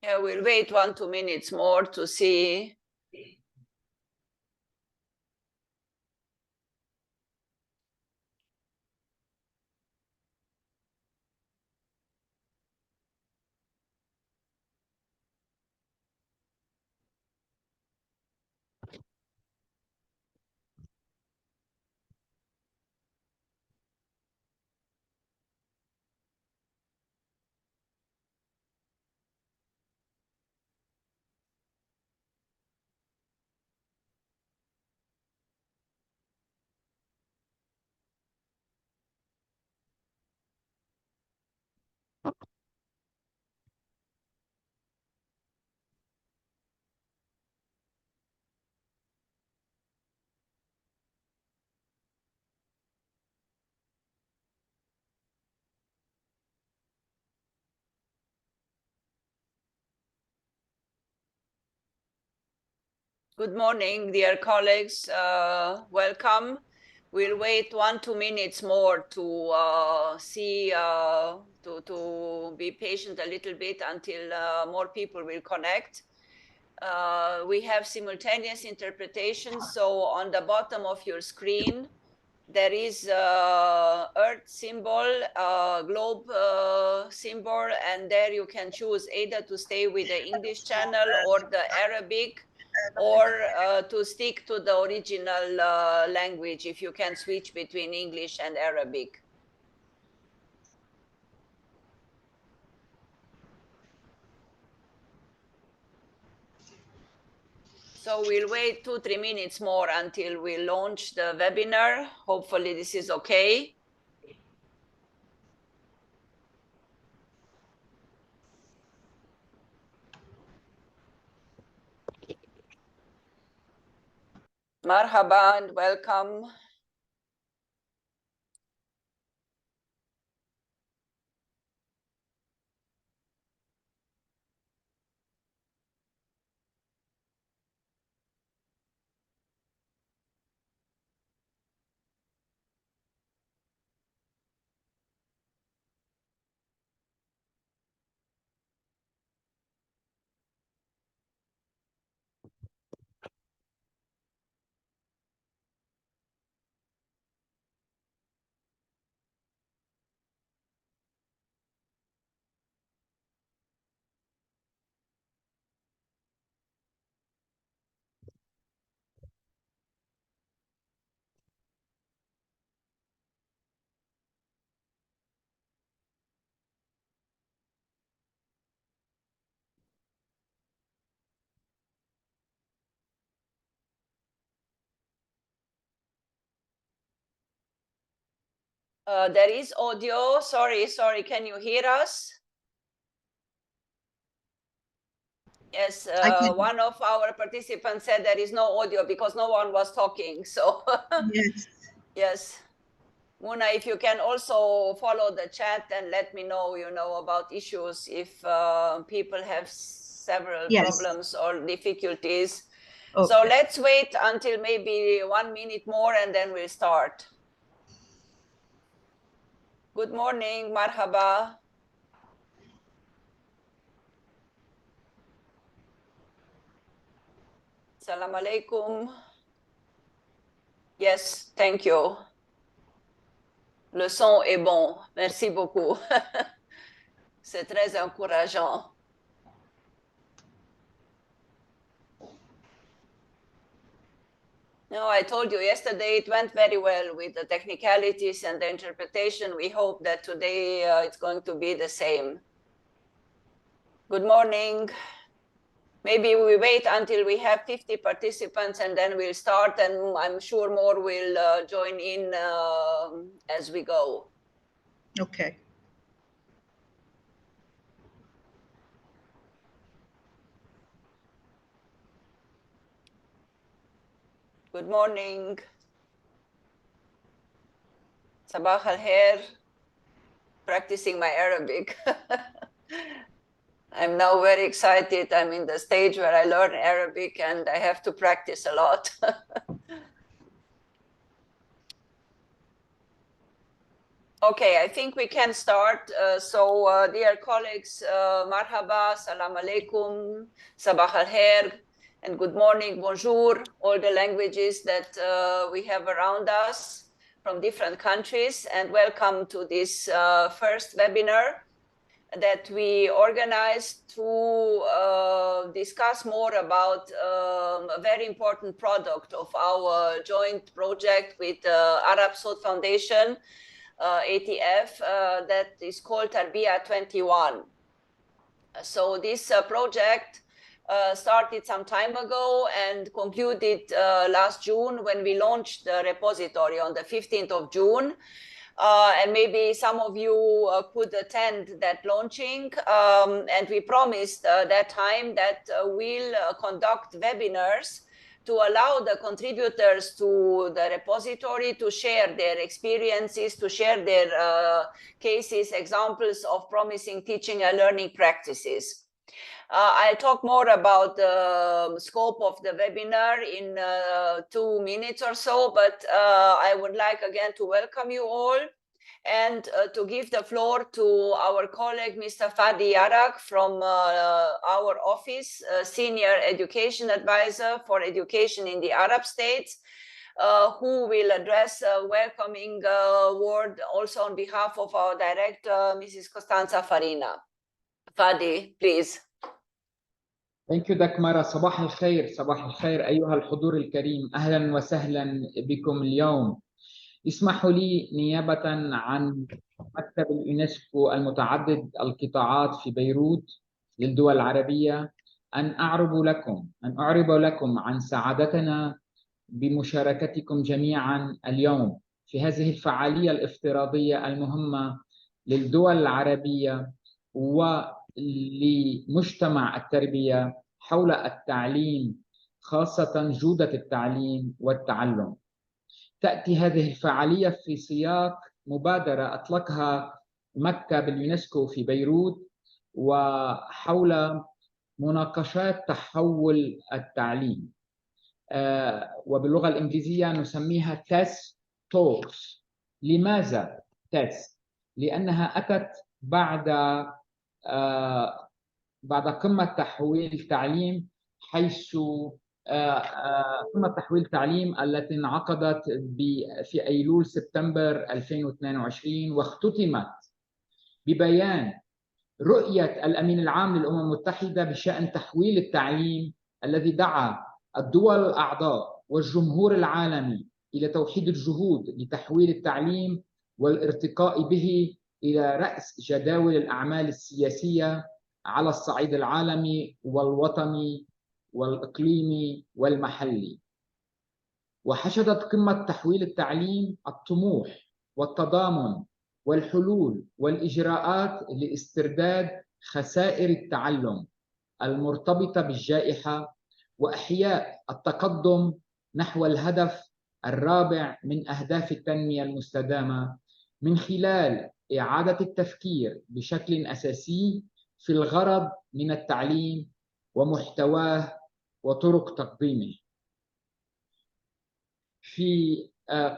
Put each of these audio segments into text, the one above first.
Yeah, we'll wait 1-2 minutes more to see. Good morning, dear colleagues. Welcome. We'll wait 1-2 minutes more to see, to be patient a little bit until more people will connect. We have simultaneous interpretation, so on the bottom of your screen, there is Earth symbol, globe symbol, and there you can choose either to stay with the English channel or the Arabic, or to stick to the original language if you can switch between English and Arabic. So we'll wait 2-3 minutes more until we launch the webinar. Hopefully this is okay. Marhaba and welcome. There is audio. Sorry, can you hear us? Yes, one of our participants said there is no audio because no one was talking. So Yes. Yes. Muna, if you can also follow the chat and let me know, about issues if people have several problems or difficulties. Okay. So let's wait until maybe 1 minute more and then we'll start. Good morning, marhaba. Salam alaikum. Yes, thank you. Le son est bon. Merci beaucoup. C'est très encourageant. No, I told you yesterday it went very well with the technicalities and the interpretation. We hope that today it's going to be the same. Good morning. Maybe we wait until we have 50 participants and then we'll start, and I'm sure more will join in as we go. Okay. Good morning. Sabah al-khair. Practicing my Arabic. I'm now very excited. I'm in the stage where I learn Arabic and I have to practice a lot. Okay, I think we can start. Dear colleagues, marhaba, salam alaikum, sabah al-khair, and good morning, bonjour, all the languages that we have around us from different countries, and welcome to this first webinar that we organized to discuss more about a very important product of our joint project with the Arab Saud Foundation, ATF, that is called Tarbiyah 21. So this project started some time ago and concluded last June when we launched the repository on the 15th of June. And maybe some of you could attend that launching. And we promised that time that we'll conduct webinars to allow the contributors to the repository to share their experiences, to share their cases, examples of promising teaching and learning practices. I'll talk more about the scope of the webinar in 2 minutes or so, but I would like again to welcome you all and to give the floor to our colleague, Mr. Fadi Yarak from our office, Senior Education Advisor for Education in the Arab States, who will address a welcoming word also on behalf of our director, Mrs. Costanza Farina. Fadi, please. Thank you, دكمارة. صباح الخير، صباح الخير أيها الحضور الكريم، أهلا وسهلا بكم اليوم. اسمحوا لي نيابة عن مكتب اليونسكو المتعدد القطاعات في بيروت للدول العربية أن أعرب لكم عن سعادتنا بمشاركتكم جميعا اليوم في هذه الفعالية الافتراضية المهمة للدول العربية ولمجتمع التربية حول التعليم، خاصة جودة التعليم والتعلم. تأتي هذه الفعالية في سياق مبادرة أطلقها مكتب اليونسكو في بيروت وحول مناقشات تحول التعليم، وباللغة الإنجليزية نسميها TESS Talks. لماذا TESS؟ لأنها أتت بعد قمة تحويل التعليم، حيث قمة تحويل التعليم التي انعقدت في أيلول سبتمبر 2022 واختتمت ببيان رؤية الأمين العام للأمم المتحدة بشأن تحويل التعليم، الذي دعا الدول الأعضاء والجمهور العالمي إلى توحيد الجهود لتحويل التعليم والارتقاء به إلى رأس جداول الأعمال السياسية على الصعيد العالمي والوطني والإقليمي والمحلي. وحشدت قمة تحويل التعليم الطموح والتضامن والحلول والإجراءات لاسترداد خسائر التعلم المرتبطة بالجائحة وإحياء التقدم نحو الهدف الرابع من أهداف التنمية المستدامة من خلال إعادة التفكير بشكل أساسي في الغرض من التعليم ومحتواه وطرق تقديمه. في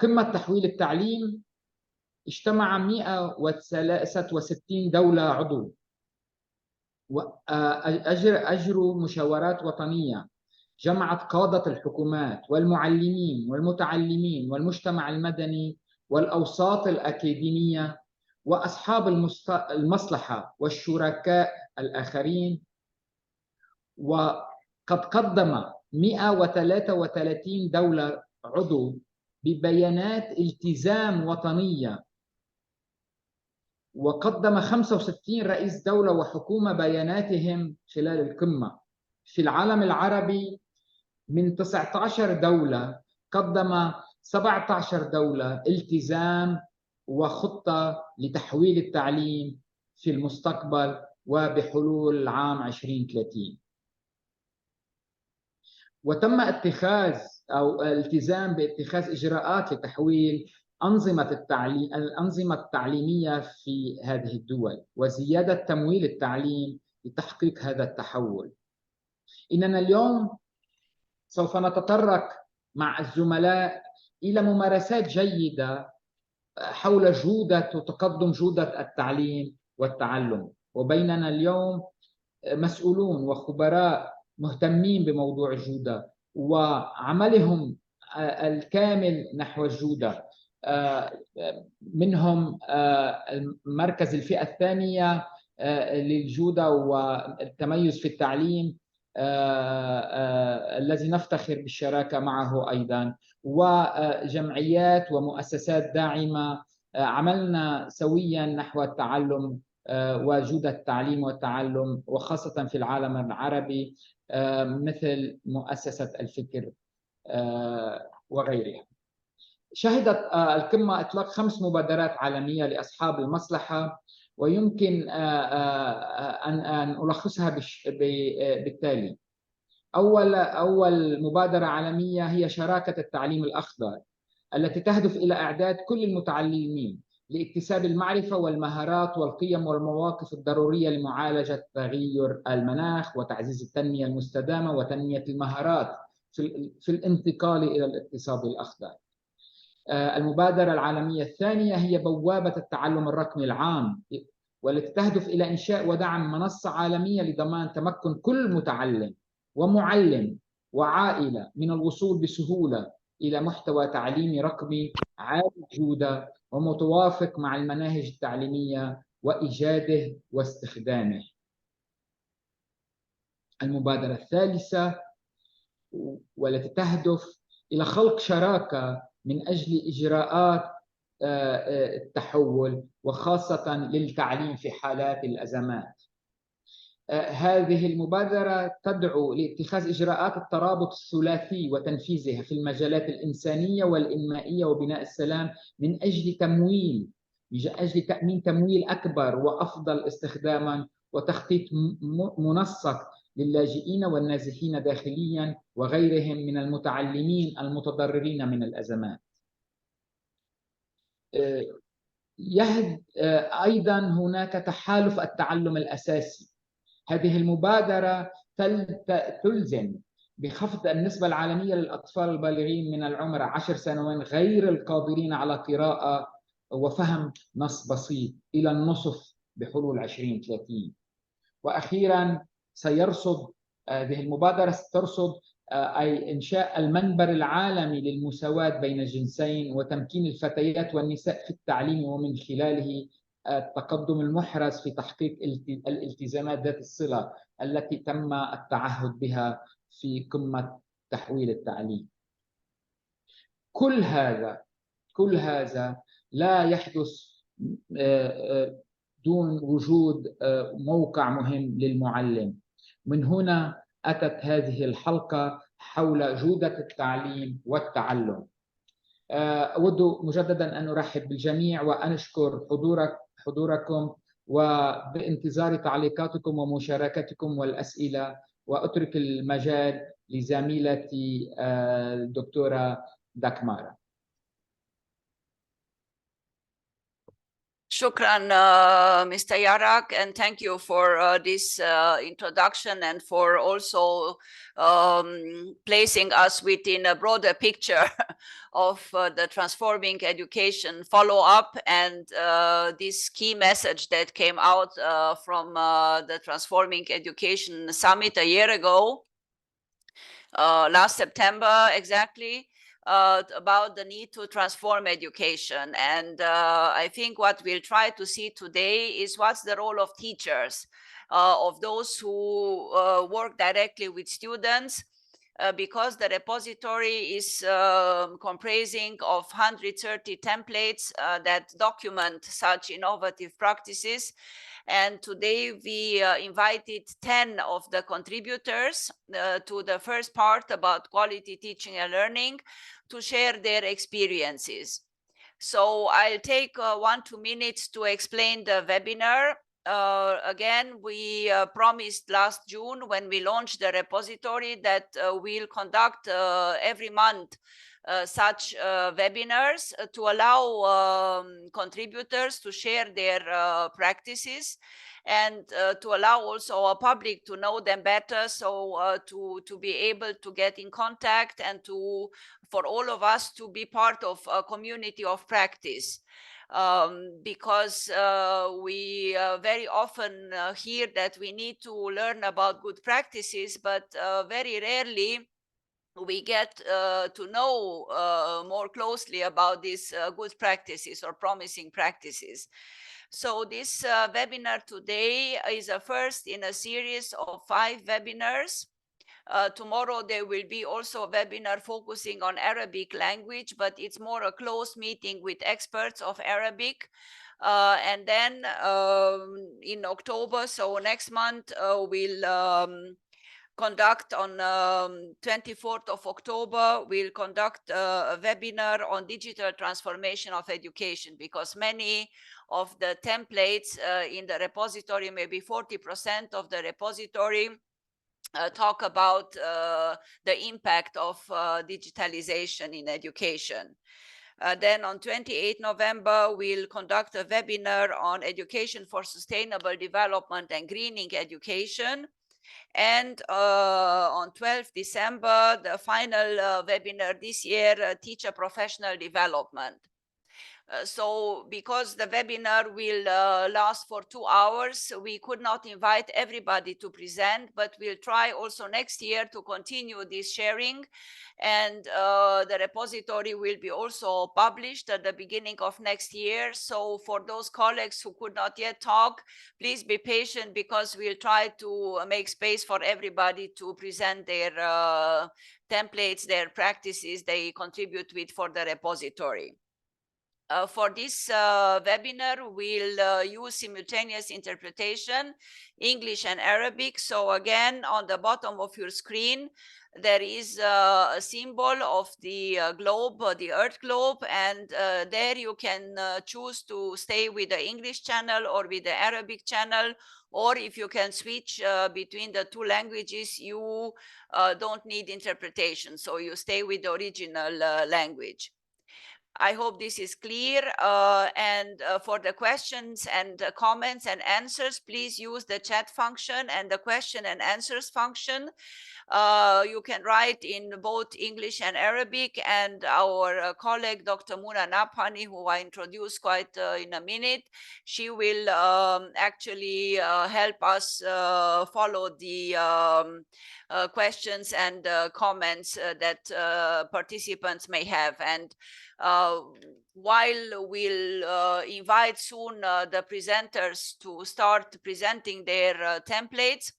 قمة تحويل التعليم اجتمع 163 دولة عضو وأجروا مشاورات وطنية جمعت قادة الحكومات والمعلمين والمتعلمين والمجتمع المدني والأوساط الأكاديمية وأصحاب المصلحة والشركاء الآخرين. وقد قدم 133 دولة عضو ببيانات التزام وطنية، وقدم 65 رئيس دولة وحكومة بياناتهم خلال القمة. في العالم العربي من 19 دولة قدم 17 دولة التزام وخطة لتحويل التعليم في المستقبل وبحلول عام 2030. وتم اتخاذ أو الالتزام باتخاذ إجراءات لتحويل الأنظمة التعليمية في هذه الدول وزيادة تمويل التعليم لتحقيق هذا التحول. إننا اليوم سوف نتطرق مع الزملاء إلى ممارسات جيدة حول جودة وتقدم جودة التعليم والتعلم. وبيننا اليوم مسؤولون وخبراء مهتمين بموضوع الجودة وعملهم الكامل نحو الجودة. منهم مركز الفئة الثانية للجودة والتميز في التعليم الذي نفتخر بالشراكة معه أيضا، وجمعيات ومؤسسات داعمة عملنا سويا نحو التعلم وجودة التعليم والتعلم، وخاصة في العالم العربي مثل مؤسسة الفكر وغيرها. شهدت القمة إطلاق 5 مبادرات عالمية لأصحاب المصلحة، ويمكن أن ألخصها بالتالي. أول مبادرة عالمية هي شراكة التعليم الأخضر، التي تهدف إلى إعداد كل المتعلمين لاكتساب المعرفة والمهارات والقيم والمواقف الضرورية لمعالجة تغير المناخ وتعزيز التنمية المستدامة وتنمية المهارات في الانتقال إلى الاقتصاد الأخضر. المبادرة العالمية الثانية هي بوابة التعلم الرقمي العام، والتي تهدف إلى إنشاء ودعم منصة عالمية لضمان تمكن كل متعلم ومعلم وعائلة من الوصول بسهولة إلى محتوى تعليمي رقمي عالي الجودة ومتوافق مع المناهج التعليمية وإيجاده واستخدامه. المبادرة الثالثة والتي تهدف إلى خلق شراكة من أجل إجراءات التحول وخاصة للتعليم في حالات الأزمات. هذه المبادرة تدعو لاتخاذ إجراءات الترابط الثلاثي وتنفيذها في المجالات الإنسانية والإنمائية وبناء السلام من أجل تأمين تمويل أكبر وأفضل استخداما وتخطيط منسق للاجئين والنازحين داخليا وغيرهم من المتعلمين المتضررين من الأزمات. أيضا هناك تحالف التعلم الأساسي. هذه المبادرة تلزم بخفض النسبة العالمية للأطفال البالغين من العمر 10 سنوات غير القادرين على قراءة وفهم نص بسيط إلى النصف بحلول 2030. وأخيرا هذه المبادرة سترصد أي إنشاء المنبر العالمي للمساواة بين الجنسين وتمكين الفتيات والنساء في التعليم، ومن خلاله التقدم المحرز في تحقيق الالتزامات ذات الصلة التي تم التعهد بها في قمة تحويل التعليم. كل هذا لا يحدث دون وجود موقع مهم للمعلم. من هنا أتت هذه الحلقة حول جودة التعليم والتعلم. أود مجددا أن أرحب بالجميع وأن أشكر حضوركم، وبانتظار تعليقاتكم ومشاركتكم والأسئلة، وأترك المجال لزميلتي الدكتورة داكمارا. Shukran, Mr. Yarak, and thank you for this introduction and for also placing us within a broader picture of the Transforming Education follow-up and this key message that came out from the Transforming Education Summit a year ago, last September exactly. About the need to transform education. And I think what we'll try to see today is what's the role of teachers, of those who work directly with students, because the repository is comprising of 130 templates that document such innovative practices. And today we invited 10 of the contributors to the first part about quality teaching and learning to share their experiences. So I'll take 1-2 minutes to explain the webinar. Again, we promised last June when we launched the repository that we'll conduct every month such webinars to allow contributors to share their practices and to allow also our public to know them better, so to be able to get in contact and for all of us to be part of a community of practice. Because we very often hear that we need to learn about good practices, but very rarely we get to know more closely about these good practices or promising practices. So this webinar today is a first in a series of 5 webinars. Tomorrow there will be also a webinar focusing on Arabic language, but it's more a close meeting with experts of Arabic. And then in October, so next month, we'll conduct on 24th of October, we'll conduct a webinar on digital transformation of education, because many of the templates in the repository, maybe 40% of the repository, talk about the impact of digitalization in education. Then on 28 November, we'll conduct a webinar on education for sustainable development and greening education. And on 12 December, the final webinar this year, teacher professional development. So because the webinar will last for 2 hours, we could not invite everybody to present, but we'll try also next year to continue this sharing. And the repository will be also published at the beginning of next year. So for those colleagues who could not yet talk, please be patient, because we'll try to make space for everybody to present their templates, their practices they contribute with for the repository. For this webinar, we'll use simultaneous interpretation, English and Arabic. So again, on the bottom of your screen, there is a symbol of the globe, the Earth globe, and there you can choose to stay with the English channel or with the Arabic channel, or if you can switch between the 2 languages, you don't need interpretation, so you stay with the original language. I hope this is clear. And for the questions and comments and answers, please use the chat function and the question and answers function. You can write in both English and Arabic, and our colleague, Dr. Muna Naphani, who I introduce quite in a minute, she will actually help us follow the questions and comments that participants may have. And while we'll invite soon the presenters to start presenting their templates,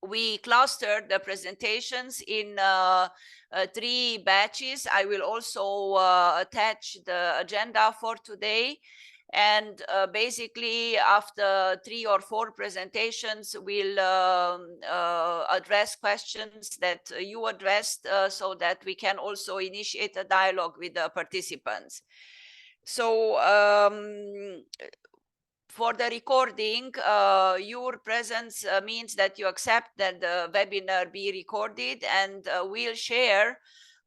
we clustered the presentations in 3 batches. I will also attach the agenda for today. And basically, after 3 or 4 presentations, we'll address questions that you addressed so that we can also initiate a dialogue with the participants. So for the recording, your presence means that you accept that the webinar be recorded, and we'll share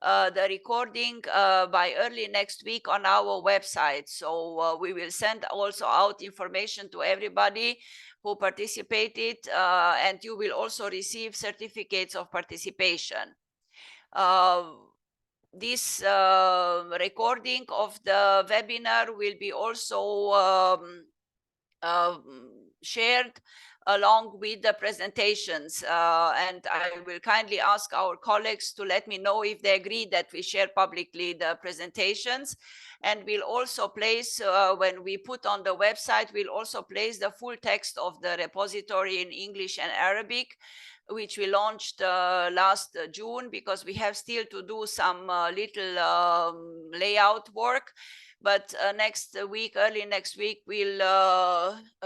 the recording by early next week on our website. So we will send also out information to everybody who participated, and you will also receive certificates of participation. This recording of the webinar will be also shared along with the presentations, and I will kindly ask our colleagues to let me know if they agree that we share publicly the presentations. And we'll also place, when we put on the website, we'll also place the full text of the repository in English and Arabic, which we launched last June, because we have still to do some little layout work. But next week, early next week, we'll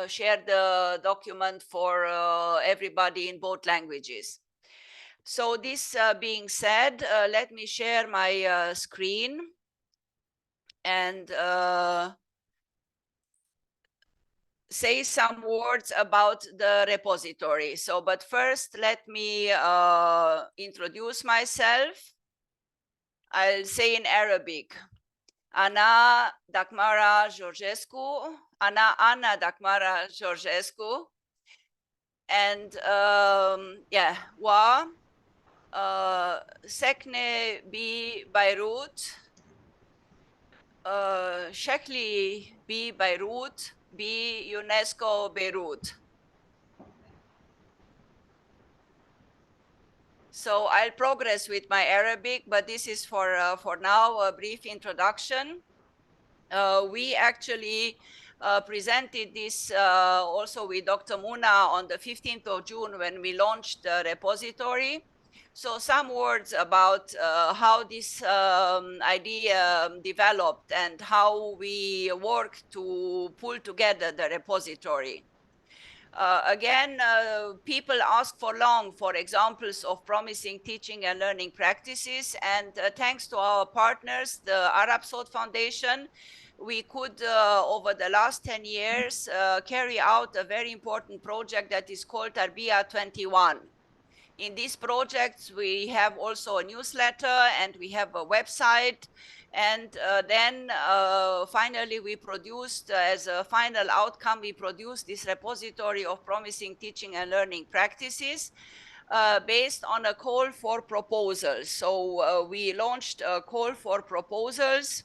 share the document for everybody in both languages. So this being said, let me share my screen and say some words about the repository. So, but first, let me introduce myself. I'll say in Arabic. Ana Dakmara Georgescu, Ana Dakmara Georgescu, and yeah, Sekne B Beirut, Shekli B Beirut, B UNESCO Beirut. So I'll progress with my Arabic, but this is for now a brief introduction. We actually presented this also with Dr. Muna on the 15th of June when we launched the repository. So some words about how this idea developed and how we worked to pull together the repository. Again, people ask for long for examples of promising teaching and learning practices. And thanks to our partners, the Arab Saud Foundation, we could, over the last 10 years, carry out a very important project that is called Tarbiyah 21. In these projects, we have also a newsletter and we have a website. And then finally, we produced, as a final outcome, we produced this repository of promising teaching and learning practices based on a call for proposals. So we launched a call for proposals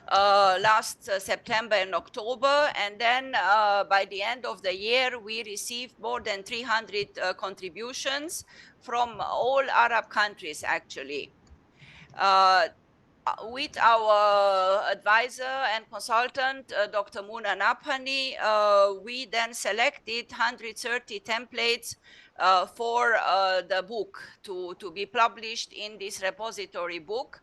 last September and October. And then by the end of the year, we received more than 300 contributions from all Arab countries, actually. With our advisor and consultant, Dr. Muna Naphani, we then selected 130 templates for the book to be published in this repository book.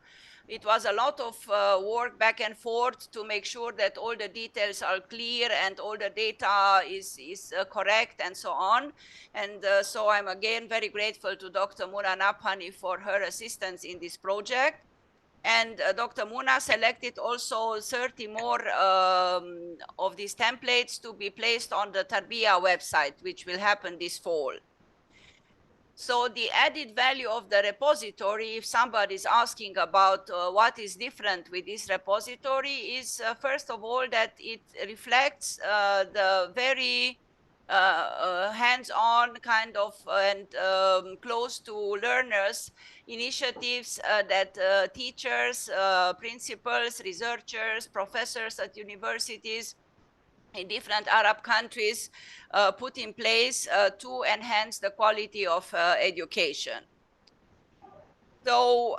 It was a lot of work back and forth to make sure that all the details are clear and all the data is correct and so on. And so I'm again very grateful to Dr. Muna Naphani for her assistance in this project. And Dr. Muna selected also 30 more of these templates to be placed on the Tarbiyah website, which will happen this fall. So the added value of the repository, if somebody is asking about what is different with this repository, is first of all that it reflects the very hands-on kind of and close to learners initiatives that teachers, principals, researchers, professors at universities in different Arab countries put in place to enhance the quality of education. So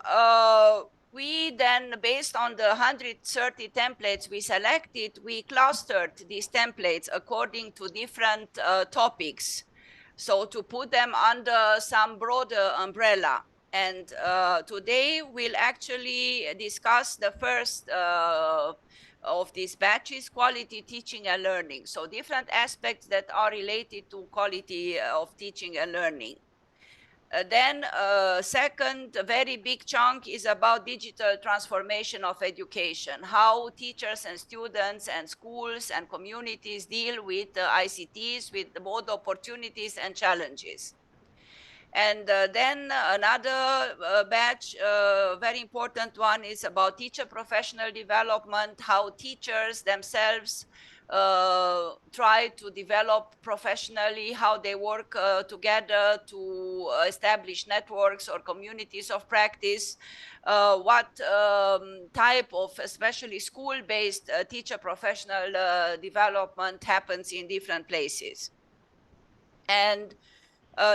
we then, based on the 130 templates we selected, we clustered these templates according to different topics. So to put them under some broader umbrella. And today we'll actually discuss the first of these batches, quality teaching and learning. So different aspects that are related to quality of teaching and learning. Then second, a very big chunk is about digital transformation of education, how teachers and students and schools and communities deal with ICTs, with both opportunities and challenges. And then another batch, very important one, is about teacher professional development, how teachers themselves try to develop professionally, how they work together to establish networks or communities of practice, what type of especially school-based teacher professional development happens in different places. And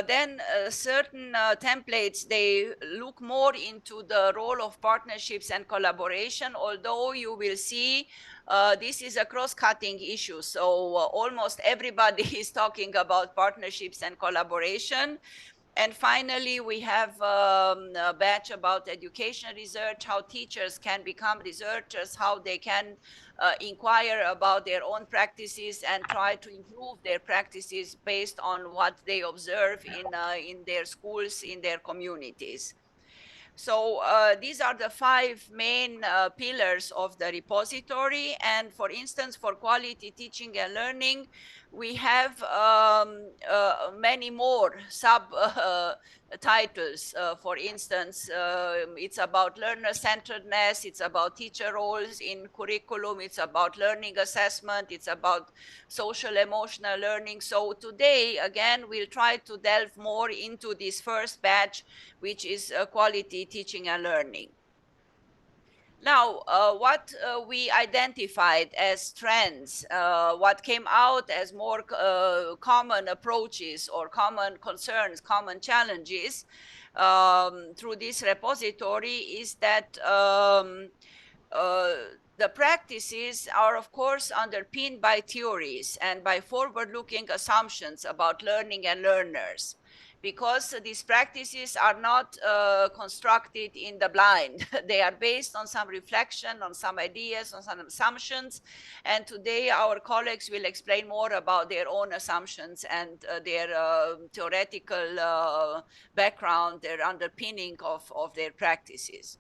then certain templates, they look more into the role of partnerships and collaboration, although you will see this is a cross-cutting issue. So almost everybody is talking about partnerships and collaboration. And finally, we have a batch about education research, how teachers can become researchers, how they can inquire about their own practices and try to improve their practices based on what they observe in their schools, in their communities. So these are the 5 main pillars of the repository. And for instance, for quality teaching and learning, we have many more titles. For instance, it's about learner-centeredness, it's about teacher roles in curriculum, it's about learning assessment, it's about social emotional learning. So today, again, we'll try to delve more into this first batch, which is quality teaching and learning. Now, what we identified as trends, what came out as more common approaches or common concerns, common challenges through this repository is that the practices are, of course, underpinned by theories and by forward-looking assumptions about learning and learners, because these practices are not constructed in the blind. They are based on some reflection, on some ideas, on some assumptions. And today our colleagues will explain more about their own assumptions and their theoretical background, their underpinning of their practices.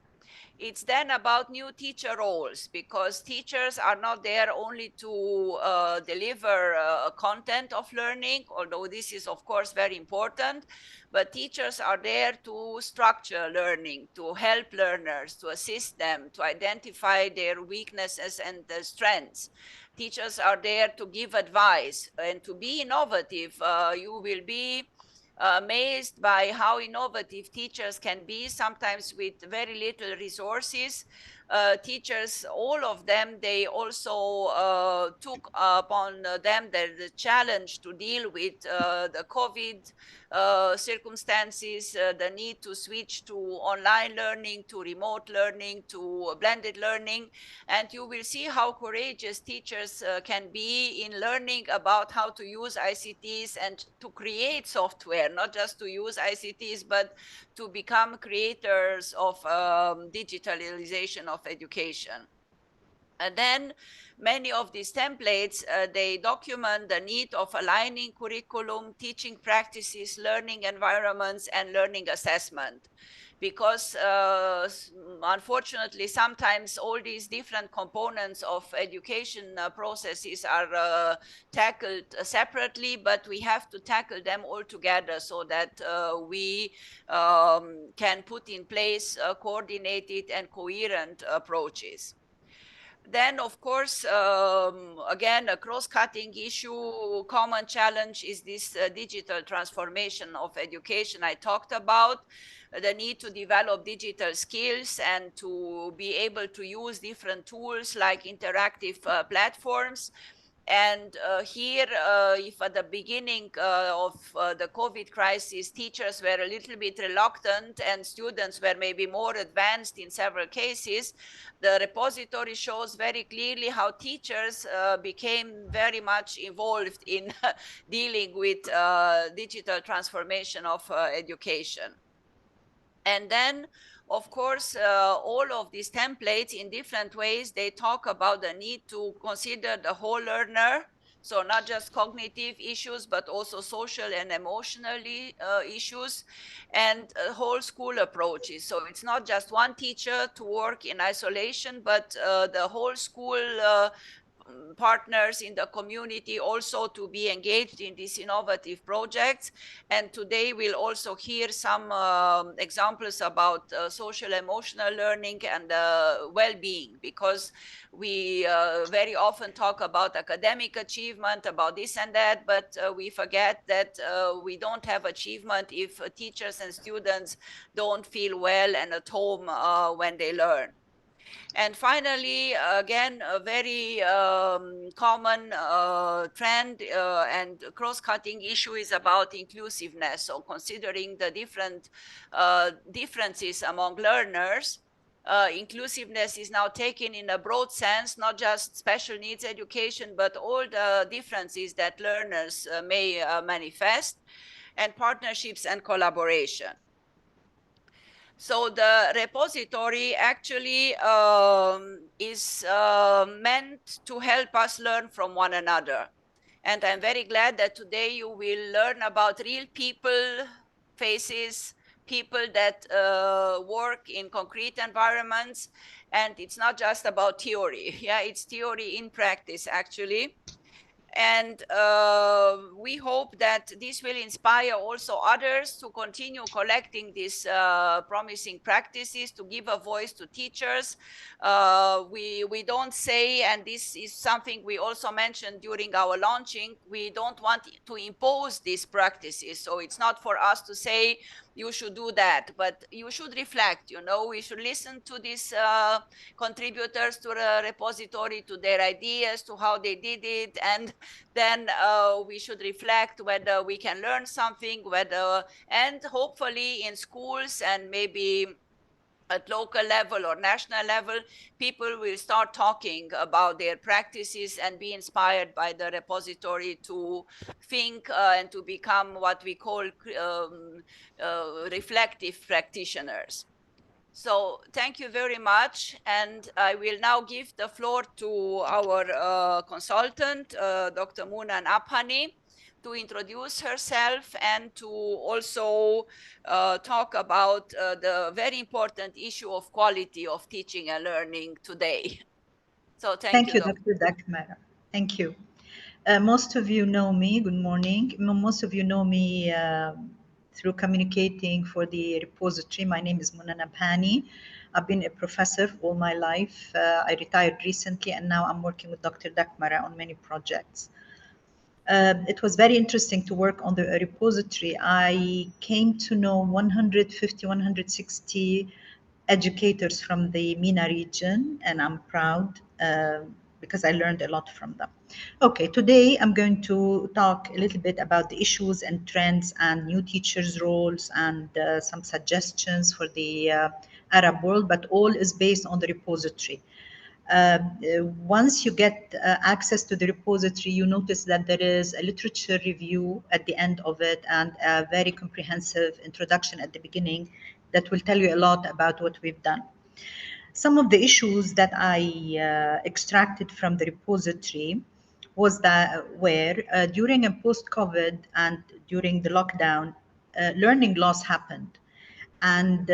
It's then about new teacher roles, because teachers are not there only to deliver content of learning, although this is of course very important, but teachers are there to structure learning, to help learners, to assist them, to identify their weaknesses and their strengths. Teachers are there to give advice and to be innovative. You will be amazed by how innovative teachers can be, sometimes with very little resources. Teachers, all of them, they also took upon them the challenge to deal with the COVID circumstances, the need to switch to online learning, to remote learning, to blended learning. And you will see how courageous teachers can be in learning about how to use ICTs and to create software, not just to use ICTs, but to become creators of digitalization of education. And then many of these templates, they document the need of aligning curriculum, teaching practices, learning environments, and learning assessment. Because unfortunately, sometimes all these different components of education processes are tackled separately, but we have to tackle them all together so that we can put in place coordinated and coherent approaches. Then, of course, again, a cross-cutting issue, common challenge is this digital transformation of education I talked about, the need to develop digital skills and to be able to use different tools like interactive platforms. And here, if at the beginning of the COVID crisis, teachers were a little bit reluctant and students were maybe more advanced in several cases, the repository shows very clearly how teachers became very much involved in dealing with digital transformation of education. And then, of course, all of these templates in different ways, they talk about the need to consider the whole learner. So not just cognitive issues, but also social and emotionally issues and whole school approaches. So it's not just one teacher to work in isolation, but the whole school partners in the community also to be engaged in these innovative projects. And today we'll also hear some examples about social emotional learning and well-being, because we very often talk about academic achievement, about this and that, but we forget that we don't have achievement if teachers and students don't feel well and at home when they learn. And finally, again, a very common trend and cross-cutting issue is about inclusiveness. So considering the different differences among learners, inclusiveness is now taken in a broad sense, not just special needs education, but all the differences that learners may manifest, and partnerships and collaboration. So the repository actually is meant to help us learn from one another. And I'm very glad that today you will learn about real people, faces, people that work in concrete environments. And it's not just about theory. Yeah, it's theory in practice, actually. And we hope that this will inspire also others to continue collecting these promising practices, to give a voice to teachers. We don't say, and this is something we also mentioned during our launching, we don't want to impose these practices. So it's not for us to say, you should do that, but you should reflect, we should listen to these contributors to the repository, to their ideas, to how they did it, and then we should reflect whether we can learn something, and hopefully in schools and maybe at local level or national level, people will start talking about their practices and be inspired by the repository to think and to become what we call reflective practitioners. So thank you very much. And I will now give the floor to our consultant, Dr. Muna Abhani, to introduce herself and to also talk about the very important issue of quality of teaching and learning today. So Thank you, Dr. Dr. Dakmara. Thank you. Most of you know me. Good morning. Most of you know me through communicating for the repository. My name is Muna Abhani. I've been a professor all my life. I retired recently, and now I'm working with Dr. Dakmara on many projects. It was very interesting to work on the repository. I came to know 150, 160 educators from the MENA region, and I'm proud because I learned a lot from them. Okay, today I'm going to talk a little bit about the issues and trends and new teachers' roles and some suggestions for the Arab world, but all is based on the repository. Once you get access to the repository, you notice that there is a literature review at the end of it and a very comprehensive introduction at the beginning that will tell you a lot about what we've done. Some of the issues that I extracted from the repository was that where during and post-COVID and during the lockdown, learning loss happened and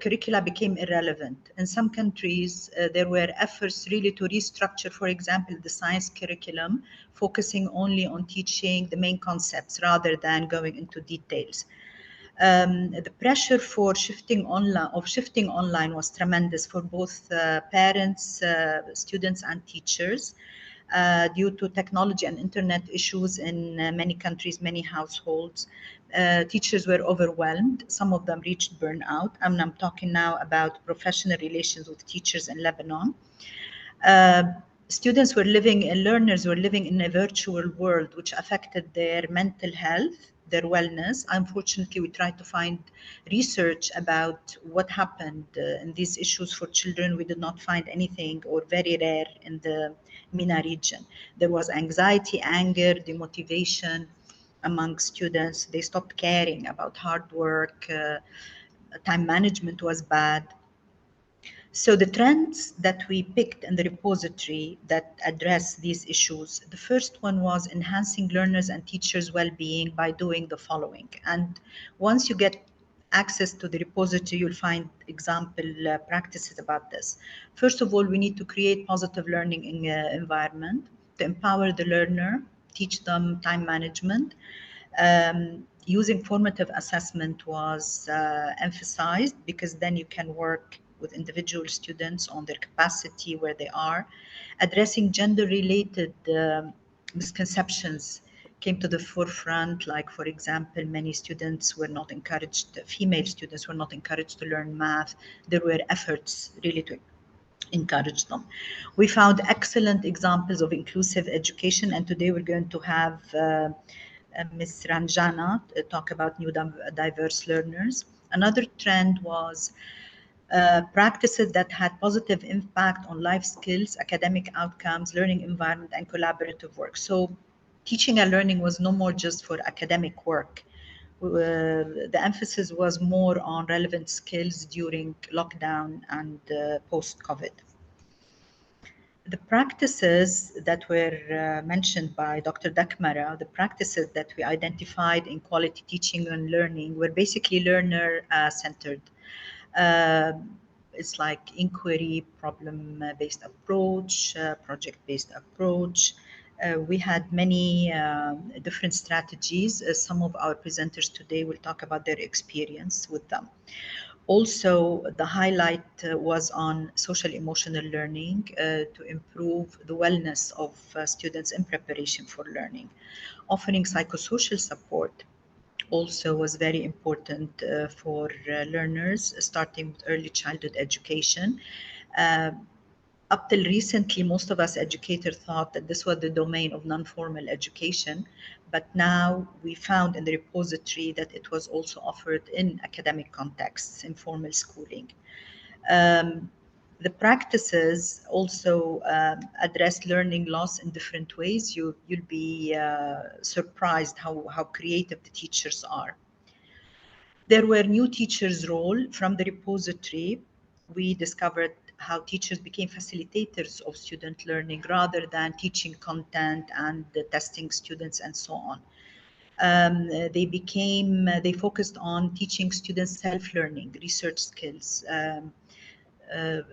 curricula became irrelevant. In some countries, there were efforts really to restructure, for example, the science curriculum, focusing only on teaching the main concepts rather than going into details. The pressure for shifting online was tremendous for both parents, students, and teachers. Due to technology and internet issues in many countries, many households. Teachers were overwhelmed. Some of them reached burnout. I'm talking now about professional relations with teachers in Lebanon. Students were living and learners were living in a virtual world, which affected their mental health, their wellness. Unfortunately, we tried to find research about what happened in these issues for children. We did not find anything, or very rare, in the MENA region. There was anxiety, anger, demotivation among students. They stopped caring about hard work. Time management was bad. So the trends that we picked in the repository that address these issues, the first one was enhancing learners and teachers' well-being by doing the following. And once you get access to the repository, you'll find example practices about this. First of all, we need to create positive learning environment to empower the learner, teach them time management. Using formative assessment was emphasized because then you can work with individual students on their capacity, where they are. Addressing gender-related misconceptions came to the forefront, like, for example, many students were not encouraged, female students were not encouraged to learn math. There were efforts really to encourage them. We found excellent examples of inclusive education, and today we're going to have Ms. Ranjana talk about new diverse learners. Another trend was practices that had positive impact on life skills, academic outcomes, learning environment, and collaborative work. So teaching and learning was no more just for academic work. The emphasis was more on relevant skills during lockdown and post-COVID. The practices that were mentioned by Dr. Dakmara, the practices that we identified in quality teaching and learning were basically learner-centered. It's like inquiry, problem-based approach, project-based approach, We had many different strategies. Some of our presenters today will talk about their experience with them. Also, the highlight was on social emotional learning to improve the wellness of students in preparation for learning. Offering psychosocial support also was very important for learners, starting with early childhood education. Up till recently, most of us educators thought that this was the domain of non-formal education, but now we found in the repository that it was also offered in academic contexts, in formal schooling. The practices also address learning loss in different ways. You'll be surprised how creative the teachers are. There were new teachers' role from the repository. We discovered how teachers became facilitators of student learning rather than teaching content and testing students and so on. They focused on teaching students self-learning, research skills.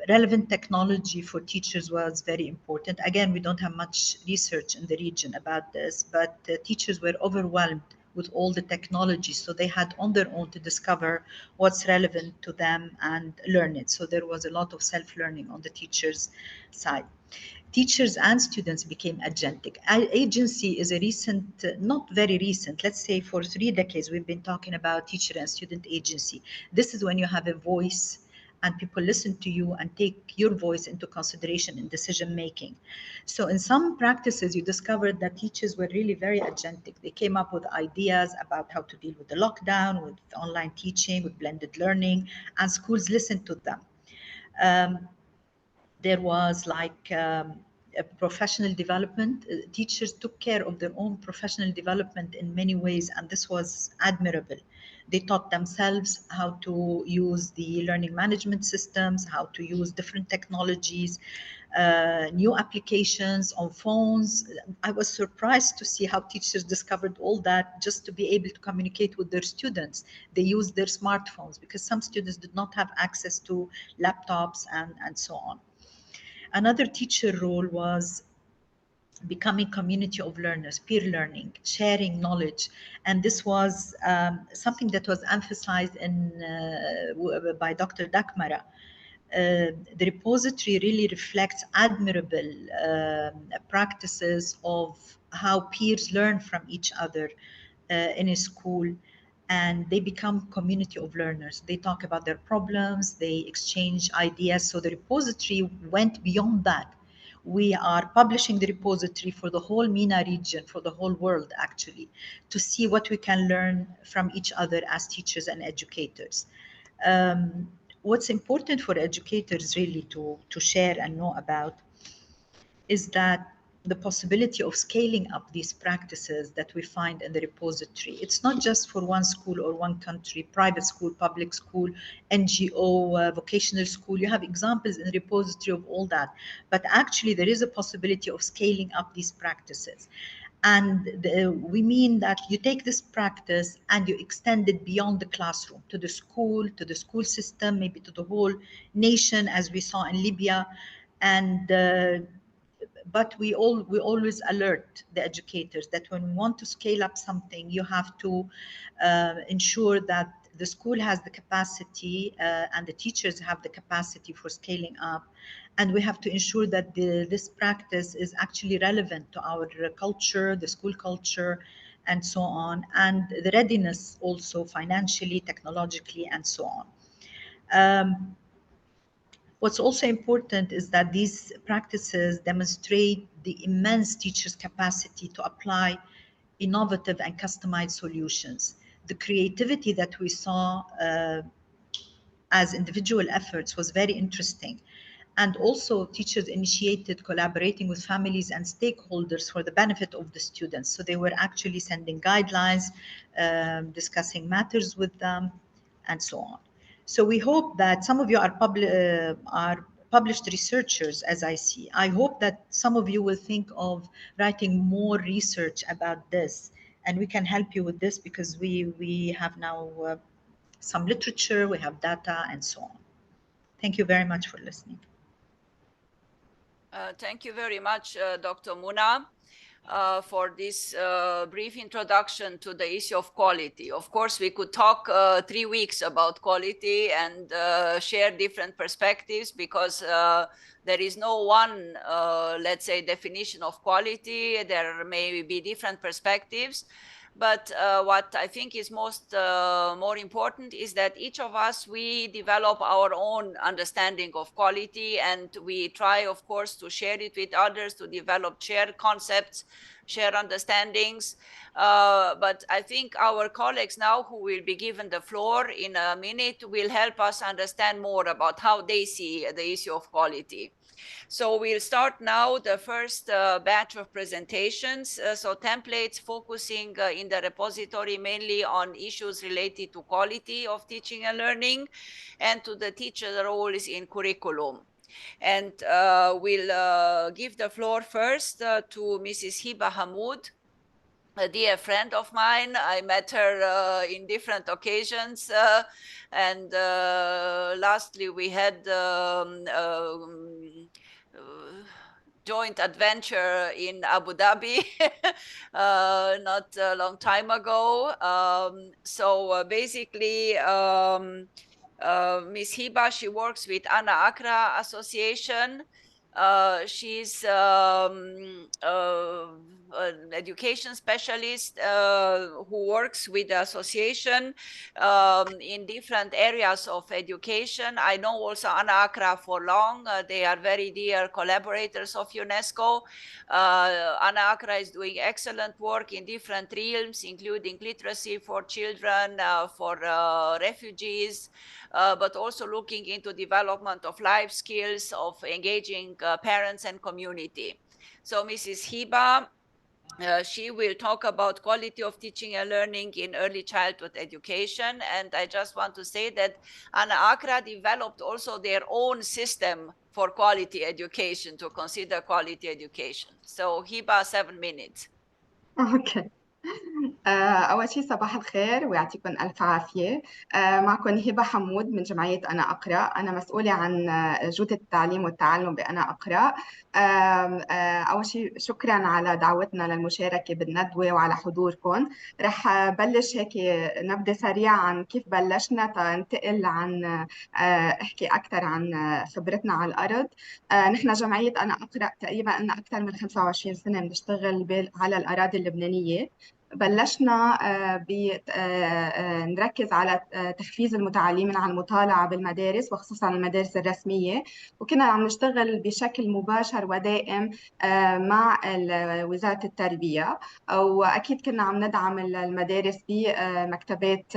Relevant technology for teachers was very important. Again, we don't have much research in the region about this, but teachers were overwhelmed with all the technology, so they had on their own to discover what's relevant to them and learn it. So there was a lot of self-learning on the teachers' side. Teachers and students became agentic. Agency is a recent, not very recent, let's say for 3 decades, we've been talking about teacher and student agency. This is when you have a voice and people listen to you and take your voice into consideration in decision making. So in some practices, you discovered that teachers were really very agentic. They came up with ideas about how to deal with the lockdown, with online teaching, with blended learning, and schools listened to them. There was like a professional development. Teachers took care of their own professional development in many ways, and this was admirable. They taught themselves how to use the learning management systems, how to use different technologies, new applications on phones. I was surprised to see how teachers discovered all that just to be able to communicate with their students. They used their smartphones because some students did not have access to laptops and so on. Another teacher role was becoming community of learners, peer learning, sharing knowledge. And this was something that was emphasized by Dr. Dakmara. The repository really reflects admirable practices of how peers learn from each other in a school, and they become community of learners. They talk about their problems, they exchange ideas. So the repository went beyond that. We are publishing the repository for the whole MENA region, for the whole world actually, to see what we can learn from each other as teachers and educators. What's important for educators really to share and know about is that the possibility of scaling up these practices that we find in the repository. It's not just for one school or one country, private school, public school, NGO, vocational school. You have examples in the repository of all that. But actually, there is a possibility of scaling up these practices. And we mean that you take this practice and you extend it beyond the classroom to the school system, maybe to the whole nation, as we saw in Libya. And but we always alert the educators that when we want to scale up something, you have to ensure that the school has the capacity and the teachers have the capacity for scaling up. And we have to ensure that this practice is actually relevant to our culture, the school culture, and so on, and the readiness also financially, technologically, and so on. What's also important is that these practices demonstrate the immense teachers' capacity to apply innovative and customized solutions. The creativity that we saw as individual efforts was very interesting. And also teachers initiated collaborating with families and stakeholders for the benefit of the students. So they were actually sending guidelines, discussing matters with them, and so on. So we hope that some of you are published researchers, as I see. I hope that some of you will think of writing more research about this, and we can help you with this because we have now some literature, we have data, and so on. Thank you very much for listening. Thank you very much, Dr. Muna. for this brief introduction to the issue of quality. Of course, we could talk 3 weeks about quality and share different perspectives, because there is no one, let's say, definition of quality. There may be different perspectives. But what I think is more important is that each of us, we develop our own understanding of quality, and we try, of course, to share it with others, to develop shared concepts, share understandings. But I think our colleagues now, who will be given the floor in a minute, will help us understand more about how they see the issue of quality. So we'll start now the first batch of presentations. So templates focusing in the repository mainly on issues related to quality of teaching and learning and to the teacher roles in curriculum. And we'll give the floor first to Mrs. Hiba Hamoud, a dear friend of mine. I met her in different occasions. And lastly, we had joint adventure in Abu Dhabi not a long time ago. So basically, Ms. Hiba, she works with Ana Akra Association. She's an education specialist who works with the association in different areas of education. I know also Ana Akra for long. They are very dear collaborators of UNESCO. Ana Akra is doing excellent work in different realms, including literacy for children, for refugees, but also looking into development of life skills, of engaging parents and community. So Mrs. Hiba, she will talk about quality of teaching and learning in early childhood education. And I just want to say that Ana Akra developed also their own system for quality education, to consider quality education. So Hiba, 7 minutes. اوكي. أول شيء صباح الخير ويعطيكم ألف عافية. معكم هبة حمود من جمعية أنا أقرأ. أنا مسؤولة عن جودة التعليم والتعلم بأنا أقرأ. أول شيء شكرا على دعوتنا للمشاركة بالندوة وعلى حضوركم. رح بلش هيك نبذة سريعة عن كيف بلشنا تنتقل عن أحكي أكثر عن خبرتنا على الأرض. نحن جمعية أنا أقرأ تقريبا لنا أكثر من 25 سنة بنشتغل على الأراضي اللبنانية. بلشنا نركز على تحفيز المتعلمين على المطالعة بالمدارس وخصوصا المدارس الرسمية، وكنا عم نشتغل بشكل مباشر ودائم مع وزارة التربية، وأكيد كنا عم ندعم المدارس بمكتبات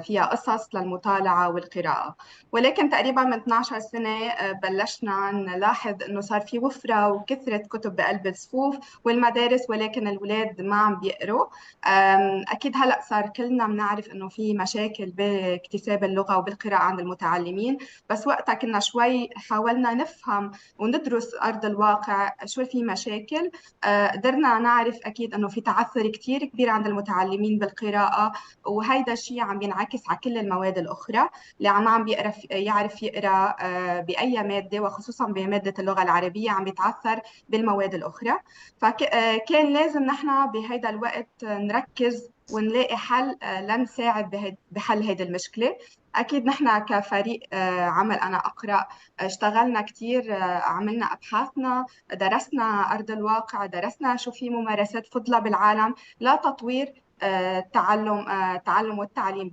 فيها قصص للمطالعة والقراءة. ولكن تقريبا من 12 سنة بلشنا نلاحظ أنه صار في وفرة وكثرة كتب بقلب الصفوف والمدارس، ولكن الأولاد ما عم بيقروا. أكيد هلأ صار كلنا بنعرف إنه في مشاكل باكتساب اللغة وبالقراءة عند المتعلمين، بس وقتها كنا شوي حاولنا نفهم وندرس أرض الواقع شو في مشاكل. قدرنا نعرف أكيد إنه في تعثر كتير كبير عند المتعلمين بالقراءة، وهيدا الشيء عم ينعكس على كل المواد الأخرى. اللي عم يعرف يقرأ بأي مادة وخصوصا بمادة اللغة العربية عم يتعثر بالمواد الأخرى. فكان لازم نحن بهيدا الوقت نركز ونلاقي حل لنساعد بحل هذه المشكلة. أكيد نحن كفريق عمل أنا أقرأ اشتغلنا كتير، عملنا أبحاثنا، درسنا أرض الواقع، درسنا شو في ممارسات فضلة بالعالم لتطوير التعلم والتعليم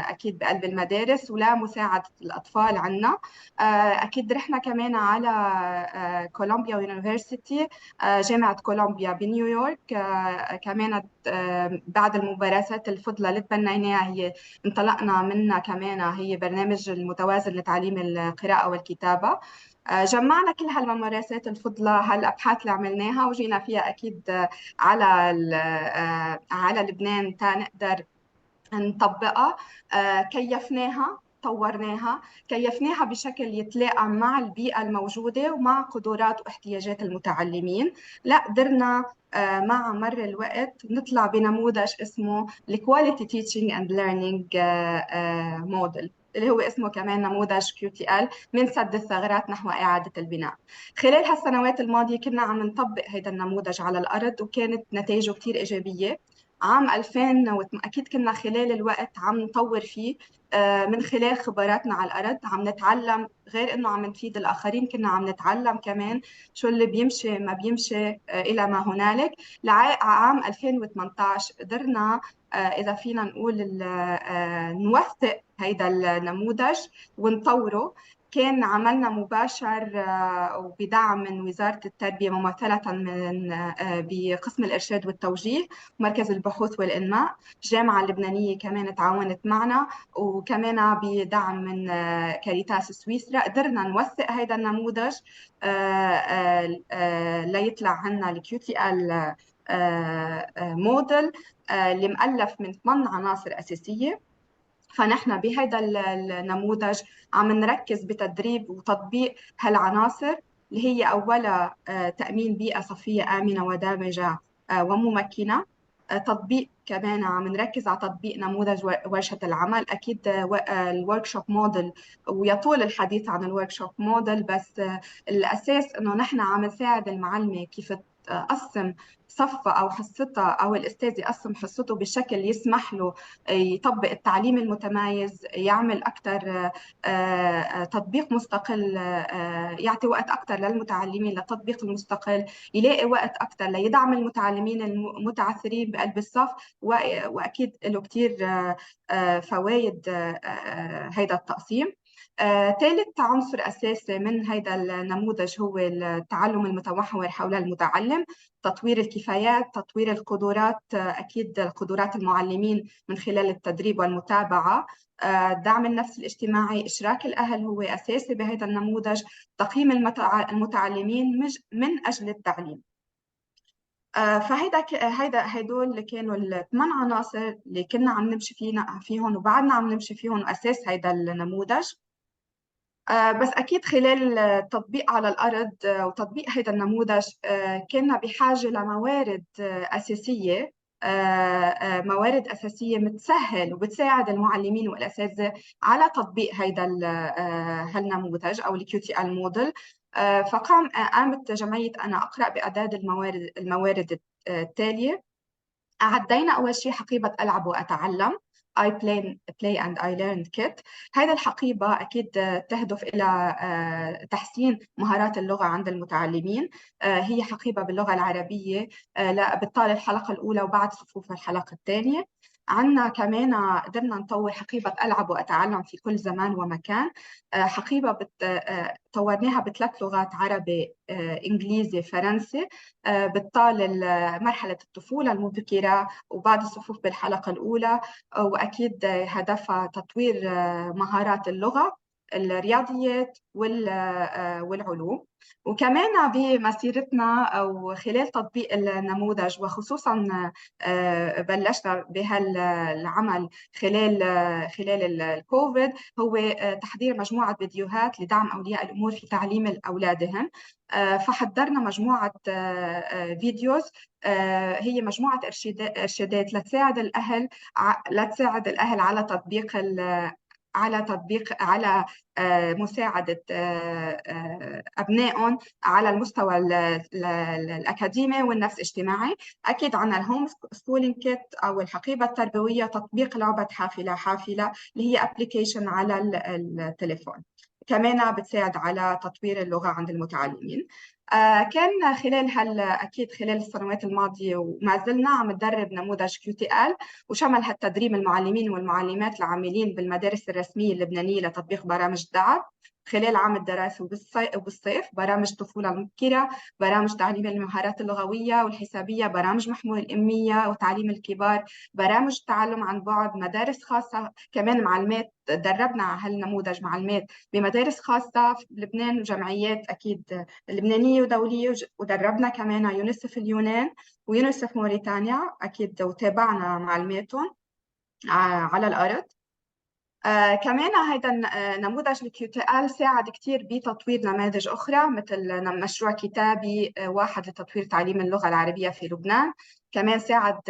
أكيد بقلب المدارس ولا مساعدة الأطفال عنا. أكيد رحنا كمان على كولومبيا يونيفرسيتي، جامعة كولومبيا بنيويورك. كمان بعد الممارسات الفضلة اللي تبنيناها هي انطلقنا منها كمان هي برنامج المتوازن لتعليم القراءة والكتابة. جمعنا كل هالممارسات الفضلة، هالأبحاث اللي عملناها وجينا فيها أكيد على لبنان تنقدر نطبقها. كيفناها، طورناها، كيفناها بشكل يتلائم مع البيئة الموجودة ومع قدرات واحتياجات المتعلمين. لا قدرنا مع مر الوقت نطلع بنموذج اسمه Quality Teaching and Learning Model. اللي هو اسمه كمان نموذج QTL من سد الثغرات نحو إعادة البناء. خلال هالسنوات الماضية كنا عم نطبق هذا النموذج على الأرض وكانت نتائجه كتير إيجابية. عام 2000 أكيد كنا خلال الوقت عم نطور فيه من خلال خبراتنا على الأرض، عم نتعلم، غير إنه عم نفيد الآخرين كنا عم نتعلم كمان شو اللي بيمشي ما بيمشي إلى ما هنالك. عام 2018 قدرنا إذا فينا نقول نوثق هيدا النموذج ونطوره. كان عملنا مباشر وبدعم من وزارة التربية ممثلة من بقسم الإرشاد والتوجيه، مركز البحوث والإنماء، الجامعة اللبنانية كمان تعاونت معنا، وكمان بدعم من كاريتاس سويسرا قدرنا نوثق هذا النموذج ليطلع عنا الQTL موديل اللي مؤلف من 8 عناصر أساسية. فنحن بهذا النموذج عم نركز بتدريب وتطبيق هالعناصر اللي هي أولا تأمين بيئة صفية آمنة ودامجة وممكنة. تطبيق كمان عم نركز على تطبيق نموذج ورشة العمل. أكيد الوركشوب موديل ويطول الحديث عن الوركشوب موديل، بس الأساس إنه نحن عم نساعد المعلمة كيف تقسم صفة أو حصتها، أو الأستاذ يقسم حصته بشكل يسمح له يطبق التعليم المتمايز، يعمل أكثر تطبيق مستقل، يعطي وقت أكثر للمتعلمين للتطبيق المستقل، يلاقي وقت أكثر ليدعم المتعلمين المتعثرين بقلب الصف. وأكيد له كتير فوائد هيدا التقسيم. ثالث عنصر أساسي من هذا النموذج هو التعلم المتمحور حول المتعلم، تطوير الكفايات، تطوير القدرات، أكيد قدرات المعلمين من خلال التدريب والمتابعة، دعم النفس الاجتماعي، إشراك الأهل هو أساسي بهذا النموذج، تقييم المتعلمين من أجل التعليم. هيدول اللي كانوا الثمان عناصر اللي كنا عم نمشي فيهم وبعدنا عم نمشي فيهم، وأساس هيدا النموذج. بس أكيد خلال التطبيق على الأرض وتطبيق هذا النموذج كنا بحاجة لموارد أساسية، موارد أساسية متسهل وبتساعد المعلمين والأساتذة على تطبيق هالنموذج أو الQTL موديل. قامت جمعية أنا أقرأ بإعداد الموارد التالية. أعدينا أول شيء حقيبة ألعب وأتعلم I play and I learn kit. هذه الحقيبة أكيد تهدف إلى تحسين مهارات اللغة عند المتعلمين. هي حقيبة باللغة العربية بتطال الحلقة الأولى وبعد صفوف الحلقة الثانية. عنا كمان قدرنا نطور حقيبة ألعب وأتعلم في كل زمان ومكان. حقيبة طورناها ب3 لغات: عربي، إنجليزي، فرنسي، بتطال مرحلة الطفولة المبكرة وبعد الصفوف بالحلقة الأولى، وأكيد هدفها تطوير مهارات اللغة، الرياضيات والعلوم. وكمان بمسيرتنا أو خلال تطبيق النموذج، وخصوصا بلشنا بهالعمل خلال الكوفيد، هو تحضير مجموعة فيديوهات لدعم أولياء الأمور في تعليم أولادهم. فحضرنا مجموعة فيديوز، هي مجموعة إرشادات لتساعد الأهل على مساعدة أبنائهم على المستوى الأكاديمي والنفس الاجتماعي. أكيد عنا الهوم سكولينج كيت أو الحقيبة التربوية، تطبيق لعبة حافلة اللي هي أبليكيشن على التليفون، كمان بتساعد على تطوير اللغة عند المتعلمين. كان أكيد خلال السنوات الماضية وما زلنا عم ندرب نموذج QTL، وشمل هالتدريب المعلمين والمعلمات العاملين بالمدارس الرسمية اللبنانية لتطبيق برامج دعم خلال عام الدراسي وبالصيف، برامج طفولة مبكرة، برامج تعليم المهارات اللغوية والحسابية، برامج محمول الأمية وتعليم الكبار، برامج تعلم عن بعد، مدارس خاصة، كمان معلمات دربنا على هالنموذج معلمات بمدارس خاصة في لبنان وجمعيات أكيد لبنانية ودولية، ودربنا كمان يونيسف اليونان ويونيسف موريتانيا أكيد، وتابعنا معلماتهم على الأرض. كمان هيدا نموذج الQTL ساعد كتير بتطوير نماذج أخرى مثل مشروع كتابي واحد لتطوير تعليم اللغة العربية في لبنان. كمان ساعد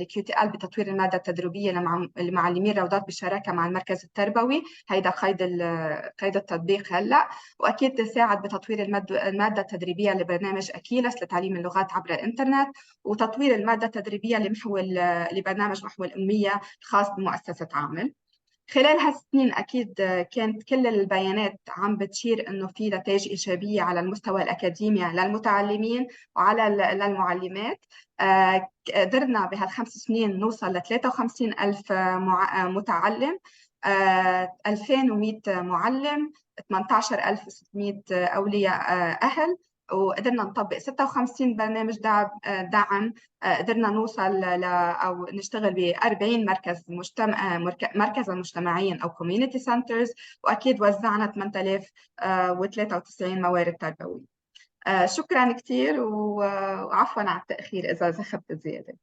الQTL بتطوير المادة التدريبية لمعلمين روضات بالشراكة مع المركز التربوي، هيدا قيد التطبيق هلأ. وأكيد ساعد بتطوير المادة التدريبية لبرنامج أكيلس لتعليم اللغات عبر الإنترنت، وتطوير المادة التدريبية لبرنامج محو الأمية الخاص بمؤسسة عامل. خلال هالسنين أكيد كانت كل البيانات عم بتشير إنه في نتائج إيجابية على المستوى الأكاديمي للمتعلمين وعلى للمعلمات. قدرنا بهال5 سنين نوصل ل 53,000 متعلم، 2100 معلم، 18,600 أولياء أهل، وقدرنا نطبق 56 برنامج دعم. قدرنا نوصل أو نشتغل ب40 مركزا مجتمعيا أو community centers، وأكيد وزعنا 8093 موارد تربوية. شكرا كثير وعفوا على التأخير إذا زخبت زيادة.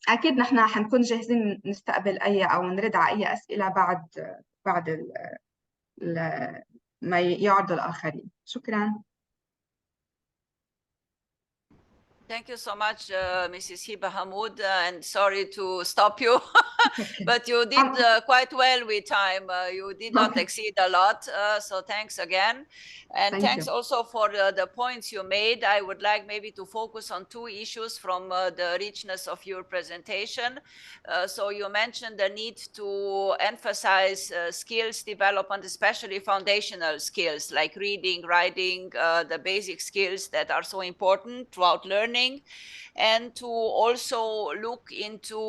أكيد نحن حنكون جاهزين نستقبل أو نرد على أي أسئلة بعد ما يعرض الآخرين. شكرا. Thank you so much, Mrs. Hiba Hamoud, and sorry to stop you, but you did quite well with time. You did not exceed a lot, so thanks again. And thanks also for the points you made. I would like maybe to focus on 2 issues from the richness of your presentation. So you mentioned the need to emphasize skills development, especially foundational skills like reading, writing, the basic skills that are so important throughout learning, and to also look into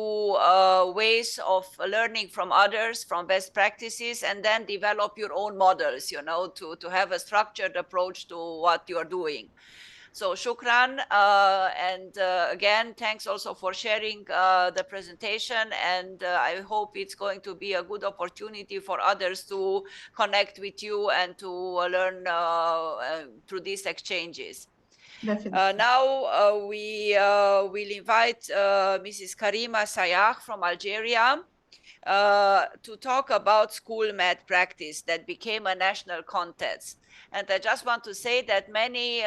ways of learning from others, from best practices, and then develop your own models, you know, to have a structured approach to what you're doing. So shukran, and again, thanks also for sharing the presentation, and I hope it's going to be a good opportunity for others to connect with you and to learn through these exchanges. Now we will invite Mrs. Karima Sayah from Algeria to talk about school math practice that became a national contest. And I just want to say that many,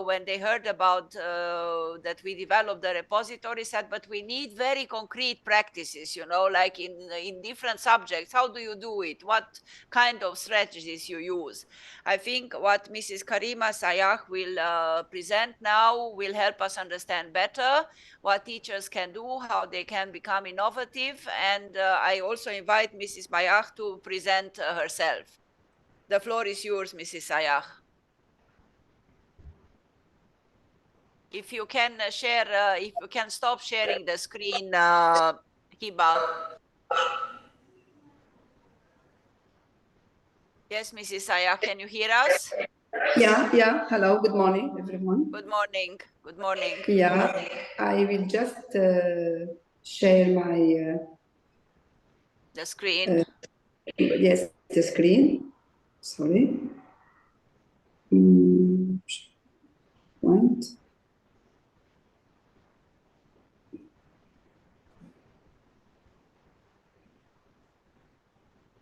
when they heard about that we developed the repository, said, but we need very concrete practices, you know, like in different subjects. How do you do it? What kind of strategies you use? I think what Mrs. Karima Sayah will present now will help us understand better what teachers can do, how they can become innovative. And I also invite Mrs. Sayah to present herself. The floor is yours, Mrs. Sayah. If you can share, if you can stop sharing the screen, Hiba. Yes, Mrs. Sayah, can you hear us? Yeah. Hello, good morning, everyone. Good morning. Good morning. Yeah, I will just share my... the screen. Yes, the screen. Sorry. Point.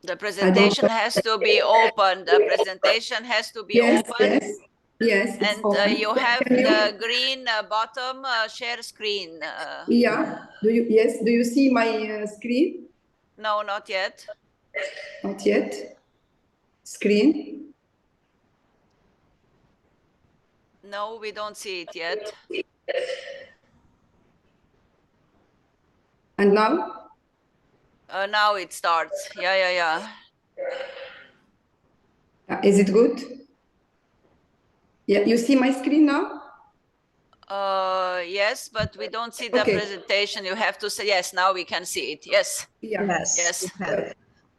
The presentation has to be open. The presentation has to be open. Yes. And you have the green bottom share screen. Yeah. Do you see my screen? No, not yet. Not yet. Screen? No, we don't see it yet. And now? Now it starts. Yeah. Is it good? Yeah, you see my screen now? Yes, but we don't see the presentation. You have to say yes. Now we can see it. Yes. Yeah. Yes.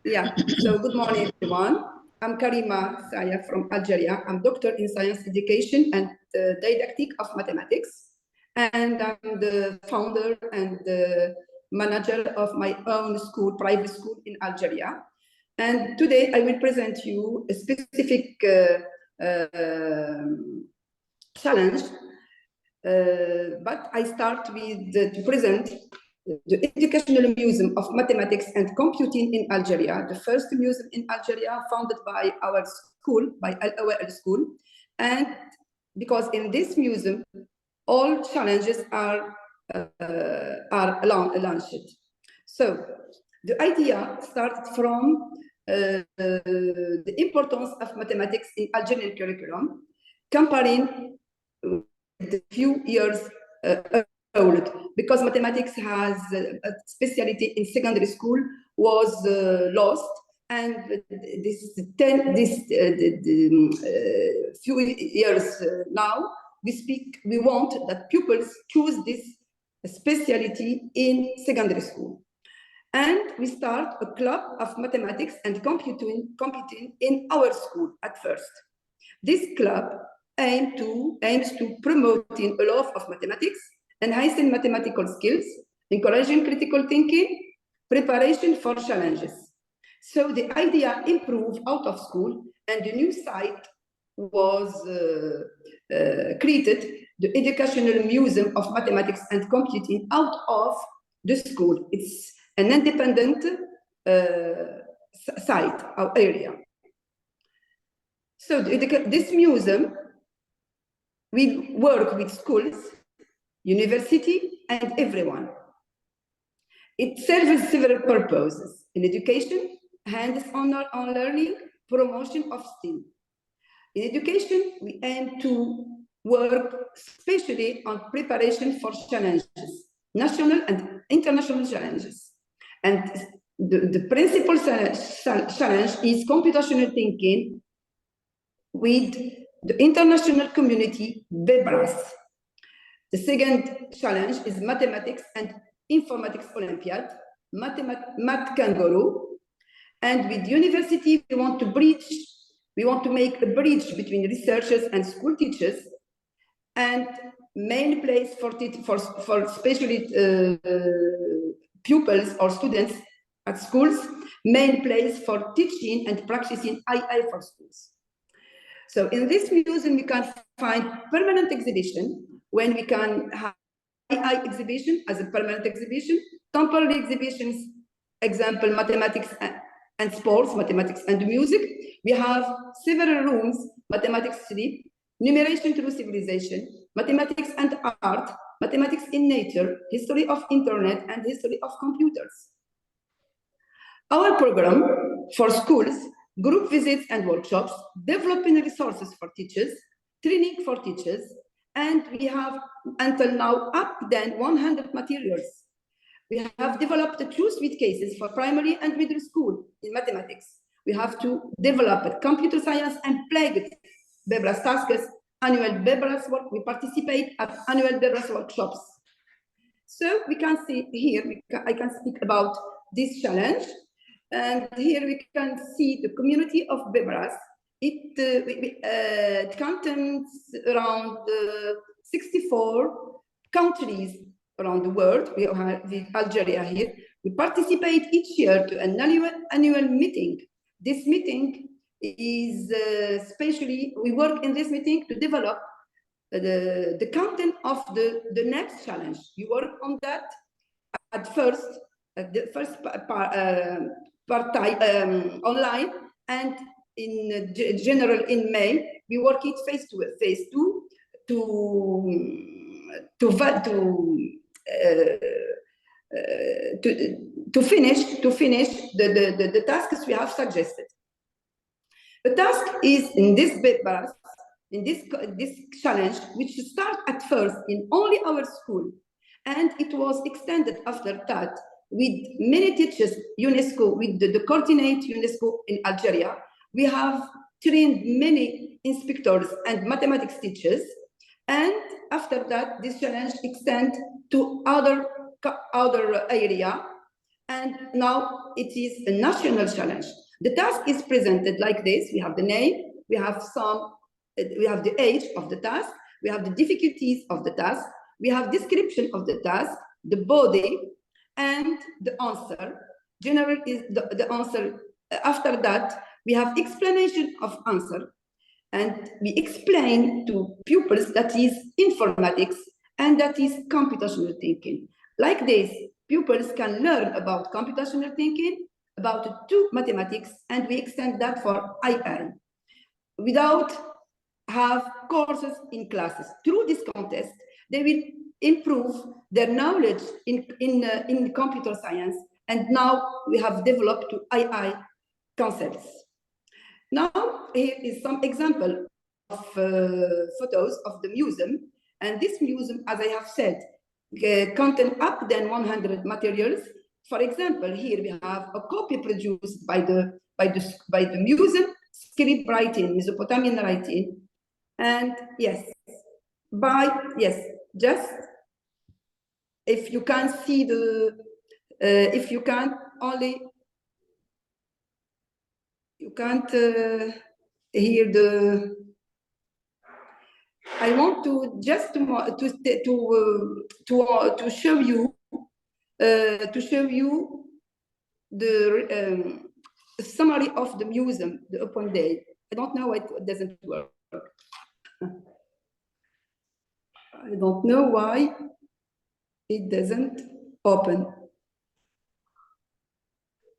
Yeah. So good morning, everyone. I'm Karima Sayah from Algeria. I'm doctor in science education and didactic of mathematics, and I'm the founder and the manager of my own school, private school in Algeria. And today I will present you a specific challenge. But I start with to present the Educational Museum of Mathematics and Computing in Algeria, the first museum in Algeria founded by our school, by Al-Awa'il School. And because in this museum, all challenges are launched. So the idea started from the importance of mathematics in Algerian curriculum, comparing the few years old, because mathematics has a specialty in secondary school was lost, and few years now we want that pupils choose this specialty in secondary school. And we start a club of mathematics and computing in our school at first. This club aims to promoting a love of mathematics, enhancing mathematical skills, encouraging critical thinking, preparation for challenges. So the idea improved out of school, and the new site was created, the Educational Museum of Mathematics and Computing, out of the school. It's an independent site or area. So this museum, we work with schools, university, and everyone. It serves several purposes in education, hands-on learning, promotion of STEM. In education, we aim to work especially on preparation for challenges, national and international challenges. And the principal challenge is computational thinking with the international community, BEBRAS. The second challenge is mathematics and informatics Olympiad, Math Kangaroo. And with university, we want to make a bridge between researchers and school teachers, and main place for especially pupils or students at schools, main place for teaching and practicing AI for schools. So in this museum, we can find permanent exhibition, when we can have AI exhibition as a permanent exhibition, temporary exhibitions, example, mathematics and sports, mathematics and music. We have several rooms, mathematics sleep, numeration through civilization, mathematics and art, mathematics in nature, history of internet, and history of computers. Our program for schools, group visits and workshops, developing resources for teachers, training for teachers, and we have until now up than 100 materials. We have developed 2 suite cases for primary and middle school in mathematics. We have to develop computer science and plague BEBRAS tasks, annual BEBRAS work. We participate at annual BEBRAS workshops. So we can see here, I can speak about this challenge. And here we can see the community of BEBRAS. It contains around 64 countries around the world. We have Algeria here. We participate each year to an annual meeting. This meeting is especially, we work in this meeting to develop the content of the next challenge. We work on that at first, the first part online, and in general in May, we work it phase 2 to finish the tasks we have suggested. The task is in this BEBRAS, in this challenge, which start at first in only our school, and it was extended after that with many teachers, UNESCO, with the coordinate UNESCO in Algeria. We have trained many inspectors and mathematics teachers, and after that, this challenge extends to other area, and now it is a national challenge. The task is presented like this. We have the name, we have the age of the task, we have the difficulties of the task, we have description of the task, the body, and the answer. Generally, is the answer. After that, we have explanation of answer, and we explain to pupils that is informatics and that is computational thinking. Like this, pupils can learn about computational thinking, about two mathematics, and we extend that for II. Without have courses in classes. Through this contest, they will improve their knowledge in computer science, and now we have developed II concepts. Now, here is some example of photos of the museum, and this museum, as I have said, contain up than 100 materials. For example, here we have a copy produced by the museum, script writing, Mesopotamian writing, and just if you can see the, if you can't only, you can't hear the. I want to just to show you the summary of the museum, the open day. I don't know why it doesn't work. I don't know why it doesn't open.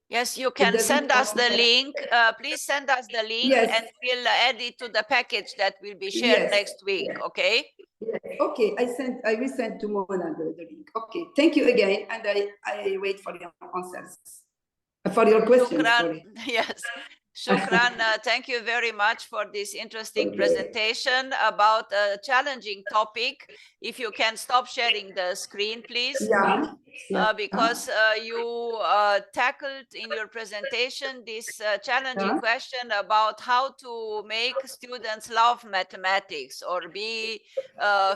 Yes, you can send us the link. Please send us the link, and we'll add it to the package that will be shared next week, okay? Yes. Okay, I will send to Mona the link. Okay, thank you again, and I wait for your answers, for your questions. Sorry. Yes. Shukran, thank you very much for this interesting presentation about a challenging topic. If you can stop sharing the screen, please. Because you tackled in your presentation this challenging question about how to make students love mathematics or be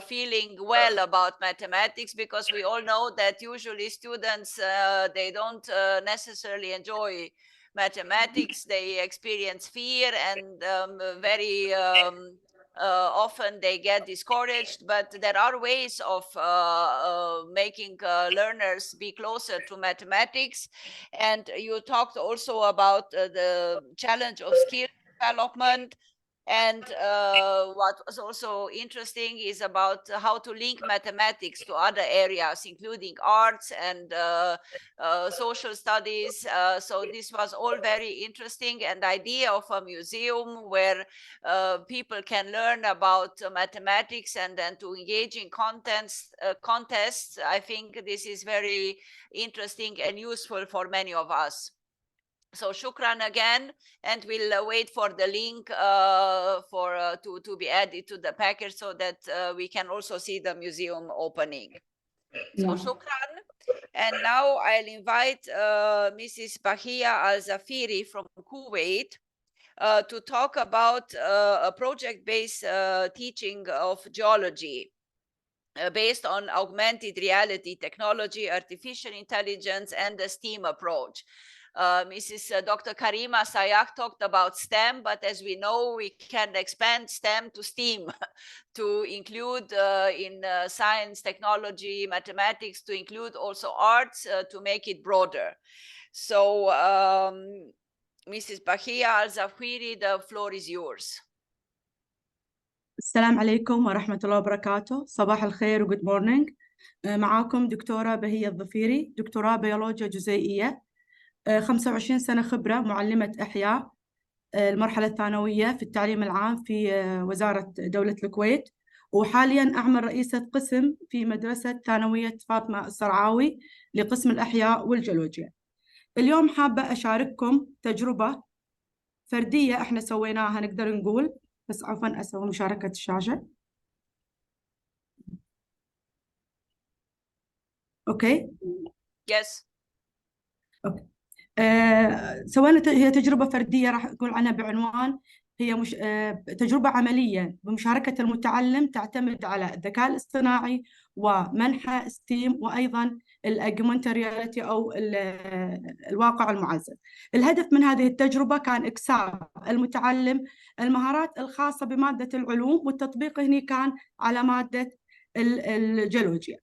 feeling well about mathematics, because we all know that usually students, they don't necessarily enjoy mathematics. They experience fear, and very often they get discouraged, but there are ways of making learners be closer to mathematics. And you talked also about the challenge of skill development. And what was also interesting is about how to link mathematics to other areas, including arts and social studies. So this was all very interesting, and the idea of a museum where people can learn about mathematics and then to engage in contests. I think this is very interesting and useful for many of us. So shukran again, and we'll wait for the link to be added to the package so that we can also see the museum opening. So shukran. And now I'll invite Mrs. Bahia Al-Zafiri from Kuwait to talk about a project-based teaching of geology based on augmented reality technology, artificial intelligence, and the STEAM approach. Mrs. Dr. Karima Sayak talked about STEM, but as we know, we can expand STEM to STEAM to include in science, technology, mathematics, to include also arts, to make it broader. So Mrs. Bahia Al-Zafiri, the floor is yours. السلام عليكم ورحمة الله وبركاته. صباح الخير و good morning. معاكم دكتورة بهية الظفيري، دكتوراه بيولوجيا جزيئية، 25 سنة خبرة، معلمة إحياء، المرحلة الثانوية في التعليم العام في وزارة دولة الكويت، وحالياً أعمل رئيسة قسم في مدرسة ثانوية فاطمة الصرعاوي لقسم الأحياء والجيولوجيا. اليوم حابة أشارككم تجربة فردية إحنا سويناها، نقدر نقول، بس عفواً أسوي مشاركة الشاشة. أوكي؟ Yes. أوكي. سوينا هي تجربة فردية، راح أقول عنها بعنوان هي تجربة عملية بمشاركة المتعلم، تعتمد على الذكاء الاصطناعي ومنحى ستيم، وأيضاً الأجمنتد رياليتي أو الواقع المعزز. الهدف من هذه التجربة كان إكساب المتعلم المهارات الخاصة بمادة العلوم، والتطبيق هنا كان على مادة الجيولوجيا.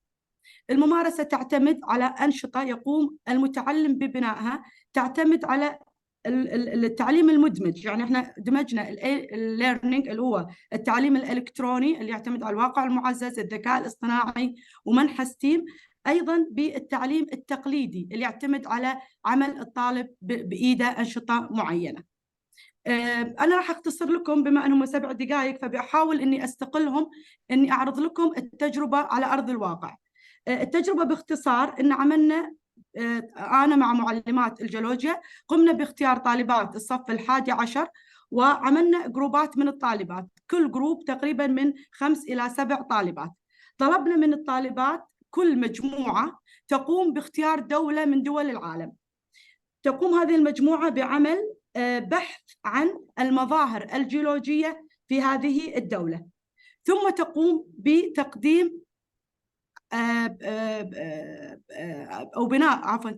الممارسة تعتمد على أنشطة يقوم المتعلم ببنائها، تعتمد على التعليم المدمج. يعني احنا دمجنا الليرنينج اللي هو التعليم الإلكتروني اللي يعتمد على الواقع المعزز، الذكاء الاصطناعي، ومنحى ستيم أيضا بالتعليم التقليدي اللي يعتمد على عمل الطالب بإيده أنشطة معينة. أنا راح أختصر لكم بما أنهم 7 دقائق، فبحاول أني أستقلهم أني أعرض لكم التجربة على أرض الواقع. التجربة باختصار أن عملنا أنا مع معلمات الجيولوجيا قمنا باختيار طالبات الصف 11 وعملنا جروبات من الطالبات، كل جروب تقريبا من 5 إلى 7 طالبات. طلبنا من الطالبات كل مجموعة تقوم باختيار دولة من دول العالم. تقوم هذه المجموعة بعمل بحث عن المظاهر الجيولوجية في هذه الدولة، ثم تقوم بتقديم أو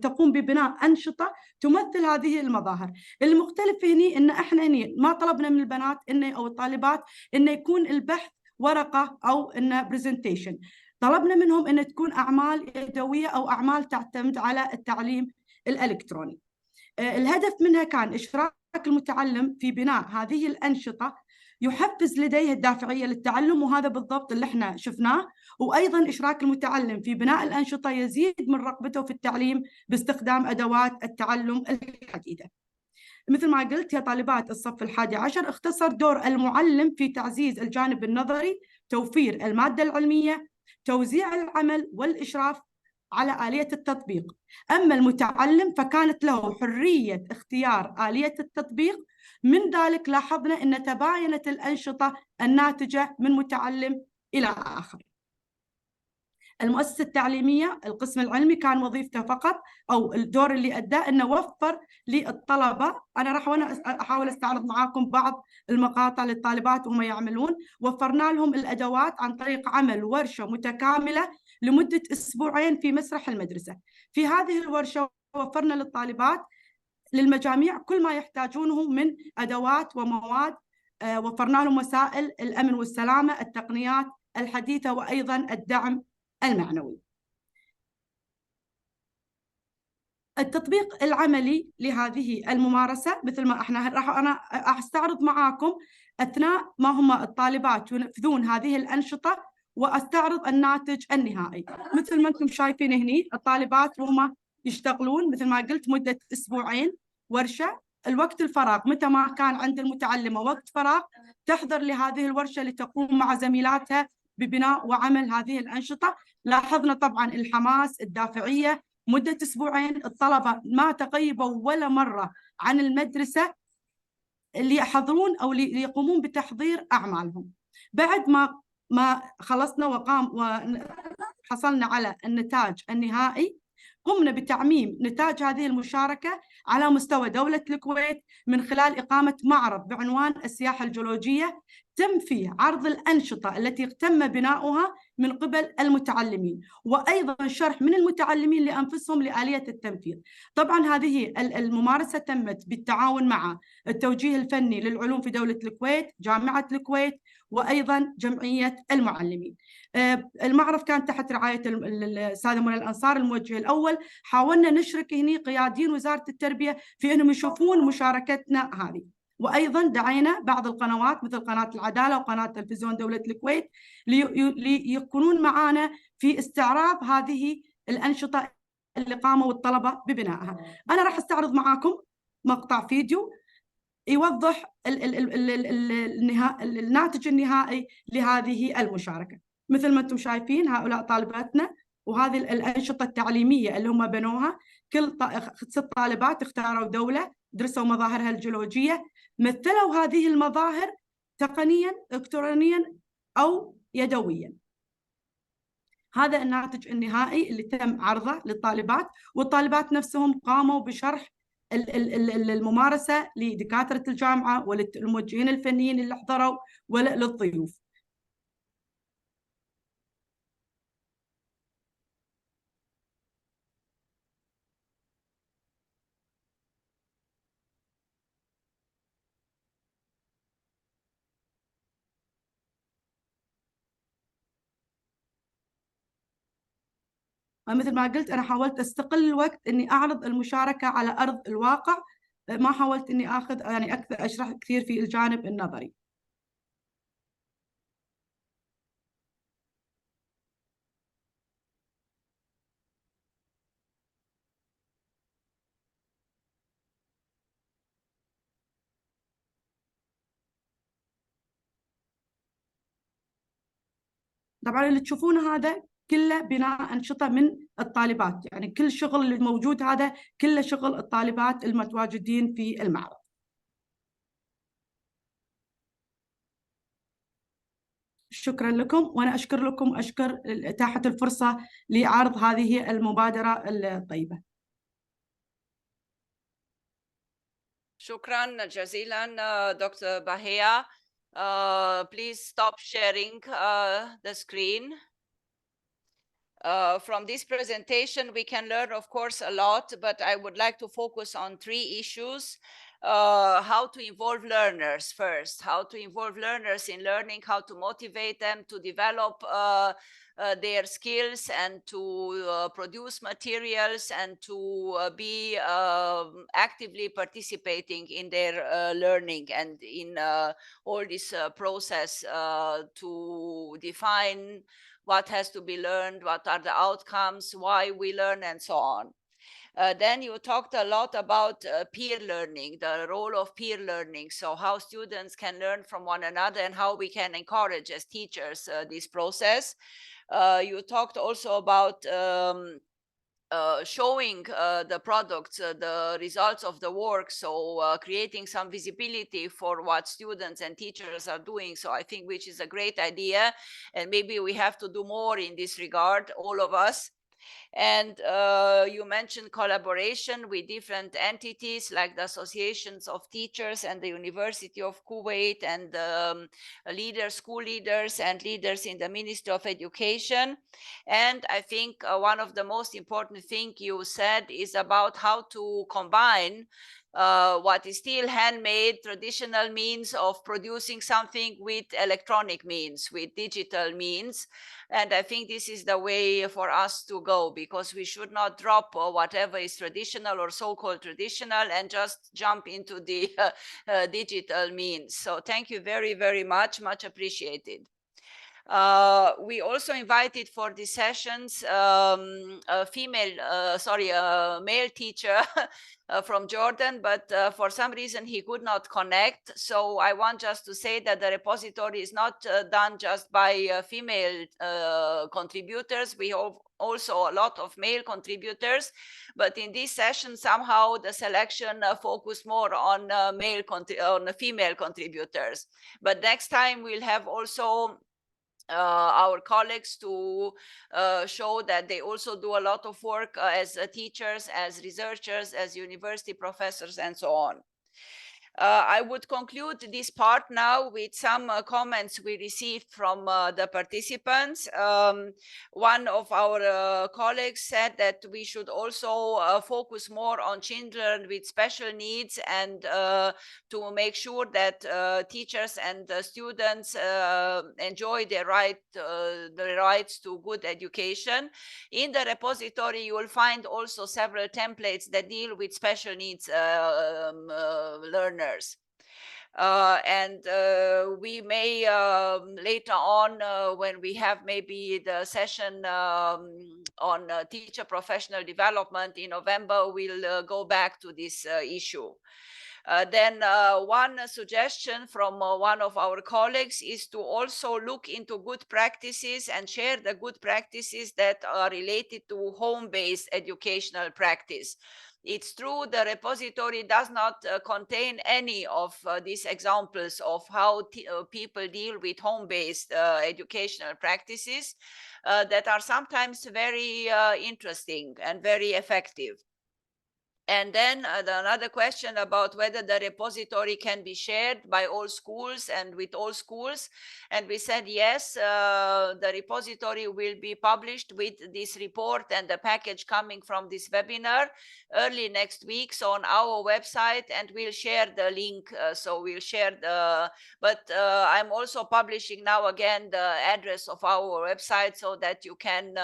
تقوم ببناء أنشطة تمثل هذه المظاهر. المختلف هنا إن إحنا هنا ما طلبنا من البنات أو الطالبات إنه يكون البحث ورقة أو إنه برزنتيشن، طلبنا منهم إن تكون أعمال يدوية أو أعمال تعتمد على التعليم الإلكتروني. الهدف منها كان إشراك المتعلم في بناء هذه الأنشطة، يحفز لديه الدافعية للتعلم، وهذا بالضبط اللي احنا شفناه. وأيضا إشراك المتعلم في بناء الأنشطة يزيد من رغبته في التعليم باستخدام أدوات التعلم الحديثة. مثل ما قلت يا طالبات الصف 11 اختصر دور المعلم في تعزيز الجانب النظري، توفير المادة العلمية، توزيع العمل والإشراف على آلية التطبيق. أما المتعلم فكانت له حرية اختيار آلية التطبيق. من ذلك لاحظنا أن تباينت الأنشطة الناتجة من متعلم إلى آخر. المؤسسة التعليمية القسم العلمي كان وظيفته فقط أو الدور اللي أداه أنه وفر للطلبة، أنا راح وأنا أحاول أستعرض معاكم بعض المقاطع للطالبات وهم يعملون. وفرنا لهم الأدوات عن طريق عمل ورشة متكاملة لمدة 2 أسبوع في مسرح المدرسة. في هذه الورشة وفرنا للطالبات للمجاميع كل ما يحتاجونه من أدوات ومواد، وفرنا لهم وسائل الأمن والسلامة، التقنيات الحديثة، وأيضا الدعم المعنوي. التطبيق العملي لهذه الممارسة مثل ما احنا أنا أستعرض معاكم أثناء ما هم الطالبات ينفذون هذه الأنشطة، وأستعرض الناتج النهائي. مثل ما أنتم شايفين هنا الطالبات وهم يشتغلون مثل ما قلت مدة 2 أسبوع ورشة. الوقت الفراغ متى ما كان عند المتعلمة وقت فراغ تحضر لهذه الورشة لتقوم مع زميلاتها ببناء وعمل هذه الأنشطة. لاحظنا طبعا الحماس، الدافعية. مدة 2 أسبوع الطلبة ما تغيبوا ولا مرة عن المدرسة اللي يحضرون أو اللي يقومون بتحضير أعمالهم. بعد ما خلصنا وحصلنا على النتاج النهائي، قمنا بتعميم نتاج هذه المشاركة على مستوى دولة الكويت من خلال إقامة معرض بعنوان السياحة الجيولوجية، تم فيه عرض الأنشطة التي تم بناؤها من قبل المتعلمين، وأيضا شرح من المتعلمين لأنفسهم لآلية التنفيذ. طبعا هذه الممارسة تمت بالتعاون مع التوجيه الفني للعلوم في دولة الكويت، جامعة الكويت، وأيضا جمعية المعلمين. المعرض كان تحت رعاية السادة منى الأنصار الموجه الأول. حاولنا نشرك هنا قياديين وزارة التربية في أنهم يشوفون مشاركتنا هذه، وأيضا دعينا بعض القنوات مثل قناة العدالة وقناة تلفزيون دولة الكويت ليكونون معنا في استعراض هذه الأنشطة اللي قاموا الطلبة ببنائها. أنا راح أستعرض معاكم مقطع فيديو يوضح الناتج النهائي لهذه المشاركة. مثل ما أنتم شايفين هؤلاء طالباتنا، وهذه الأنشطة التعليمية اللي هم بنوها. كل 6 طالبات اختاروا دولة، درسوا مظاهرها الجيولوجية، مثلوا هذه المظاهر تقنيا إلكترونيا أو يدويا. هذا الناتج النهائي اللي تم عرضه للطالبات، والطالبات نفسهم قاموا بشرح الممارسة لدكاترة الجامعة وللموجهين الفنيين اللي حضروا وللضيوف. مثل ما قلت أنا حاولت أستقل الوقت إني أعرض المشاركة على أرض الواقع، ما حاولت إني أخذ أكثر أشرح كثير في الجانب النظري. طبعا اللي تشوفونه هذا كله بناء أنشطة من الطالبات، يعني كل شغل اللي موجود هذا كله شغل الطالبات المتواجدين في المعرض. شكرا لكم، وأنا أشكر لكم، أشكر إتاحة الفرصة لعرض هذه المبادرة الطيبة. شكرا جزيلا Dr. Bahia. Please stop sharing the screen. From this presentation, we can learn, of course, a lot, but I would like to focus on 3 issues. How to involve learners first, how to involve learners in learning, how to motivate them to develop their skills and to produce materials and to be actively participating in their learning and in all this process to define what has to be learned, what are the outcomes, why we learn, and so on. Then you talked a lot about peer learning, the role of peer learning, so how students can learn from one another and how we can encourage as teachers this process. You talked also about showing the products, the results of the work, so creating some visibility for what students and teachers are doing. So I think which is a great idea, and maybe we have to do more in this regard, all of us. And you mentioned collaboration with different entities like the associations of teachers and the University of Kuwait and leaders, school leaders and leaders in the Ministry of Education. And I think one of the most important things you said is about how to combine what is still handmade, traditional means of producing something with electronic means, with digital means. And I think this is the way for us to go, because we should not drop whatever is traditional or so-called traditional and just jump into the digital means. So thank you very, very much, much appreciated. We also invited for these sessions a male teacher from Jordan, but for some reason he could not connect. So I want just to say that the repository is not done just by female contributors. We have also a lot of male contributors, but in this session somehow the selection focused more on female contributors. But next time we'll have also our colleagues to show that they also do a lot of work as teachers, as researchers, as university professors, and so on. I would conclude this part now with some comments we received from the participants. One of our colleagues said that we should also focus more on children with special needs and to make sure that teachers and students enjoy their rights to good education. In the repository, you will find also several templates that deal with special needs learners. We may later on, when we have maybe the session on teacher professional development in November, we'll go back to this issue. Then one suggestion from one of our colleagues is to also look into good practices and share the good practices that are related to home-based educational practice. It's true the repository does not contain any of these examples of how people deal with home-based educational practices that are sometimes very interesting and very effective. And then another question about whether the repository can be shared by all schools and with all schools. And we said, yes, the repository will be published with this report and the package coming from this webinar early next week. So on our website, and we'll share the link. So we'll share but I'm also publishing now again the address of our website so that you can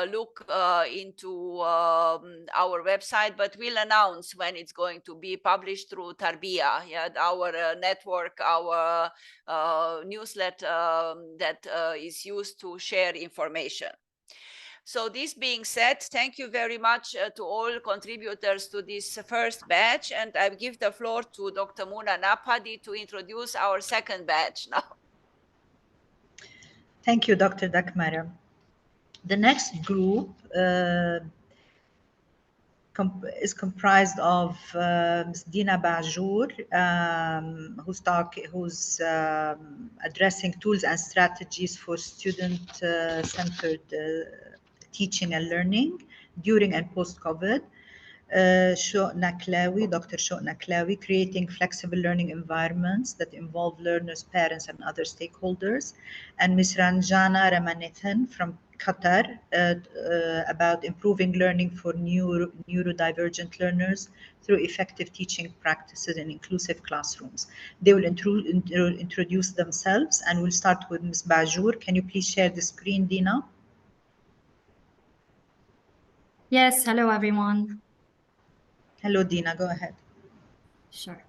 look into our website, but we'll announce when it's going to be published through Tarbiyah, our network, our newsletter that is used to share information. So this being said, thank you very much to all contributors to this first batch, and I give the floor to Dr. Muna Naphadi to introduce our second batch now. Thank you, Dr. Dakmara. The next group is comprised of Ms. Dina Bajour, who's addressing tools and strategies for student-centered teaching and learning during and post-COVID. Sho'na Klawi, Dr. Sho'na Klawi, creating flexible learning environments that involve learners, parents, and other stakeholders. And Ms. Ranjana Ramanathan from Qatar about improving learning for neurodivergent learners through effective teaching practices in inclusive classrooms. They will introduce themselves, and we'll start with Ms. Bajour. Can you please share the screen, Dina? Yes, hello everyone. Hello, Dina, go ahead. Sure.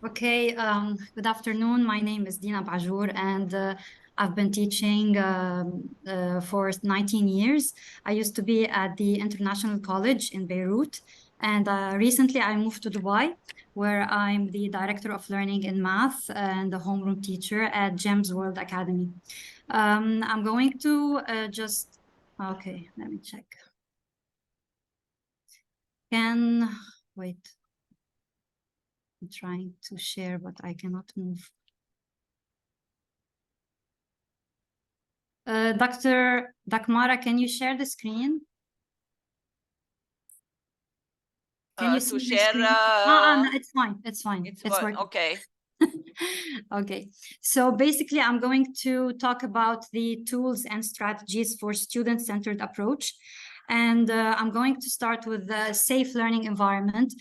Okay, good afternoon. My name is Dina Bajour, and I've been teaching for 19 years. I used to be at the International College in Beirut, and recently I moved to Dubai, where I'm the Director of Learning in Math and the homeroom teacher at GEMS World Academy. I'm going to okay, let me check. Wait. I'm trying to share, but I cannot move. Dr. Dakmara, can you share the screen? Can you see to the share? screen? No, it's fine. It's fine. It's working. Okay. Okay, so basically I'm going to talk about the tools and strategies for student-centered approach. And I'm going to start with the safe learning environment.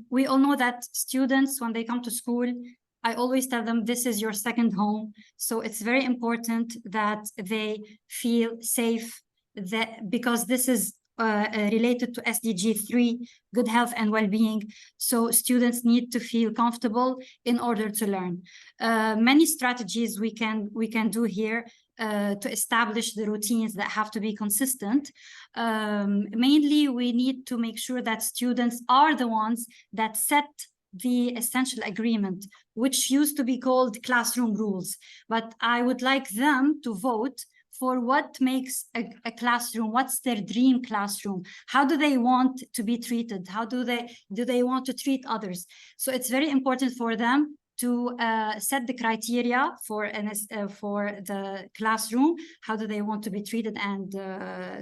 We all know that students, when they come to school, I always tell them this is your second home. So it's very important that they feel safe, because this is related to SDG 3, good health and well-being. So students need to feel comfortable in order to learn. Many strategies we can do here to establish the routines that have to be consistent. Mainly, we need to make sure that students are the ones that set the essential agreement, which used to be called classroom rules. But I would like them to vote for what makes a classroom, what's their dream classroom, how do they want to be treated, how do they want to treat others. So it's very important for them to set the criteria for the classroom, how do they want to be treated, and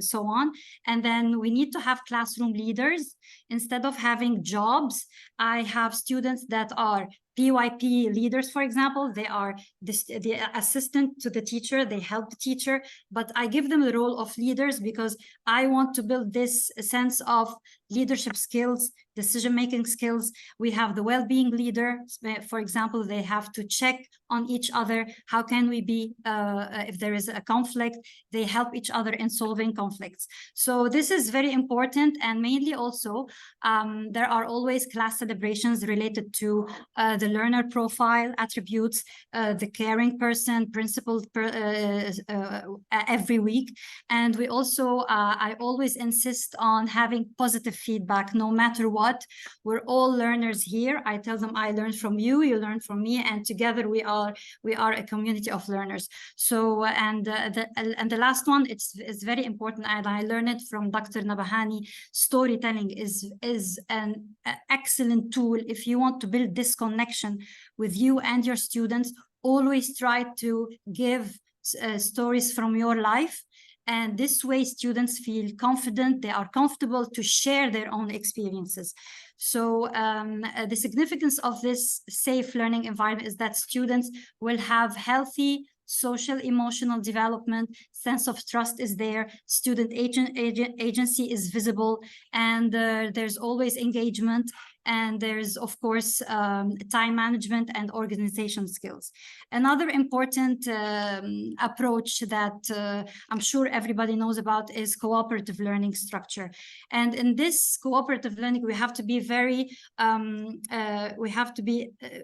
so on. And then we need to have classroom leaders. Instead of having jobs, I have students that are PYP leaders, for example. They are the assistant to the teacher, they help the teacher, but I give them the role of leaders because I want to build this sense of leadership skills, decision-making skills. We have the well-being leader, for example, they have to check on each other. How can we be, if there is a conflict, they help each other in solving conflicts. So this is very important, and mainly also, there are always class celebrations related to the learner profile attributes, the caring person, principal every week. And we also, I always insist on having positive feedback, no matter what. We're all learners here. I tell them, I learned from you, you learned from me, and together we are a community of learners. So, and the last one, it's very important, and I learned it from Dr. Nabahani. Storytelling is an excellent tool if you want to build this connection with you and your students. Always try to give stories from your life, and this way students feel confident, they are comfortable to share their own experiences. So the significance of this safe learning environment is that students will have healthy social emotional development, sense of trust is there, student agency is visible, and there's always engagement, and there's of course time management and organization skills. Another important approach that I'm sure everybody knows about is cooperative learning structure. And in this cooperative learning, we have to be very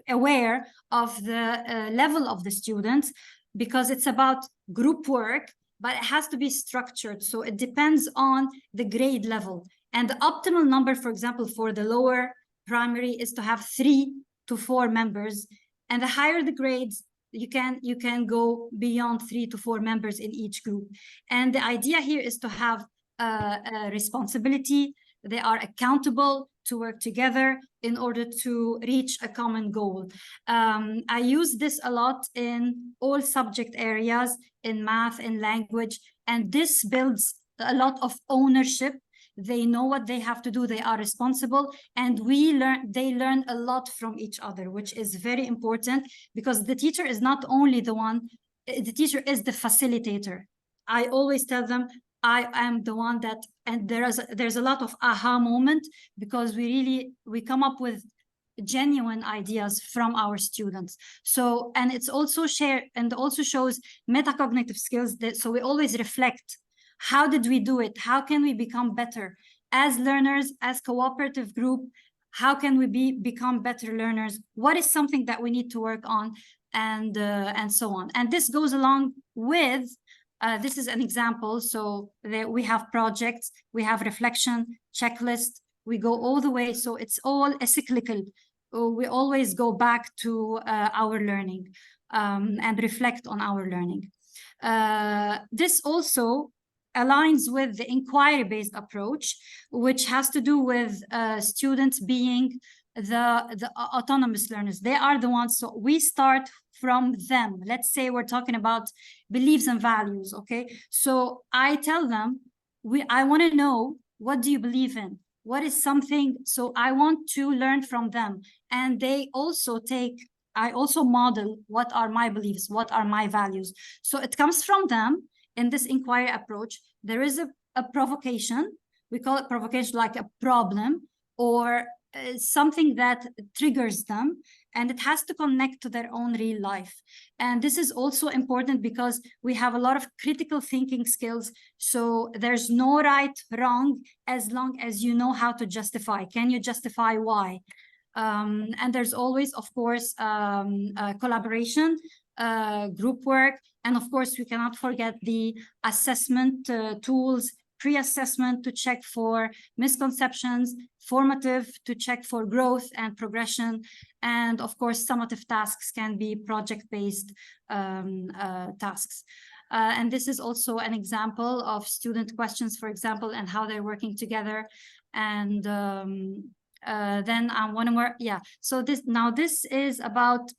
aware of the level of the students, because it's about group work, but it has to be structured. So it depends on the grade level. And the optimal number, for example, for the lower primary is to have 3 to 4 members. And the higher the grades, you can go beyond 3 to 4 members in each group. And the idea here is to have a responsibility. They are accountable to work together in order to reach a common goal. I use this a lot in all subject areas, in math, in language, and this builds a lot of ownership. They know what they have to do, they are responsible, and they learn a lot from each other, which is very important, because the teacher is not only the one, the teacher is the facilitator. I always tell them, I am the one that, and there's a lot of aha moment, because we come up with genuine ideas from our students. So, and it's also shared, and also shows metacognitive skills, that so we always reflect, how did we do it? How can we become better as learners, as cooperative group? How can we become better learners? What is something that we need to work on? And so on. And this goes along with, this is an example. So we have projects, we have reflection, checklist, we go all the way. So it's all a cyclical. We always go back to our learning and reflect on our learning. This also aligns with the inquiry-based approach, which has to do with students being the autonomous learners. They are the ones, so we start from them. Let's say we're talking about beliefs and values, okay? So I tell them, I want to know, what do you believe in? What is something, so I want to learn from them. And they also I also model what are my beliefs, what are my values. So it comes from them. In this inquiry approach, there is a provocation. We call it provocation, like a problem or something that triggers them, and it has to connect to their own real life. And this is also important because we have a lot of critical thinking skills. So there's no right, wrong, as long as you know how to justify. Can you justify why? And there's always, of course, collaboration, group work, and of course we cannot forget the assessment tools, pre-assessment to check for misconceptions, formative to check for growth and progression, and of course summative tasks can be project-based tasks. And this is also an example of student questions, for example, and how they're working together. And then I want to work, yeah, so this is about,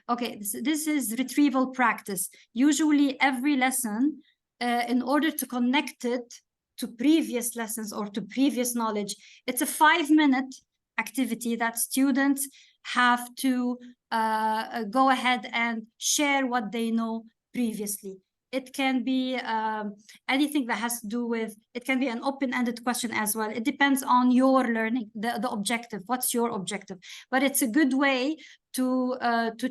okay, this is retrieval practice. Usually every lesson, in order to connect it to previous lessons or to previous knowledge, it's a 5-minute activity that students have to go ahead and share what they know previously. It can be anything that has to do with, it can be an open-ended question as well. It depends on your learning, the objective. What's your objective? But it's a good way to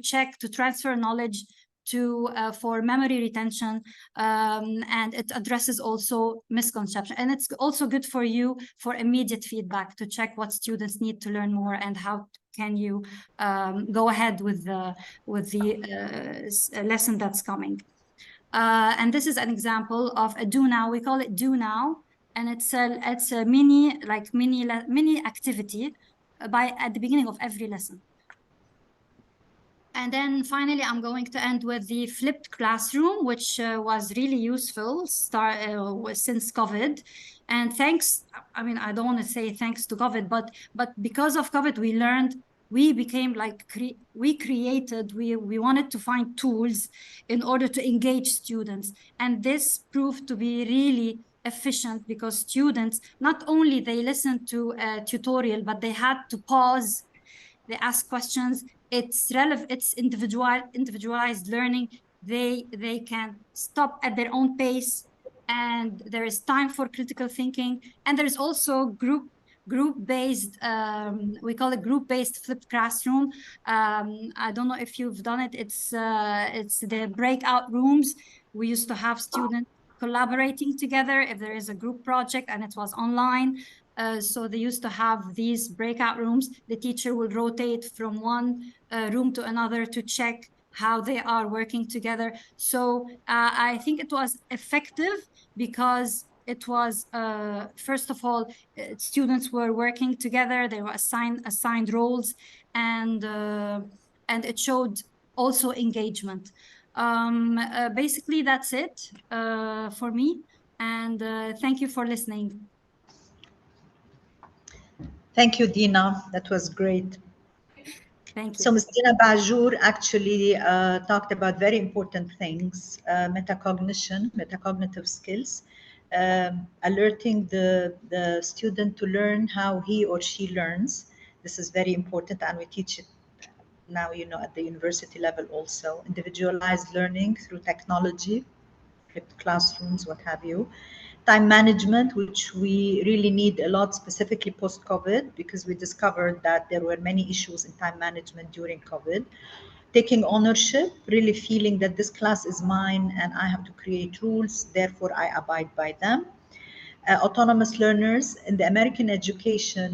check, to transfer knowledge, to for memory retention, and it addresses also misconception. And it's also good for you for immediate feedback, to check what students need to learn more and how can you go ahead with the lesson that's coming. And this is an example of a do now. We call it do now, and it's a mini activity at the beginning of every lesson. And then finally, I'm going to end with the flipped classroom, which was really useful since COVID. And thanks, I mean, I don't want to say thanks to COVID, but because of COVID, we learned, we became like, we wanted to find tools in order to engage students. And this proved to be really efficient because students, not only they listened to a tutorial, but they had to pause, they ask questions. It's relevant, it's individualized learning. They can stop at their own pace, and there is time for critical thinking. And there's also group-based, we call it group-based flipped classroom. I don't know if you've done it. It's the breakout rooms. We used to have students collaborating together if there is a group project and it was online. So they used to have these breakout rooms. The teacher would rotate from one room to another to check how they are working together. So I think it was effective because it was, first of all, students were working together. They were assigned roles, and it showed also engagement. Basically, that's it for me. And thank you for listening. Thank you, Dina. That was great. Thank you. So Ms. Dina Bajour actually talked about very important things, metacognition, metacognitive skills, alerting the student to learn how he or she learns. This is very important, and we teach it now, you know, at the university level also. Individualized learning through technology, flipped classrooms, what have you. Time management, which we really need a lot, specifically post-COVID, because we discovered that there were many issues in time management during COVID. Taking ownership, really feeling that this class is mine and I have to create rules, therefore I abide by them. Autonomous learners. In the American education,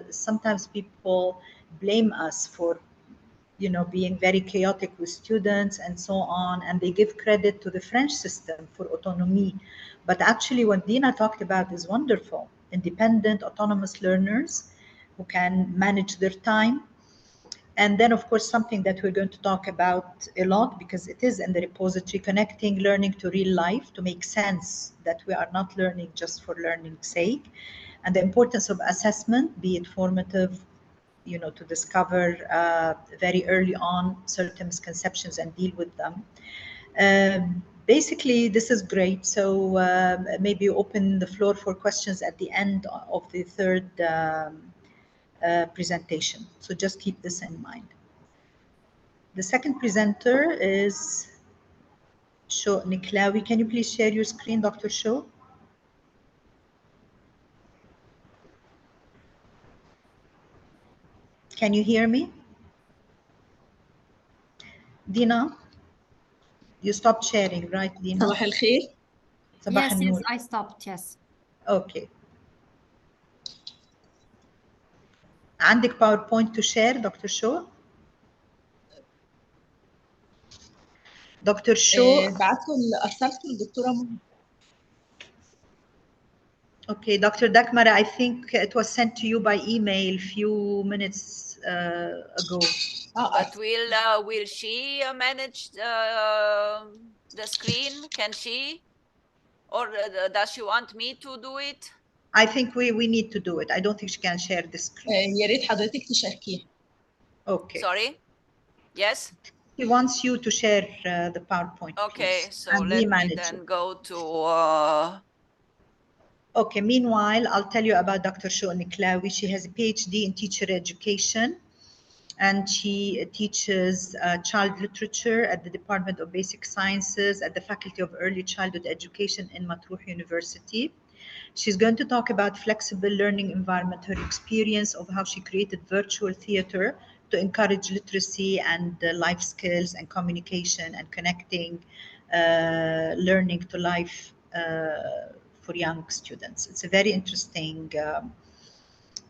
sometimes people blame us for, you know, being very chaotic with students and so on, and they give credit to the French system for autonomy. But actually what Dina talked about is wonderful. Independent, autonomous learners who can manage their time. And then, of course, something that we're going to talk about a lot, because it is in the repository, connecting learning to real life to make sense that we are not learning just for learning's sake. And the importance of assessment, be it formative, you know, to discover very early on certain misconceptions and deal with them. Basically, this is great. So maybe open the floor for questions at the end of the third presentation. So just keep this in mind. The second presenter is Sho Niklawi. Can you please share your screen, Dr. Sho? Can you hear me? Dina, you stopped sharing, right, Dina? صباح الخير. صباح Yes, yes, النور. I stopped, yes. Okay. عندك PowerPoint to share, Dr. Sho? Dr. Sho. أرسلته للدكتورة منى. Okay, Dr. Dakmara, I think it was sent to you by email a few minutes ago. But will she manage the screen? Can she? Or does she want me to do it? I think we need to do it. I don't think she can share the screen. يا ريت حضرتك تشاركيها. Okay. Sorry? Yes? She wants you to share the PowerPoint, Okay, please. so And let we me then go to... Okay, meanwhile, I'll tell you about Dr. Sho Niklawi. She has a PhD in teacher education, and she teaches child literature at the Department of Basic Sciences at the Faculty of Early Childhood Education in Matruh University. She's going to talk about flexible learning environment, her experience of how she created virtual theater to encourage literacy and life skills and communication and connecting learning to life for young students. It's a very interesting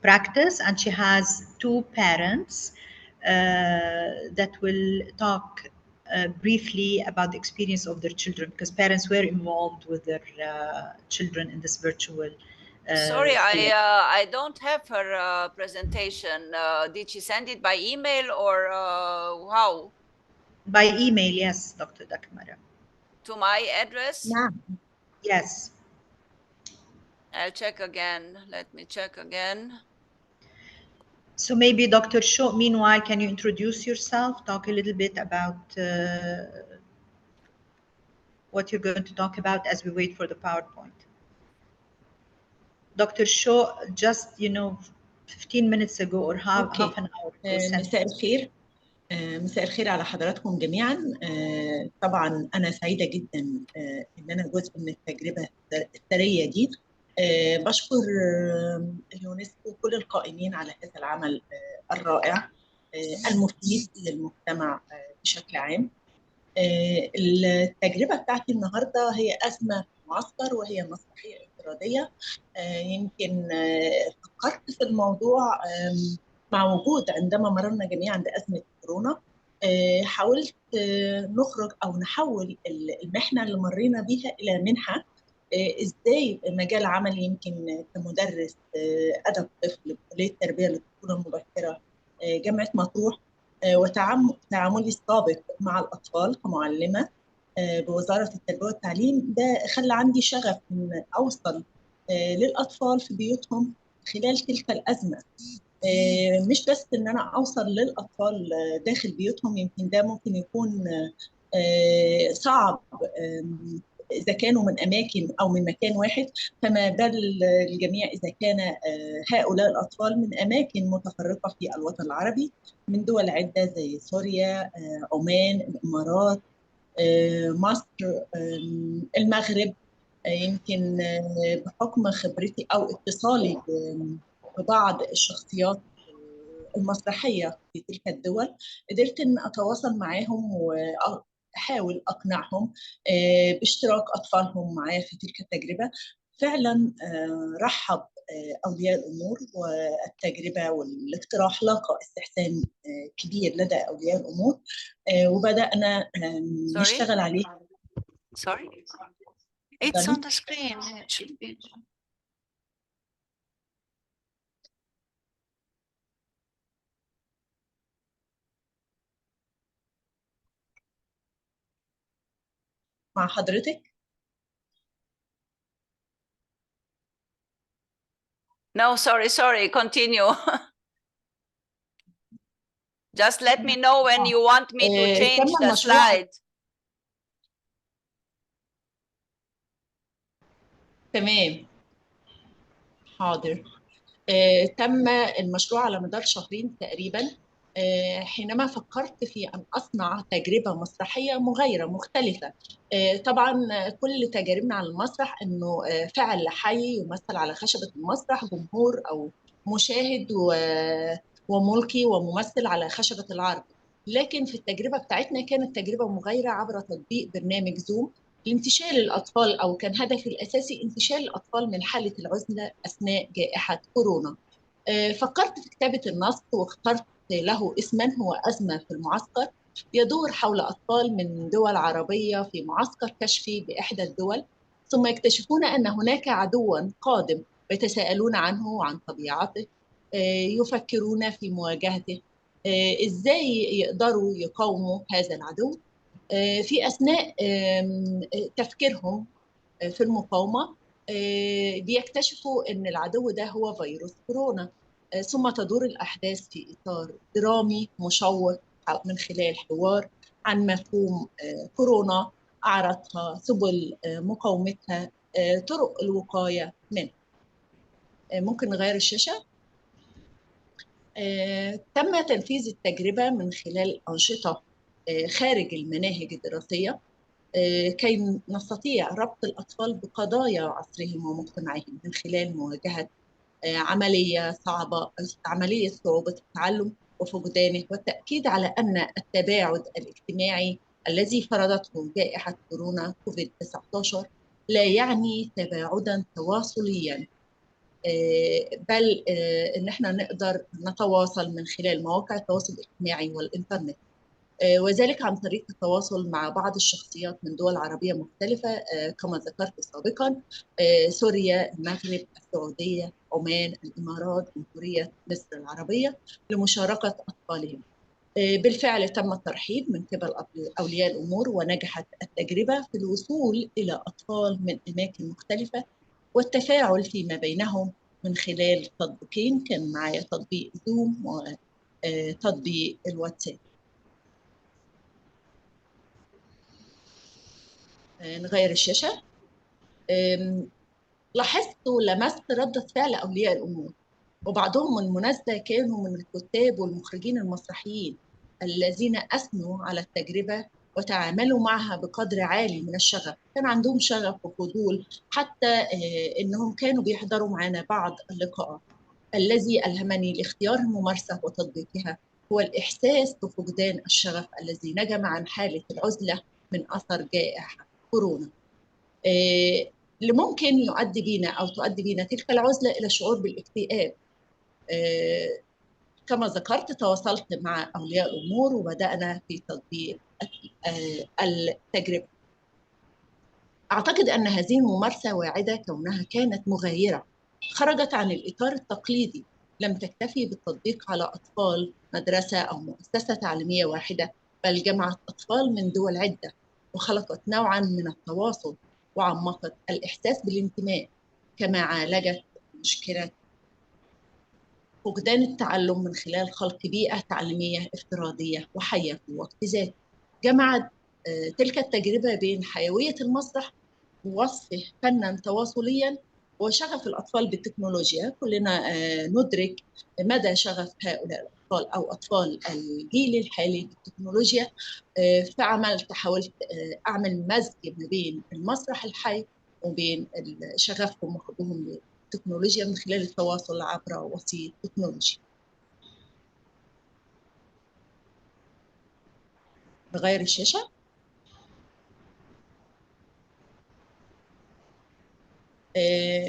practice, and she has two parents that will talk briefly about the experience of their children, because parents were involved with their children in this virtual Sorry, I don't have her presentation. Did she send it by email or how? By email, yes, Dr. Dakmara. To my address? نعم. Yes. I'll check again. Let me check again. So maybe Dr. Sho, meanwhile, can you introduce yourself, talk a little bit about what you're going to talk about as we wait for the PowerPoint. Dr. Sho, just, 15 minutes ago or half an hour ago. مساء الخير. مساء الخير على حضراتكم جميعا. طبعا أنا سعيدة جدا إن أنا جزء من التجربة الثرية دي. بشكر اليونسكو وكل القائمين على هذا العمل الرائع المفيد للمجتمع بشكل عام. التجربة بتاعتي النهاردة هي أزمة معسكر، وهي مسرحية افتراضية. يمكن فكرت في الموضوع مع وجود عندما مررنا جميعا بأزمة كورونا. حاولت نخرج أو نحول المحنة اللي مرينا بيها إلى منحة. إزاي مجال عملي يمكن كمدرس أدب طفل بكلية التربية للطفولة المبكرة جامعة مطروح وتعاملي السابق مع الأطفال كمعلمة بوزارة التربية والتعليم، ده خلى عندي شغف إن أوصل للأطفال في بيوتهم خلال تلك الأزمة. مش بس إن أنا أوصل للأطفال داخل بيوتهم، يمكن ده ممكن يكون صعب إذا كانوا من أماكن أو من مكان واحد، فما بال الجميع إذا كان هؤلاء الأطفال من أماكن متفرقة في الوطن العربي، من دول عدة زي سوريا، عمان، الإمارات، مصر، المغرب. يمكن بحكم خبرتي أو اتصالي ببعض الشخصيات المسرحية في تلك الدول، قدرت أن أتواصل معهم وأحاول أقنعهم باشتراك أطفالهم معايا في تلك التجربة. فعلا رحب أولياء الأمور، والتجربة والاقتراح لاقى استحسان كبير لدى أولياء الأمور، وبدأنا نشتغل عليه. Sorry? It's on the screen. It should be. مع حضرتك. No, sorry. Continue. Just let me know when you want me to change the slide. تمام، حاضر. تم المشروع على مدار شهرين تقريبا، حينما فكرت في أن أصنع تجربة مسرحية مغايرة مختلفة. طبعا كل تجاربنا على المسرح أنه فعل حي يمثل على خشبة المسرح، جمهور أو مشاهد وملقي وممثل على خشبة العرض. لكن في التجربة بتاعتنا كانت تجربة مغايرة عبر تطبيق برنامج زوم لانتشال الأطفال، أو كان هدفي الأساسي انتشال الأطفال من حالة العزلة أثناء جائحة كورونا. فكرت في كتابة النص واخترت له اسما هو أزمة في المعسكر، يدور حول أطفال من دول عربية في معسكر كشفي بإحدى الدول، ثم يكتشفون أن هناك عدوا قادم يتساءلون عنه وعن طبيعته، يفكرون في مواجهته، إزاي يقدروا يقاوموا هذا العدو. في أثناء تفكيرهم في المقاومة بيكتشفوا أن العدو ده هو فيروس كورونا. ثم تدور الأحداث في إطار درامي مشوق من خلال حوار عن مفهوم كورونا، أعراضها، سبل مقاومتها، طرق الوقاية منه. ممكن نغير الشاشة؟ تم تنفيذ التجربة من خلال أنشطة خارج المناهج الدراسية كي نستطيع ربط الأطفال بقضايا عصرهم ومجتمعهم من خلال مواجهة عملية صعوبة التعلم وفقدانه، والتأكيد على أن التباعد الاجتماعي الذي فرضته جائحة كورونا كوفيد-19 لا يعني تباعداً تواصلياً، بل إن احنا نقدر نتواصل من خلال مواقع التواصل الاجتماعي والإنترنت، وذلك عن طريق التواصل مع بعض الشخصيات من دول عربية مختلفة كما ذكرت سابقا، سوريا، المغرب، السعودية، عمان، الإمارات، جمهورية مصر العربية، لمشاركة أطفالهم. بالفعل تم الترحيب من قبل أولياء الأمور، ونجحت التجربة في الوصول إلى أطفال من أماكن مختلفة والتفاعل فيما بينهم من خلال تطبيقين، كان معايا تطبيق زوم وتطبيق الواتساب. نغير الشاشة. لاحظت ولمست ردة فعل أولياء الأمور، وبعضهم بالمناسبة كانوا من الكتاب والمخرجين المسرحيين الذين أثنوا على التجربة وتعاملوا معها بقدر عالي من الشغف. كان عندهم شغف وفضول، حتى إنهم كانوا بيحضروا معنا بعض اللقاءات. الذي ألهمني لاختيار الممارسة وتطبيقها هو الإحساس بفقدان الشغف الذي نجم عن حالة العزلة من أثر جائحة كورونا، اللي ممكن يؤدي بنا أو تؤدي بنا تلك العزلة إلى شعور بالاكتئاب. كما ذكرت تواصلت مع أولياء الأمور وبدأنا في تطبيق التجربة. أعتقد أن هذه الممارسة واعدة كونها كانت مغايرة، خرجت عن الإطار التقليدي، لم تكتفي بالتطبيق على أطفال مدرسة أو مؤسسة تعليمية واحدة، بل جمعت أطفال من دول عدة وخلقت نوعاً من التواصل وعمقت الإحساس بالانتماء، كما عالجت مشكلة فقدان التعلم من خلال خلق بيئة تعليمية افتراضية وحية في وقت ذاته. جمعت تلك التجربة بين حيوية المسرح ووصفه فناً تواصلياً وشغف الأطفال بالتكنولوجيا. كلنا ندرك مدى شغف هؤلاء الأطفال أو أطفال الجيل الحالي بالتكنولوجيا. فعملت حاولت أعمل مزج ما بين المسرح الحي وبين شغفهم وحبهم للتكنولوجيا من خلال التواصل عبر وسيط تكنولوجي. نغير الشاشة.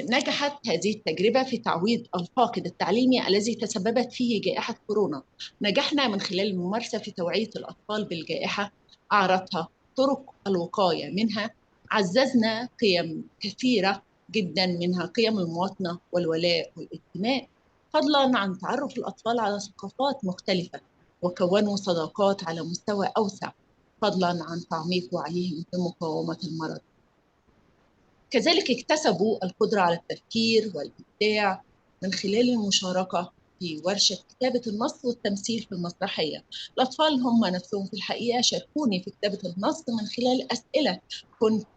نجحت هذه التجربة في تعويض الفاقد التعليمي الذي تسببت فيه جائحة كورونا. نجحنا من خلال الممارسة في توعية الأطفال بالجائحة، أعرضها طرق الوقاية منها، عززنا قيم كثيرة جدا منها قيم المواطنة والولاء والانتماء، فضلا عن تعرف الأطفال على ثقافات مختلفة وكونوا صداقات على مستوى أوسع، فضلا عن تعميق وعيهم بمقاومة المرض. كذلك اكتسبوا القدرة على التفكير والإبداع من خلال المشاركة في ورشة كتابة النص والتمثيل في المسرحية. الأطفال هم نفسهم في الحقيقة شاركوني في كتابة النص من خلال أسئلة كنت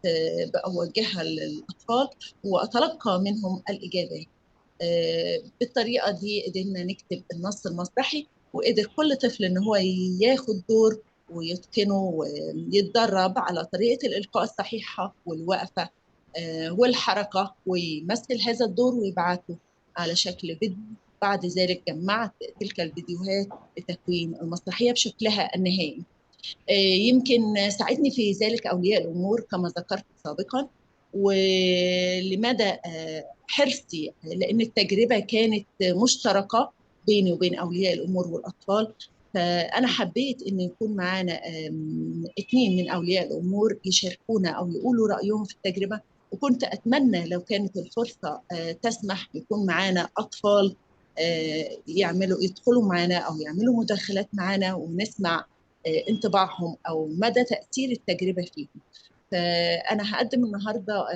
بوجهها للأطفال وأتلقى منهم الإجابات. بالطريقة دي قدرنا نكتب النص المسرحي، وقدر كل طفل إن هو ياخد دور ويتقنه ويتدرب على طريقة الإلقاء الصحيحة والوقفة والحركة ويمثل هذا الدور ويبعته على شكل فيديو. بعد ذلك جمعت تلك الفيديوهات لتكوين المسرحية بشكلها النهائي. يمكن ساعدني في ذلك أولياء الأمور كما ذكرت سابقا، ولمدى حرصي لأن التجربة كانت مشتركة بيني وبين أولياء الأمور والأطفال، فأنا حبيت إن يكون معانا 2 من أولياء الأمور يشاركونا أو يقولوا رأيهم في التجربة. وكنت أتمنى لو كانت الفرصة تسمح يكون معانا أطفال يدخلوا معانا أو يعملوا مداخلات معانا ونسمع انطباعهم أو مدى تأثير التجربة فيهم. فأنا هقدم النهاردة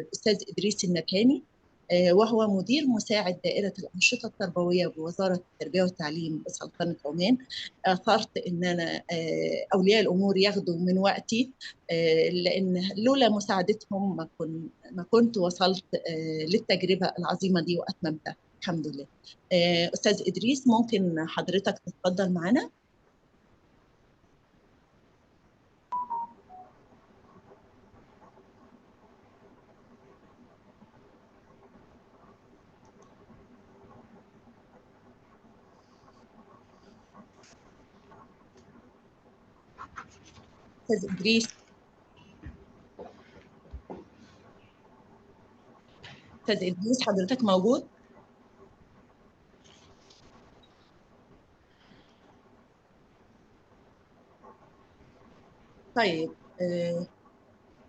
الأستاذ إدريس النبهاني، وهو مدير مساعد دائرة الأنشطة التربوية بوزارة التربية والتعليم بسلطنة عمان. أثرت إن أنا أولياء الأمور ياخدوا من وقتي، لأن لولا مساعدتهم ما كنت وصلت للتجربة العظيمة دي وأتممتها الحمد لله. أستاذ إدريس ممكن حضرتك تتفضل معنا؟ أستاذ إدريس. أستاذ إدريس حضرتك موجود؟ طيب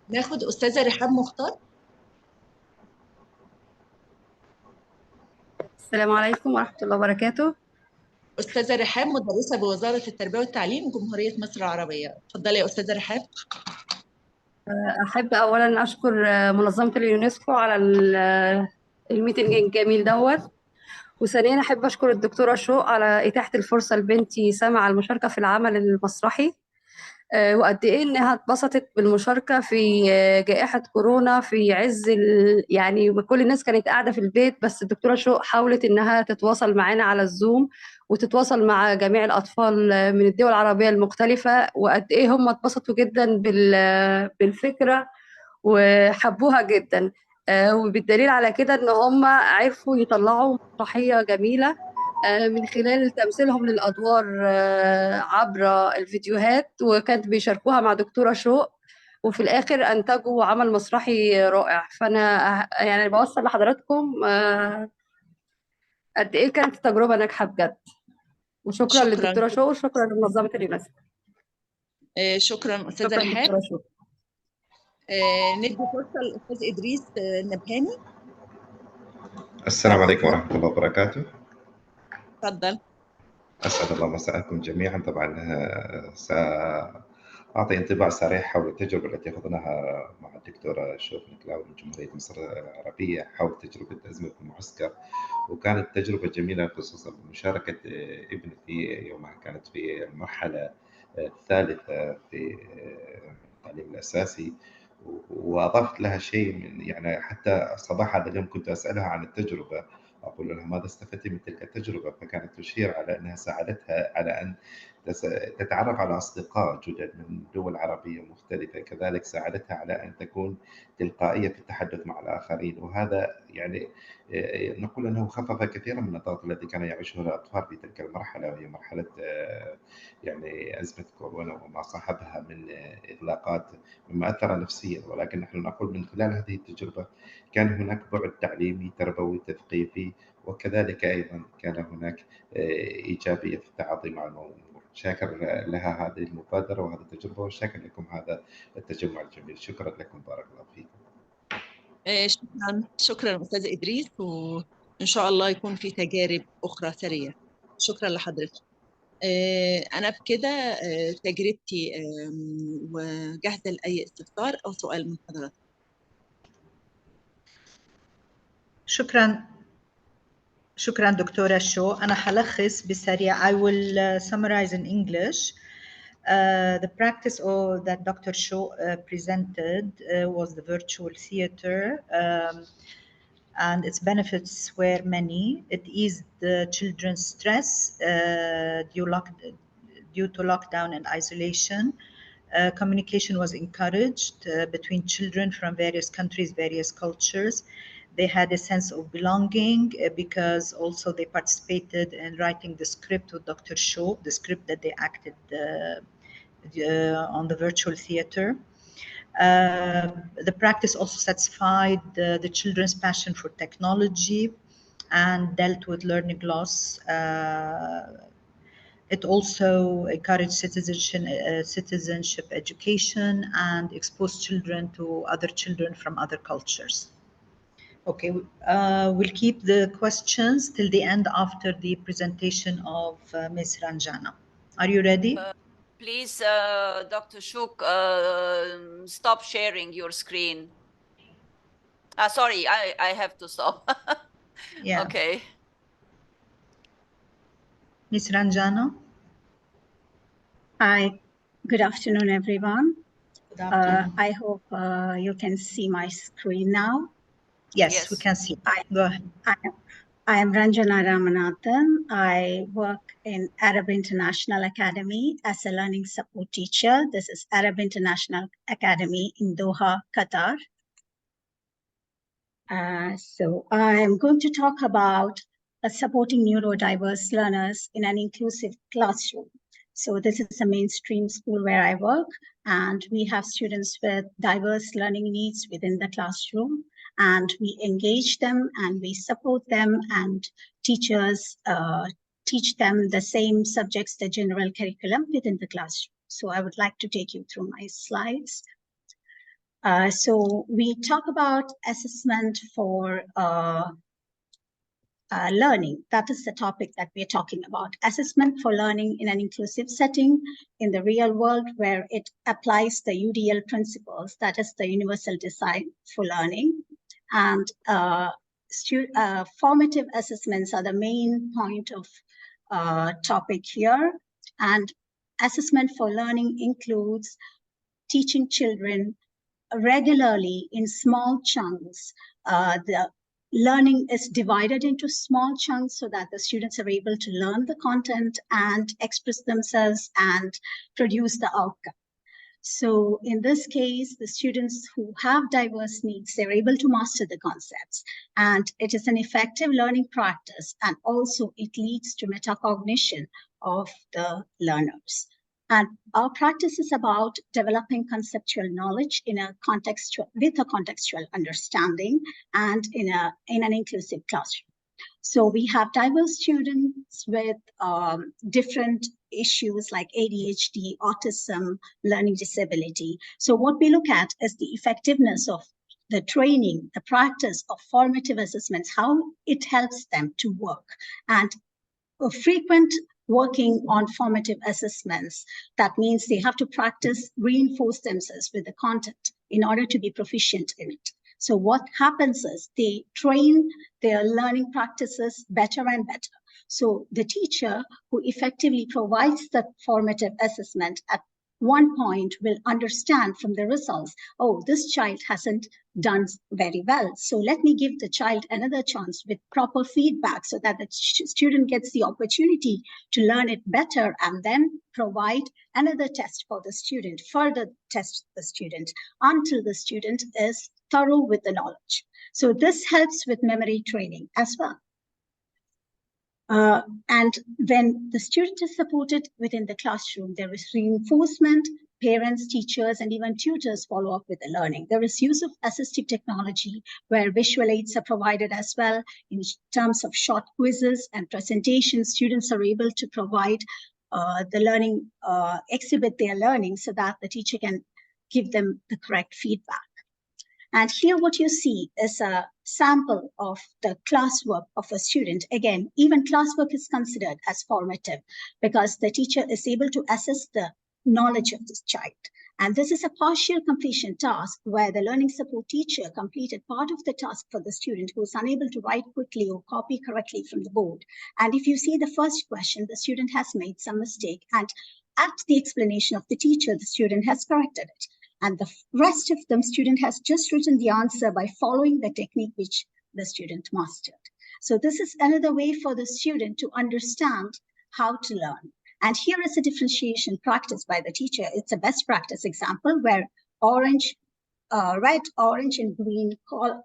ناخد أستاذة رحاب مختار. السلام عليكم ورحمة الله وبركاته. أستاذة رحاب مدرسة بوزارة التربية والتعليم جمهورية مصر العربية. اتفضلي يا أستاذة رحاب. أحب أولا أشكر منظمة اليونسكو على الميتنج الجميل دوت، وثانيا أحب أشكر الدكتورة شوق على إتاحة الفرصة لبنتي سما على المشاركة في العمل المسرحي، وقد إيه إنها اتبسطت بالمشاركة في جائحة كورونا في عز يعني كل الناس كانت قاعدة في البيت، بس الدكتورة شوق حاولت إنها تتواصل معنا على الزوم وتتواصل مع جميع الأطفال من الدول العربية المختلفة، وقد إيه هم اتبسطوا جدا بالفكرة وحبوها جدا. وبالدليل على كده إن هم عرفوا يطلعوا مسرحية جميلة من خلال تمثيلهم للأدوار عبر الفيديوهات، وكانت بيشاركوها مع دكتورة شوق، وفي الآخر أنتجوا عمل مسرحي رائع. فأنا يعني بوصل لحضراتكم قد إيه كانت التجربة ناجحة بجد، وشكرا للدكتورة شوق وشكرا لمنظمة اليونسكو. شكرا أستاذة رحاب. ندي فرصة للأستاذ إدريس النبهاني. السلام عليكم ورحمة الله وبركاته. تفضل. أسعد الله مساءكم جميعا. طبعا سأعطي انطباع سريع حول التجربة التي أخذناها مع الدكتورة شوق نكلاوي من جمهورية مصر العربية حول تجربة أزمة في المعسكر، وكانت تجربة جميلة خصوصا بمشاركة ابنتي يومها كانت في المرحلة الثالثة في التعليم الأساسي، وأضفت لها شيء من يعني حتى صباح هذا اليوم كنت أسألها عن التجربة، أقول لها ماذا استفدت من تلك التجربة، فكانت تشير على أنها ساعدتها على أن تتعرف على أصدقاء جدد من دول عربية مختلفة، كذلك ساعدتها على أن تكون تلقائية في التحدث مع الآخرين، وهذا يعني نقول أنه خفف كثيرا من الضغط الذي كان يعيشه الأطفال في تلك المرحلة، وهي مرحلة يعني أزمة كورونا وما صاحبها من إغلاقات مما أثر نفسيا. ولكن نحن نقول من خلال هذه التجربة كان هناك بعد تعليمي تربوي تثقيفي، وكذلك أيضا كان هناك إيجابية في التعاطي مع الموضوع. شاكر لها هذه المبادرة وهذه التجربة، وشاكر لكم هذا التجمع الجميل. شكرا لكم، بارك الله فيكم. شكرا أستاذ إدريس، وإن شاء الله يكون في تجارب أخرى سريعة. شكرا لحضرتك. أنا بكده تجربتي وجاهزة لأي استفسار أو سؤال من حضرتك. شكرا دكتورة شو. أنا حلخص بسريع. I will summarize in English. The practice that Dr. Shou presented was the virtual theater, and its benefits were many. It eased the children's stress due to lockdown and isolation. Communication was encouraged between children from various countries, various cultures. They had a sense of belonging because also they participated in writing the script with Dr. Shou, the script that they acted on the virtual theater. The practice also satisfied the children's passion for technology and dealt with learning loss. It also encouraged citizenship education and exposed children to other children from other cultures. Okay, we'll keep the questions till the end after the presentation of Ms. Ranjana. Are you ready? Please, Dr. Shuk, stop sharing your screen. Sorry, I have to stop. Yeah. Okay. Ms. Ranjana? Hi, good afternoon, everyone. Good afternoon. I hope you can see my screen now. Yes, we can see. Go ahead. I am Ranjana Ramanathan. I work in Arab International Academy as a learning support teacher. This is Arab International Academy in Doha, Qatar. So I'm going to talk about supporting neurodiverse learners in an inclusive classroom. So this is a mainstream school where I work, and we have students with diverse learning needs within the classroom, and we engage them and we support them, and teachers teach them the same subjects, the general curriculum within the classroom. So I would like to take you through my slides. So we talk about assessment for learning. That is the topic that we're talking about. Assessment for learning in an inclusive setting in the real world, where it applies the UDL principles, that is the universal design for learning. And formative assessments are the main point of topic here. And assessment for learning includes teaching children regularly in small chunks. The learning is divided into small chunks so that the students are able to learn the content and express themselves and produce the outcome. So in this case, the students who have diverse needs, they're able to master the concepts, and it is an effective learning practice, and also it leads to metacognition of the learners. And our practice is about developing conceptual knowledge in a with a contextual understanding and in an inclusive classroom. So we have diverse students with different issues like ADHD, autism, learning disability. So what we look at is the effectiveness of the training, the practice of formative assessments, how it helps them to work. And frequent working on formative assessments. That means they have to practice, reinforce themselves with the content in order to be proficient in it. So what happens is they train their learning practices better and better. So the teacher who effectively provides the formative assessment at one point will understand from the results, oh, this child hasn't done very well. So let me give the child another chance with proper feedback so that the student gets the opportunity to learn it better, and then provide another test for the student, further test the student until the student is thorough with the knowledge. So this helps with memory training as well. And when the student is supported within the classroom, there is reinforcement, parents, teachers, and even tutors follow up with the learning. There is use of assistive technology where visual aids are provided as well. In terms of short quizzes and presentations, students are able to provide the learning, exhibit their learning so that the teacher can give them the correct feedback. And here what you see is a sample of the classwork of a student. Again, even classwork is considered as formative because the teacher is able to assess the knowledge of this child. And this is a partial completion task where the learning support teacher completed part of the task for the student who is unable to write quickly or copy correctly from the board. And if you see the first question, the student has made some mistake, and at the explanation of the teacher, the student has corrected it. And the rest of them, student has just written the answer by following the technique which the student mastered. So this is another way for the student to understand how to learn. And here is a differentiation practice by the teacher. It's a best practice example where orange, red, orange, and green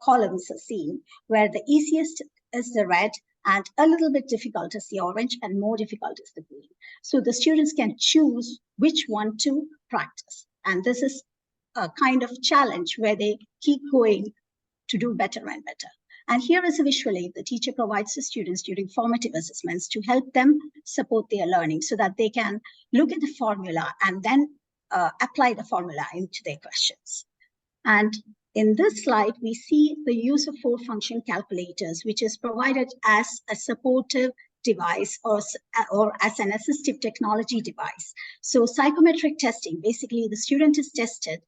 columns are seen, where the easiest is the red, and a little bit difficult is the orange, and more difficult is the green. So the students can choose which one to practice. And this is a kind of challenge where they keep going to do better and better. And here is a visual aid the teacher provides to students during formative assessments to help them support their learning so that they can look at the formula and then apply the formula into their questions. And in this slide, we see the use of 4-function calculators, which is provided as a supportive device or as an assistive technology device. So psychometric testing, basically the student is tested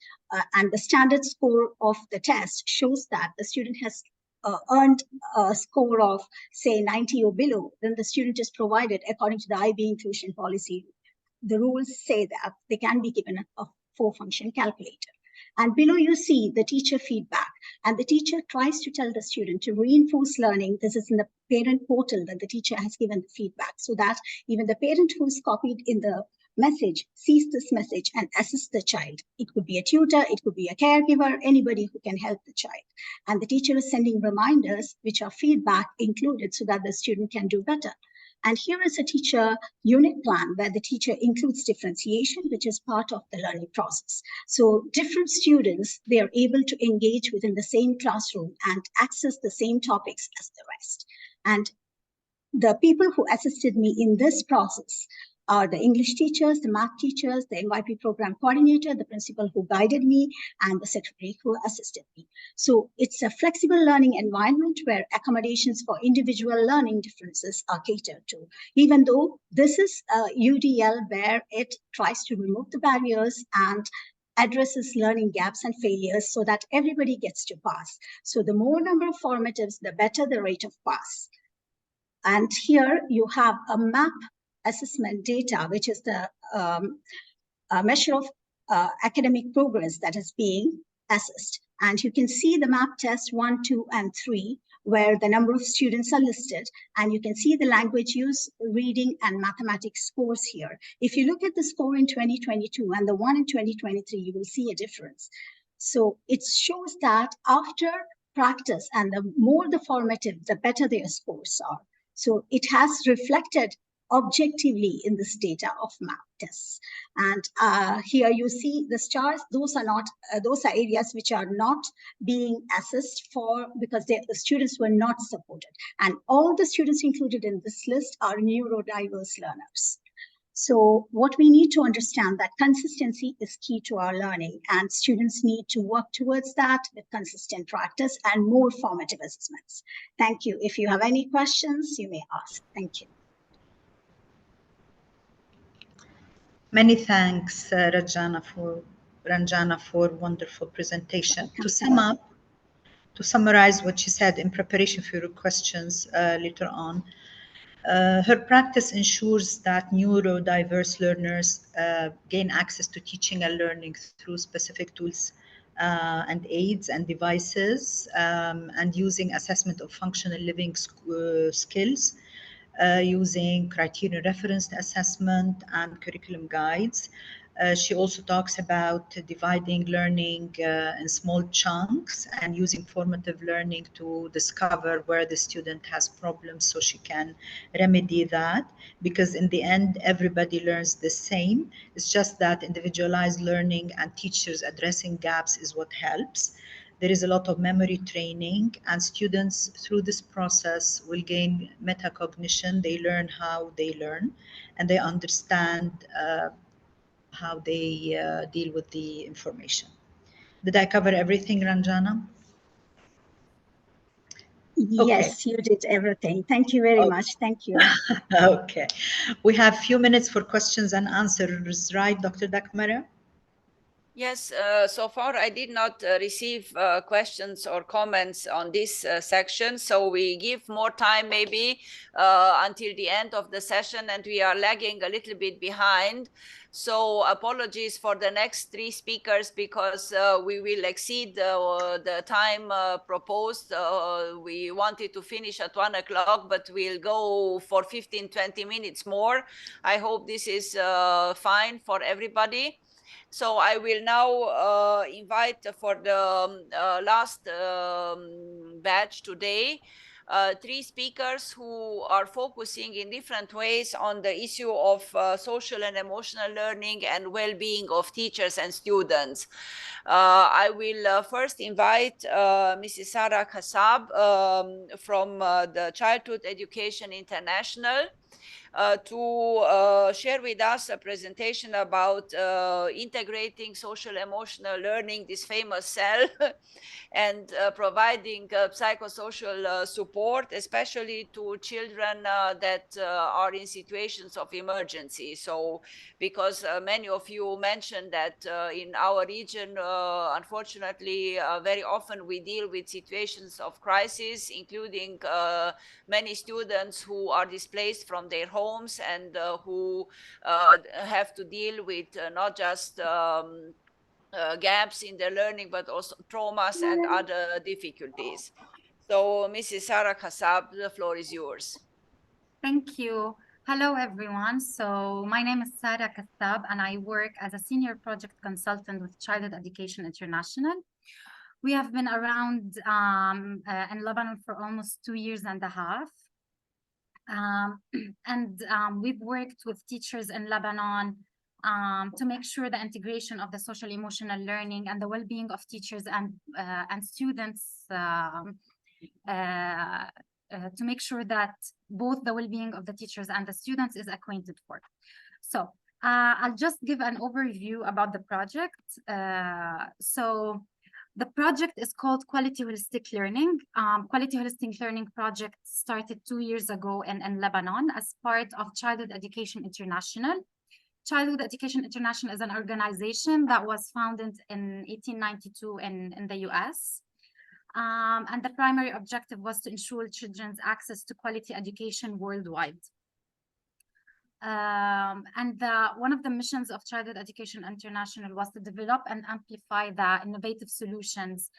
and the standard score of the test shows that the student has earned a score of say 90 or below, then the student is provided according to the IB inclusion policy. The rules say that they can be given a 4-function calculator. And below you see the teacher feedback, and the teacher tries to tell the student to reinforce learning. This is in the parent portal that the teacher has given the feedback so that even the parent who's copied in the message sees this message and assists the child. It could be a tutor, it could be a caregiver, anybody who can help the child. And the teacher is sending reminders which are feedback included so that the student can do better. And here is a teacher unit plan where the teacher includes differentiation, which is part of the learning process. So different students, they are able to engage within the same classroom and access the same topics as the rest. And the people who assisted me in this process are the English teachers, the math teachers, the NYP program coordinator, the principal who guided me, and the secretary who assisted me. So it's a flexible learning environment where accommodations for individual learning differences are catered to. Even though this is a UDL where it tries to remove the barriers and addresses learning gaps and failures so that everybody gets to pass. So the more number of formatives, the better the rate of pass. And here you have a map assessment data, which is the measure of academic progress that is being assessed. And you can see the map test 1, 2, and 3, where the number of students are listed. And you can see the language use, reading, and mathematics scores here. If you look at the score in 2022 and the one in 2023, you will see a difference. So it shows that after practice and the more the formative, the better their scores are. So it has reflected objectively in this data of map tests. And here you see the stars, those are not, those are areas which are not being assessed for because the students were not supported. And all the students included in this list are neurodiverse learners. So what we need to understand that consistency is key to our learning, and students need to work towards that with consistent practice and more formative assessments. Thank you. If you have any questions, you may ask. Thank you. Many thanks, Ranjana for wonderful presentation. To summarize what she said in preparation for your questions later on, her practice ensures that neurodiverse learners gain access to teaching and learning through specific tools and aids and devices, and using assessment of functional living skills, using criterion referenced assessment and curriculum guides. She also talks about dividing learning in small chunks and using formative learning to discover where the student has problems so she can remedy that, because in the end everybody learns the same. It's just that individualized learning and teachers addressing gaps is what helps. There is a lot of memory training, and students through this process will gain metacognition. They learn how they learn, and they understand how they deal with the information. Did I cover everything, Ranjana? Yes, you did everything. Thank you very much. Thank you. Okay. We have a few minutes for questions and answers, right, Dr. Dakmara? Yes, so far I did not receive questions or comments on this section, so we give more time maybe until the end of the session, and we are lagging a little bit behind. So apologies for the next 3 speakers, because we will exceed the time proposed. We wanted to finish at 1 o'clock, but we'll go for 15-20 minutes more. I hope this is fine for everybody. So I will now invite for the last batch today 3 speakers who are focusing in different ways on the issue of social and emotional learning and well-being of teachers and students. I will first invite Mrs. Sarah Kassab from the Childhood Education International to share with us a presentation about integrating social emotional learning, this famous cell, and providing psychosocial support, especially to children that are in situations of emergency. So, because many of you mentioned that in our region, unfortunately, very often we deal with situations of crisis, including many students who are displaced from their homes and who have to deal with not just gaps in their learning, but also traumas and other difficulties. So, Mrs. Sarah Kassab, the floor is yours. Thank you. Hello, everyone. So my name is Sarah Kassab, and I work as a senior project consultant with Childhood Education International. We have been around in Lebanon for almost 2.5 years. We've worked with teachers in Lebanon to make sure the integration of the social emotional learning and the well-being of teachers and students to make sure that both the well-being of the teachers and the students is accounted for. So I'll just give an overview about the project. So the project is called Quality Holistic Learning. Quality Holistic Learning project started 2 years ago in Lebanon as part of Childhood Education International. Childhood Education International is an organization that was founded in 1892 in the US. And the primary objective was to ensure children's access to quality education worldwide. One of the missions of Childhood Education International was to develop and amplify the innovative solutions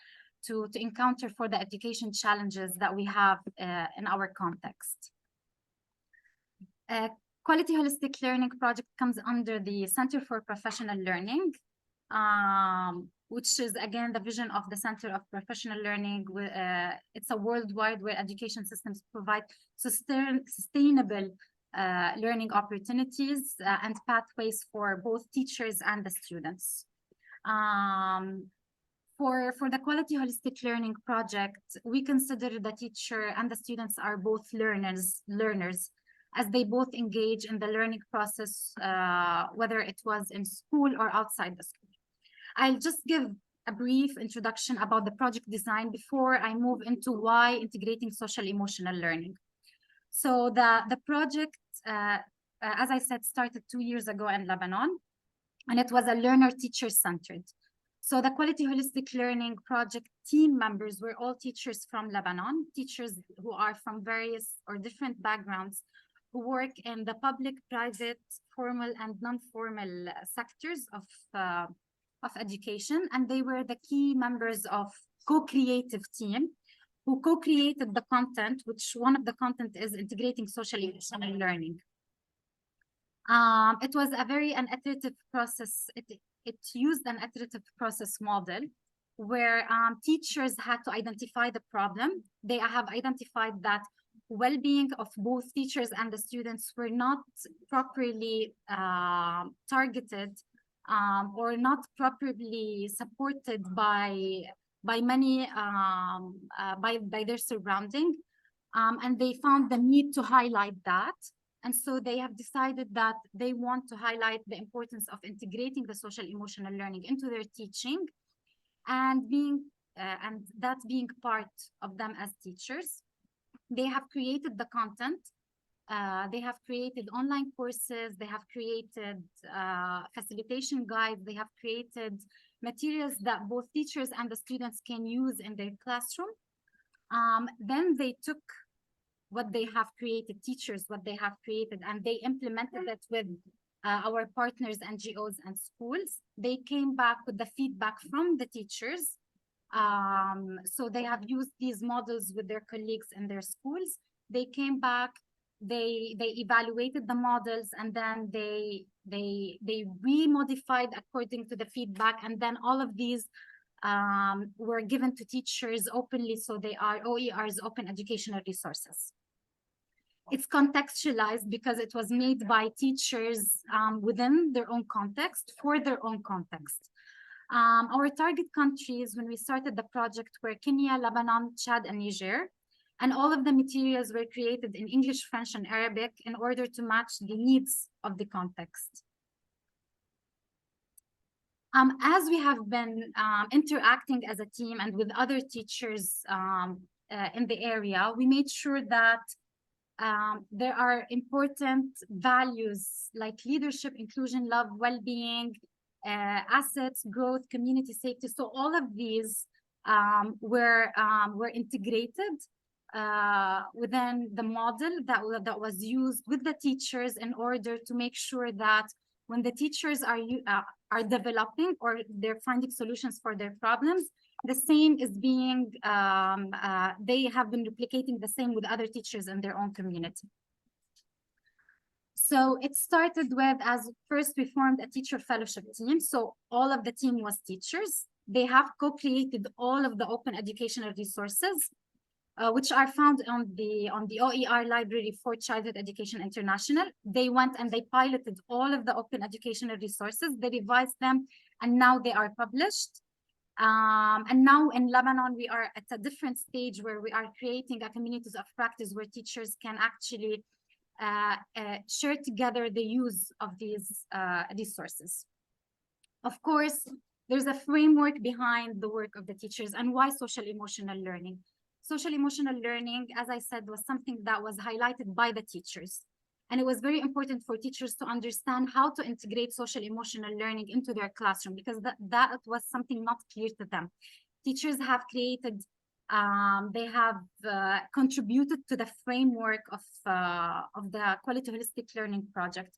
to encounter for the education challenges that we have in our context. Quality Holistic Learning project comes under the Center for Professional Learning, which is again the vision of the Center of Professional Learning. It's a worldwide where education systems provide sustainable learning opportunities and pathways for both teachers and the students. For the Quality Holistic Learning project, we consider the teacher and the students are both learners, as they both engage in the learning process, whether it was in school or outside the school. I'll just give a brief introduction about the project design before I move into why integrating social emotional learning. So the project as I said, started 2 years ago in Lebanon, and it was a learner-teacher centered. So the Quality Holistic Learning Project team members were all teachers from Lebanon, teachers who are from various or different backgrounds, who work in the public, private, formal, and non-formal sectors of education. And they were the key members of co-creative team who co-created the content, which one of the content is integrating social emotional learning. It was a very an iterative process. It used an iterative process model where teachers had to identify the problem. They have identified that well-being of both teachers and the students were not properly targeted or not properly supported by many by their surrounding, and they found the need to highlight that. And so they have decided that they want to highlight the importance of integrating the social emotional learning into their teaching, and that being part of them as teachers. They have created the content. They have created online courses. They have created facilitation guides. They have created materials that both teachers and the students can use in their classroom. Then they took what they have created, teachers, what they have created, and they implemented it with our partners, NGOs, and schools. They came back with the feedback from the teachers. So they have used these models with their colleagues in their schools. They came back, they evaluated the models, and then they re-modified according to the feedback. And then all of these were given to teachers openly, so they are OER's, open educational resources. It's contextualized because it was made by teachers within their own context, for their own context. Our target countries when we started the project were Kenya, Lebanon, Chad, and Niger. And all of the materials were created in English, French, and Arabic in order to match the needs of the context. As we have been interacting as a team and with other teachers in the area, we made sure that there are important values like leadership, inclusion, love, well-being, assets, growth, community safety. So all of these were integrated within the model that was used with the teachers in order to make sure that when the teachers are developing or they're finding solutions for their problems, the same is being, they have been replicating the same with other teachers in their own community. So it started with, as first we formed a teacher fellowship team. So all of the team was teachers. They have co-created all of the open educational resources, which are found on the OER library for Childhood Education International. They went and they piloted all of the open educational resources. They revised them, and now they are published. And now in Lebanon, we are at a different stage where we are creating a communities of practice where teachers can actually share together the use of these resources. Of course, there's a framework behind the work of the teachers and why social emotional learning. Social emotional learning, as I said, was something that was highlighted by the teachers. And it was very important for teachers to understand how to integrate social emotional learning into their classroom, because that was something not clear to them. Teachers have created, they have contributed to the framework of the Quality Holistic Learning Project,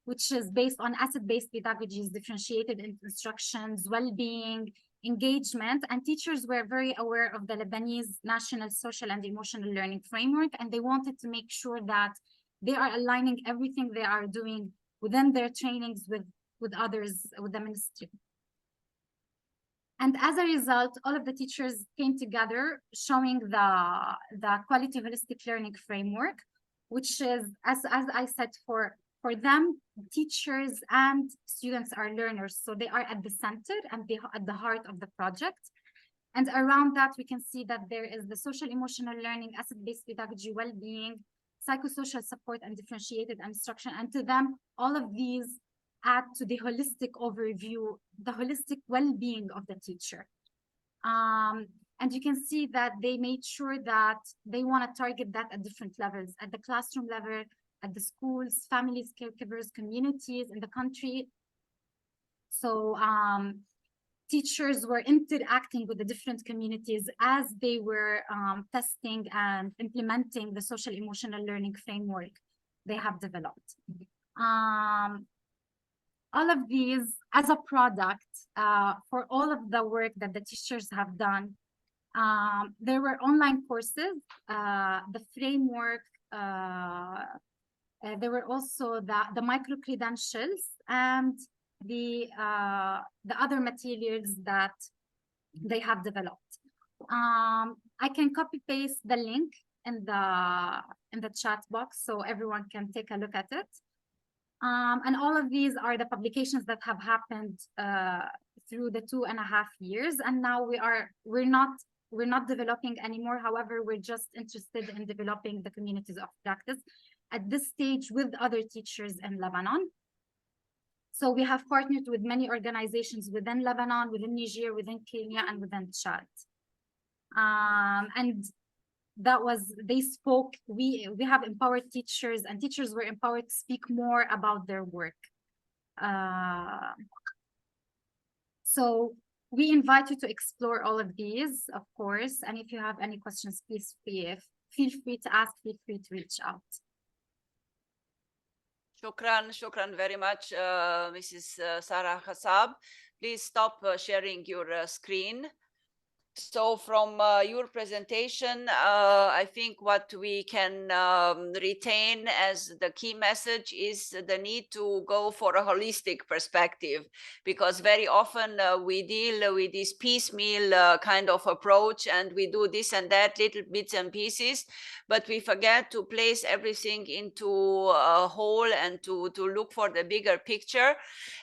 which is based on asset-based pedagogies, differentiated instructions, well-being, engagement, and teachers were very aware of the Lebanese National Social and Emotional Learning Framework, and they wanted to make sure that they are aligning everything they are doing within their trainings with others, with the ministry. And as a result, all of the teachers came together showing the Quality Holistic Learning Framework, which is, as I said, for them, teachers and students are learners. So they are at the center and at the heart of the project. And around that, we can see that there is the social emotional learning, asset-based pedagogy, well-being, psychosocial support, and differentiated instruction. And to them, all of these add to the holistic overview, the holistic well-being of the teacher. And you can see that they made sure that they want to target that at different levels, at the classroom level, at the schools, families, caregivers, communities in the country. So teachers were interacting with the different communities as they were testing and implementing the social emotional learning framework they have developed. All of these as a product for all of the work that the teachers have done. There were online courses, the framework, there were also the micro-credentials and the other materials that they have developed. I can copy paste the link in the chat box so everyone can take a look at it. And all of these are the publications that have happened through the 2.5 years. And now we're not developing anymore. However, we're just interested in developing the communities of practice at this stage with other teachers in Lebanon. So we have partnered with many organizations within Lebanon, within Niger, within Kenya, and within Chad. And that was, they spoke, we have empowered teachers, and teachers were empowered to speak more about their work. So we invite you to explore all of these, of course, and if you have any questions, please feel free to ask, feel free to reach out. Shukran very much, Mrs. Sarah Hassab. Please stop sharing your screen. So from your presentation, I think what we can retain as the key message is the need to go for a holistic perspective, because very often we deal with this piecemeal kind of approach, and we do this and that, little bits and pieces, but we forget to place everything into a whole and to look for the bigger picture.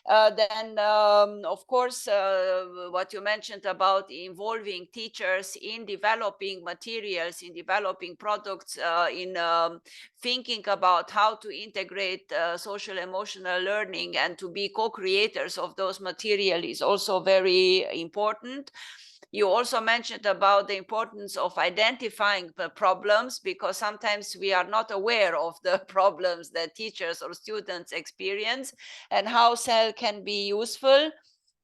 Then, of course, what you mentioned about involving teachers in developing materials, in developing products, in thinking about how to integrate social emotional learning and to be co-creators of those materials is also very important. You also mentioned about the importance of identifying the problems, because sometimes we are not aware of the problems that teachers or students experience and how CEL can be useful.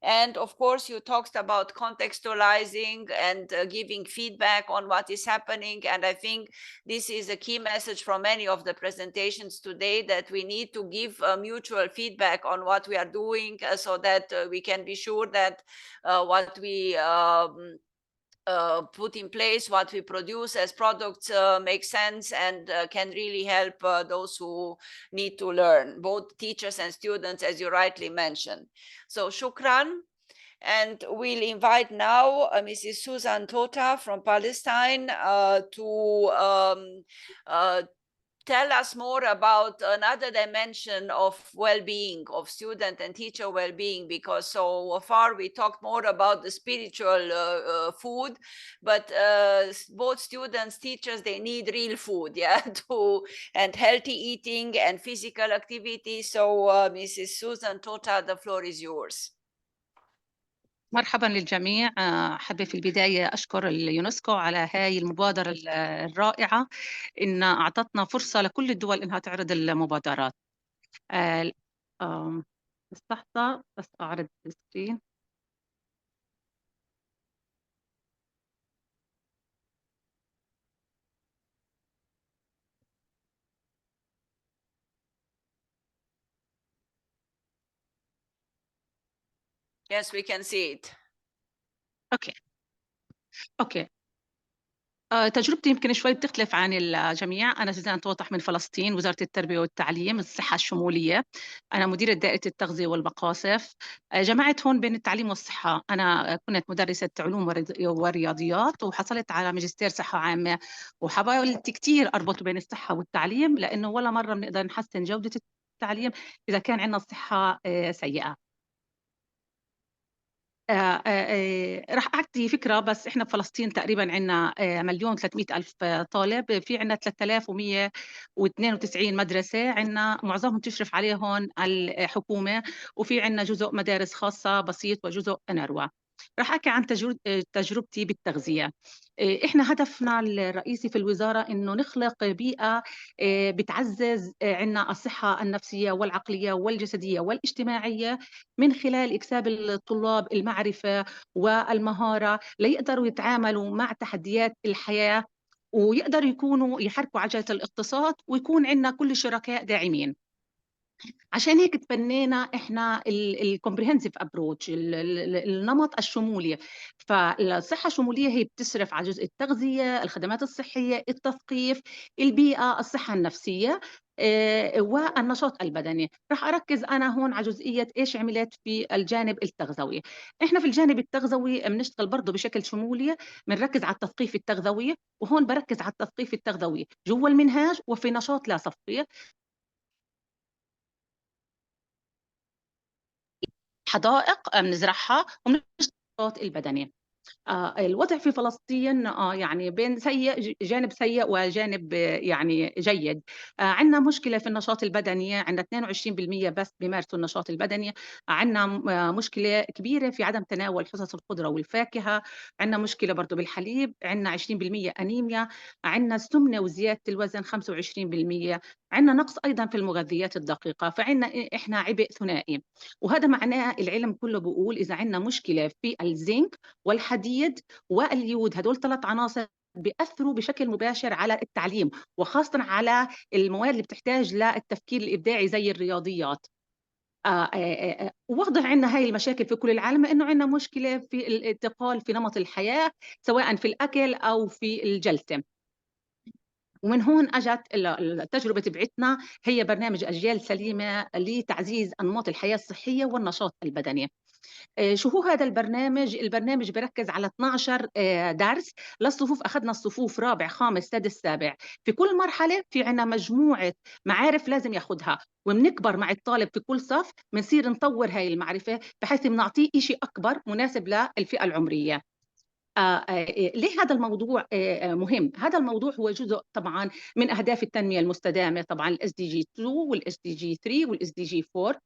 And of course, you talked about contextualizing and giving feedback on what is happening. And I think this is a key message from many of the presentations today, that we need to give mutual feedback on what we are doing so that we can be sure that what we put in place, what we produce as products makes sense and can really help those who need to learn, both teachers and students, as you rightly mentioned. So shukran. And we'll invite now Mrs. Susan Tota from Palestine to tell us more about another dimension of well-being, of student and teacher well-being, because so far we talked more about the spiritual food, but both students, teachers, they need real food, yeah, and healthy eating and physical activity. So Mrs. Susan Tota, the floor is yours. مرحبا للجميع. حابة في البداية أشكر اليونسكو على هاي المبادرة الرائعة، إن أعطتنا فرصة لكل الدول إنها تعرض المبادرات. بس لحظة بس أعرض السكرين. Yes, we can see it. Okay. تجربتي يمكن شوي بتختلف عن الجميع. أنا سوزان توضح من فلسطين، وزارة التربية والتعليم، الصحة الشمولية. أنا مديرة دائرة التغذية والمقاصف. جمعت هون بين التعليم والصحة. أنا كنت مدرسة علوم ورياضيات، وحصلت على ماجستير صحة عامة، وحاولت كتير أربط بين الصحة والتعليم، لأنه ولا مرة بنقدر نحسن جودة التعليم إذا كان عندنا الصحة سيئة. راح أعطي فكرة، بس إحنا بفلسطين تقريبا عندنا 1,300,000 طالب، في عندنا 3,192 مدرسة، عندنا معظمهم تشرف عليهم الحكومة، وفي عندنا جزء مدارس خاصة بسيط وجزء أنروا. راح أحكي عن تجربتي بالتغذية. إحنا هدفنا الرئيسي في الوزارة إنه نخلق بيئة بتعزز عنا الصحة النفسية والعقلية والجسدية والاجتماعية من خلال إكساب الطلاب المعرفة والمهارة ليقدروا يتعاملوا مع تحديات الحياة، ويقدروا يكونوا يحركوا عجلة الاقتصاد، ويكون عندنا كل شركاء داعمين. عشان هيك تبنينا احنا الكومبريهنسيف ابروتش، النمط الشمولي. فالصحه الشموليه هي بتصرف على جزء التغذيه، الخدمات الصحيه، التثقيف، البيئه، الصحه النفسيه، والنشاط البدني. راح اركز انا هون على جزئيه ايش عملت في الجانب التغذوي. احنا في الجانب التغذوي بنشتغل برضه بشكل شمولي، بنركز على التثقيف التغذوي، وهون بركز على التثقيف التغذوي جوا المنهاج وفي نشاط لا صفي، حدائق بنزرعها، وبنشتغل البدني. الوضع في فلسطين يعني بين سيء، جانب سيء وجانب يعني جيد. عندنا مشكلة في النشاط البدني، عندنا 22% بس بيمارسوا النشاط البدني. عندنا مشكلة كبيرة في عدم تناول حصص الخضرة والفاكهة. عندنا مشكلة برضو بالحليب، عندنا 20% أنيميا. عندنا السمنة وزيادة الوزن 25%. عندنا نقص أيضا في المغذيات الدقيقة. فعندنا إحنا عبء ثنائي، وهذا معناه العلم كله بيقول إذا عندنا مشكلة في الزنك والحديد واليود، هدول 3 عناصر بيأثروا بشكل مباشر على التعليم، وخاصة على المواد اللي بتحتاج للتفكير الإبداعي زي الرياضيات. واضح عندنا هاي المشاكل في كل العالم، لأنه عندنا مشكلة في الانتقال في نمط الحياة، سواء في الأكل أو في الجلسة. ومن هون اجت التجربه تبعتنا، هي برنامج اجيال سليمه لتعزيز انماط الحياه الصحيه والنشاط البدني. شو هو هذا البرنامج؟ البرنامج بركز على 12 درس للصفوف. أخذنا الصفوف رابع، خامس، سادس، سابع. في كل مرحلة في عنا مجموعة معارف لازم ياخدها، وبنكبر مع الطالب في كل صف، بنصير نطور هاي المعرفة بحيث بنعطيه إشي أكبر مناسب للفئة العمرية. ليه هذا الموضوع مهم؟ هذا الموضوع هو جزء طبعا من أهداف التنمية المستدامة، طبعا ال SDG 2 وال SDG 3 وال SDG 4.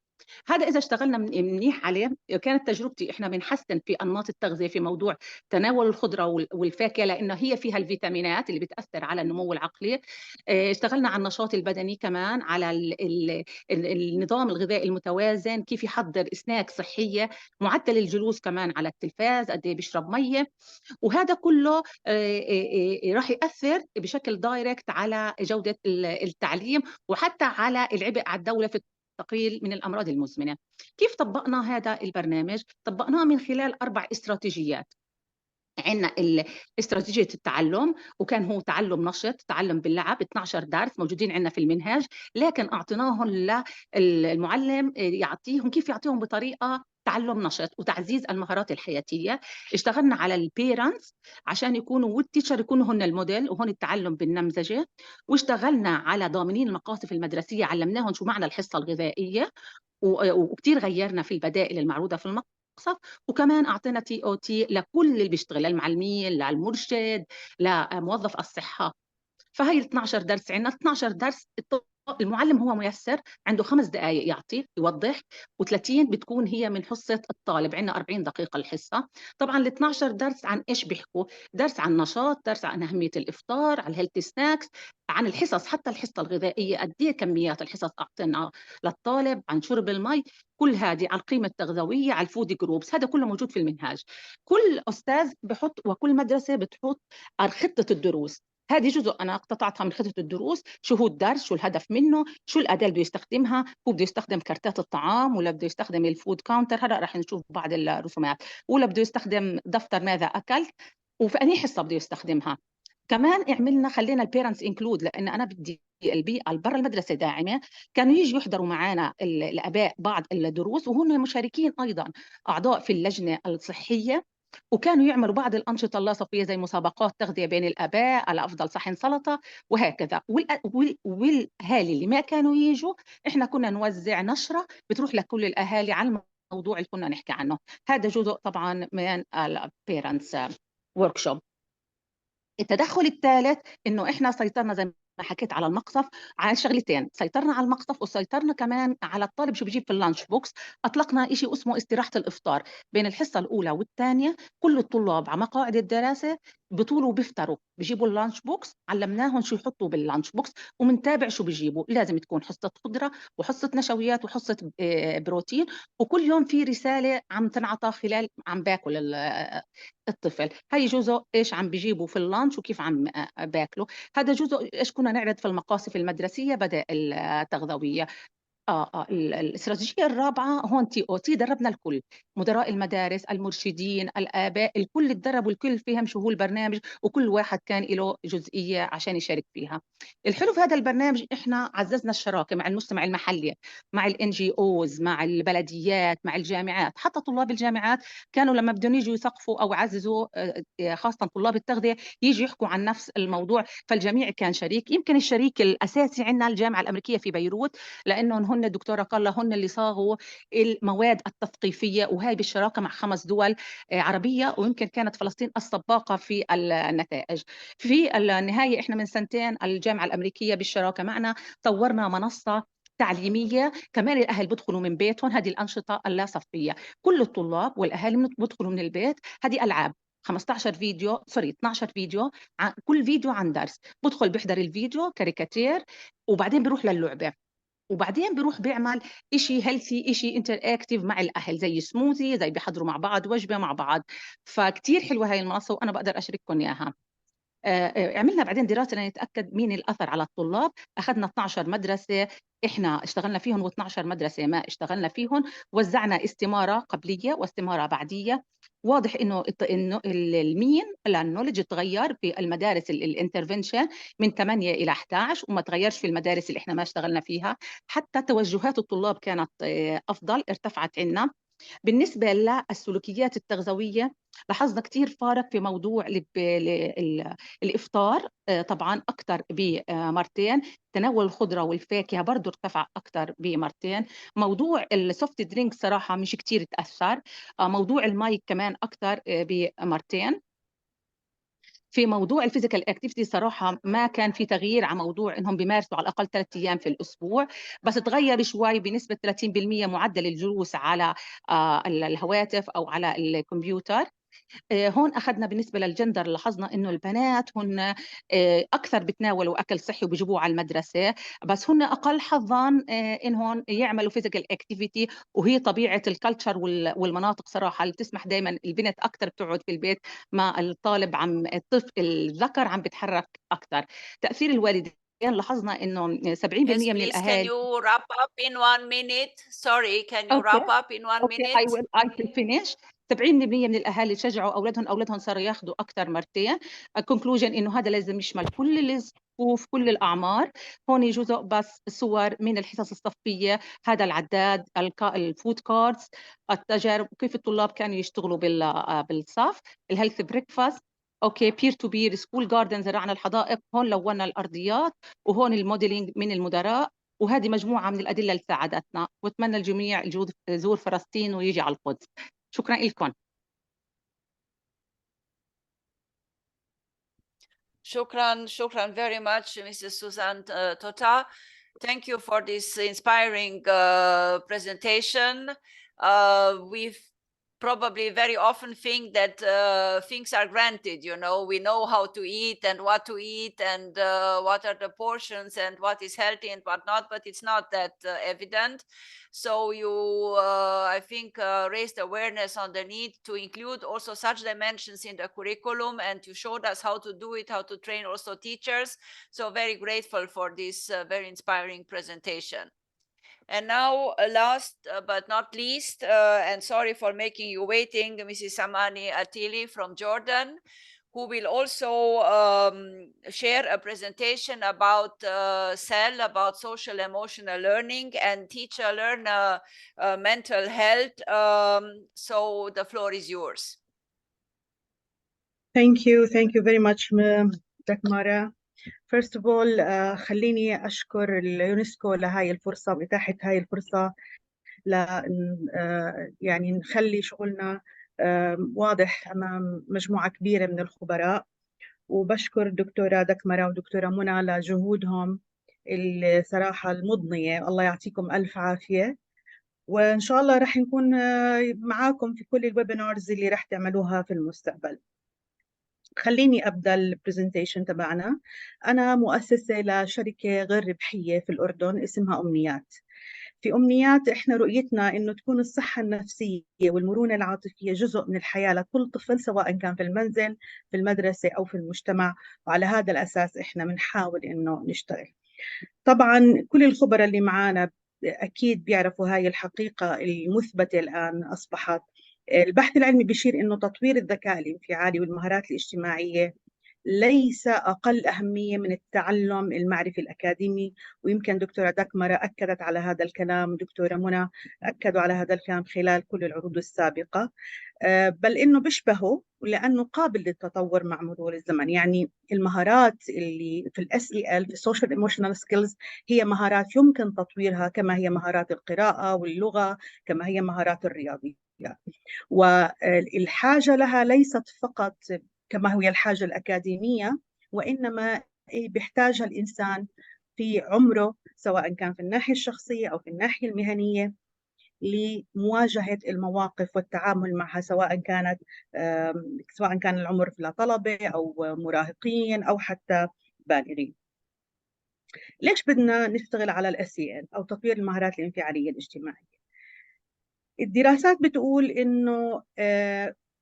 هذا إذا اشتغلنا منيح عليه. كانت تجربتي إحنا بنحسن في أنماط التغذية في موضوع تناول الخضرة والفاكهة، لأنه هي فيها الفيتامينات اللي بتأثر على النمو العقلي. اشتغلنا على النشاط البدني كمان، على النظام الغذائي المتوازن، كيف يحضر سناك صحية، معدل الجلوس كمان على التلفاز، قد ايه بيشرب مية. وهذا كله راح يأثر بشكل دايركت على جودة التعليم، وحتى على العبء على الدولة في التقليل من الأمراض المزمنة. كيف طبقنا هذا البرنامج؟ طبقناه من خلال 4 استراتيجيات. عندنا استراتيجية التعلم، وكان هو تعلم نشط، تعلم باللعب، 12 درس موجودين عندنا في المنهاج، لكن أعطيناهم للمعلم يعطيهم كيف يعطيهم بطريقة تعلم نشط وتعزيز المهارات الحياتية. اشتغلنا على البيرنتس عشان يكونوا والتيشر يكونوا هن الموديل، وهون التعلم بالنمذجة. واشتغلنا على ضامنين المقاصف المدرسية، علمناهم شو معنى الحصة الغذائية، وكتير غيرنا في البدائل المعروضة في المقصف. وكمان أعطينا TOT لكل اللي بيشتغل، للمعلمين، للمرشد، لموظف الصحة. فهي 12 درس عندنا. 12 درس المعلم هو ميسر، عنده 5 دقائق يعطي يوضح، و30 بتكون هي من حصة الطالب. عندنا 40 دقيقة الحصة. طبعا ال 12 درس عن إيش بيحكوا؟ درس عن نشاط، درس عن أهمية الإفطار، عن الهيلثي سناكس، عن الحصص، حتى الحصة الغذائية قد ايه كميات الحصص أعطينا للطالب، عن شرب المي، كل هذه، على القيمة التغذوية، على الفود جروبس. هذا كله موجود في المنهاج. كل أستاذ بحط وكل مدرسة بتحط خطة الدروس. هذه جزء أنا اقتطعتها من خطة الدروس. شو هو الدرس، شو الهدف منه، شو الأداة اللي بده يستخدمها، هو بده يستخدم كارتات الطعام ولا بده يستخدم الفود كاونتر، هلا رح نشوف بعض الرسومات، ولا بده يستخدم دفتر ماذا أكلت، وفي أي حصة بده يستخدمها. كمان عملنا خلينا البيرنتس انكلود، لأن أنا بدي البيئة برا المدرسة داعمة. كانوا يجوا يحضروا معنا الآباء بعض الدروس، وهم مشاركين أيضا أعضاء في اللجنة الصحية، وكانوا يعملوا بعض الأنشطة اللاصقية زي مسابقات تغذية بين الآباء على أفضل صحن سلطة وهكذا. والأهالي اللي ما كانوا يجوا، إحنا كنا نوزع نشرة بتروح لكل الأهالي عن الموضوع اللي كنا نحكي عنه. هذا جزء طبعا من البيرنتس وركشوب. التدخل الثالث إنه إحنا سيطرنا زي حكيت على المقصف، على شغلتين، سيطرنا على المقصف وسيطرنا كمان على الطالب شو بيجيب في اللانش بوكس. أطلقنا شيء اسمه استراحة الإفطار بين الحصة الأولى والثانية. كل الطلاب على مقاعد الدراسة بطولوا بيفطروا، بيجيبوا اللانش بوكس، علمناهم شو يحطوا باللانش بوكس ومنتابع شو بيجيبوا. لازم تكون حصة خضرة وحصة نشويات وحصة بروتين، وكل يوم في رسالة عم تنعطى خلال عم باكل الطفل. هاي جزء ايش عم بيجيبوا في اللانش وكيف عم باكلوا. هذا جزء ايش كنا نعرض في المقاصف المدرسية بدائل تغذوية. الاستراتيجيه الرابعه هون تي او تي، دربنا الكل، مدراء المدارس، المرشدين، الاباء، الكل تدرب والكل فهم شو هو البرنامج، وكل واحد كان له جزئيه عشان يشارك فيها. الحلو في هذا البرنامج احنا عززنا الشراكه مع المجتمع المحلي، مع الان جي اوز، مع البلديات، مع الجامعات. حتى طلاب الجامعات كانوا لما بدهم يجوا يثقفوا او يعززوا خاصه طلاب التغذيه يجوا يحكوا عن نفس الموضوع، فالجميع كان شريك. يمكن الشريك الاساسي عندنا الجامعه الامريكيه في بيروت، لانهم هن الدكتوره كارلا هن اللي صاغوا المواد التثقيفيه، وهي بالشراكه مع 5 دول عربيه، ويمكن كانت فلسطين السباقه في النتائج. في النهايه احنا من سنتين الجامعه الامريكيه بالشراكه معنا طورنا منصه تعليمية، كمان الأهل بدخلوا من بيتهم. هذه الأنشطة اللا صفية، كل الطلاب والأهالي بدخلوا من البيت. هذه ألعاب 15 فيديو 12 فيديو، كل فيديو عن درس. بدخل بيحضر الفيديو كاريكاتير، وبعدين بيروح للعبة، وبعدين بيروح بيعمل إشي هيلثي، إشي انتر اكتيف مع الأهل، زي سموذي، زي بيحضروا مع بعض وجبة مع بعض. فكتير حلوة هاي المنصة وأنا بقدر أشارككم إياها. عملنا بعدين دراسة لنتأكد مين الأثر على الطلاب. أخذنا 12 مدرسة إحنا اشتغلنا فيهم و12 مدرسة ما اشتغلنا فيهم. وزعنا استمارة قبلية واستمارة بعدية. واضح إنه المين النولج تغير في المدارس الانترفنشن من 8 إلى 11، وما تغيرش في المدارس اللي إحنا ما اشتغلنا فيها. حتى توجهات الطلاب كانت أفضل، ارتفعت عنا. بالنسبة للسلوكيات التغذوية لاحظنا كتير فارق في موضوع الإفطار، طبعا أكثر بمرتين. تناول الخضرة والفاكهة برضو ارتفع أكثر بمرتين. موضوع السوفت درينك صراحة مش كتير تأثر. موضوع المايك كمان أكثر بمرتين. في موضوع الفيزيكال اكتيفيتي صراحه ما كان في تغيير على موضوع انهم بيمارسوا على الاقل 3 ايام في الاسبوع، بس تغير شوي بنسبه 30% معدل الجلوس على الهواتف او على الكمبيوتر. هون أخذنا بالنسبة للجندر لاحظنا إنه البنات هن أكثر بتناولوا أكل صحي وبيجيبوه على المدرسة، بس هن أقل حظاً إنهم يعملوا فيزيكال اكتيفيتي، وهي طبيعة الكالتشر والمناطق صراحة اللي بتسمح دائما البنت أكثر بتقعد في البيت مع الطالب، الطفل الذكر عم بيتحرك أكثر. تأثير الوالدين لاحظنا إنه 70% Yes, من please, can الأهالي. you wrap up in 1 minute? Sorry, can you Okay. wrap up in 1 Okay, minute? I will finish. 70% من الأهالي شجعوا أولادهم صاروا ياخذوا أكثر مرتين. الكونكلوجن إنه هذا لازم يشمل كل الصفوف، كل الأعمار. هون جزء بس صور من الحصص الصفية، هذا العداد، الفود كاردز، التجارب، كيف الطلاب كانوا يشتغلوا بالصف، الهيلث بريكفاست. اوكي، بير تو بير، سكول جاردن، زرعنا الحدائق، هون لونا الارضيات، وهون الموديلينج من المدراء. وهذه مجموعة من الأدلة اللي ساعدتنا، واتمنى الجميع يزور فلسطين ويجي على القدس. شكرا لكم. Shukran very much, Mrs. Susan Tota. Thank you for this inspiring presentation. We've probably very often think that things are granted, you know, we know how to eat and what to eat and what are the portions and what is healthy and what not, but it's not that evident. So you, I think, raised awareness on the need to include also such dimensions in the curriculum, and you showed us how to do it, how to train also teachers. So very grateful for this very inspiring presentation. And now, last but not least, and sorry for making you waiting, Mrs. Samani Atili from Jordan, who will also share a presentation about SEL, about social emotional learning, and teacher learner mental health. So the floor is yours. Thank you very much, Dr. Mara. First of all, خليني أشكر اليونسكو لهاي الفرصة، بإتاحة هاي الفرصة يعني نخلي شغلنا واضح أمام مجموعة كبيرة من الخبراء. وبشكر الدكتورة دكمرة ودكتورة منى لجهودهم الصراحة المضنية. الله يعطيكم ألف عافية، وإن شاء الله رح نكون معاكم في كل الويبينارز اللي رح تعملوها في المستقبل. خليني أبدأ البرزنتيشن تبعنا. أنا مؤسسة لشركة غير ربحية في الأردن اسمها أمنيات. في أمنيات إحنا رؤيتنا إنه تكون الصحة النفسية والمرونة العاطفية جزء من الحياة لكل طفل، سواء كان في المنزل، في المدرسة، أو في المجتمع، وعلى هذا الأساس إحنا بنحاول إنه نشتغل. طبعا كل الخبراء اللي معانا أكيد بيعرفوا هاي الحقيقة المثبتة الآن أصبحت. البحث العلمي بيشير إنه تطوير الذكاء الانفعالي والمهارات الاجتماعية ليس أقل أهمية من التعلم المعرفي الأكاديمي، ويمكن دكتورة دكمرة أكدت على هذا الكلام، دكتورة منى أكدوا على هذا الكلام خلال كل العروض السابقة، بل إنه بيشبهه لأنه قابل للتطور مع مرور الزمن. يعني المهارات اللي في الSEL في Social Emotional Skills هي مهارات يمكن تطويرها كما هي مهارات القراءة واللغة، كما هي مهارات الرياضيات، والحاجة لها ليست فقط كما هي الحاجة الأكاديمية، وإنما بيحتاجها الإنسان في عمره، سواء كان في الناحية الشخصية أو في الناحية المهنية، لمواجهة المواقف والتعامل معها، سواء كان العمر لطلبة أو مراهقين أو حتى بالغين. ليش بدنا نشتغل على الSEL أو تطوير المهارات الانفعالية الاجتماعية؟ الدراسات بتقول إنه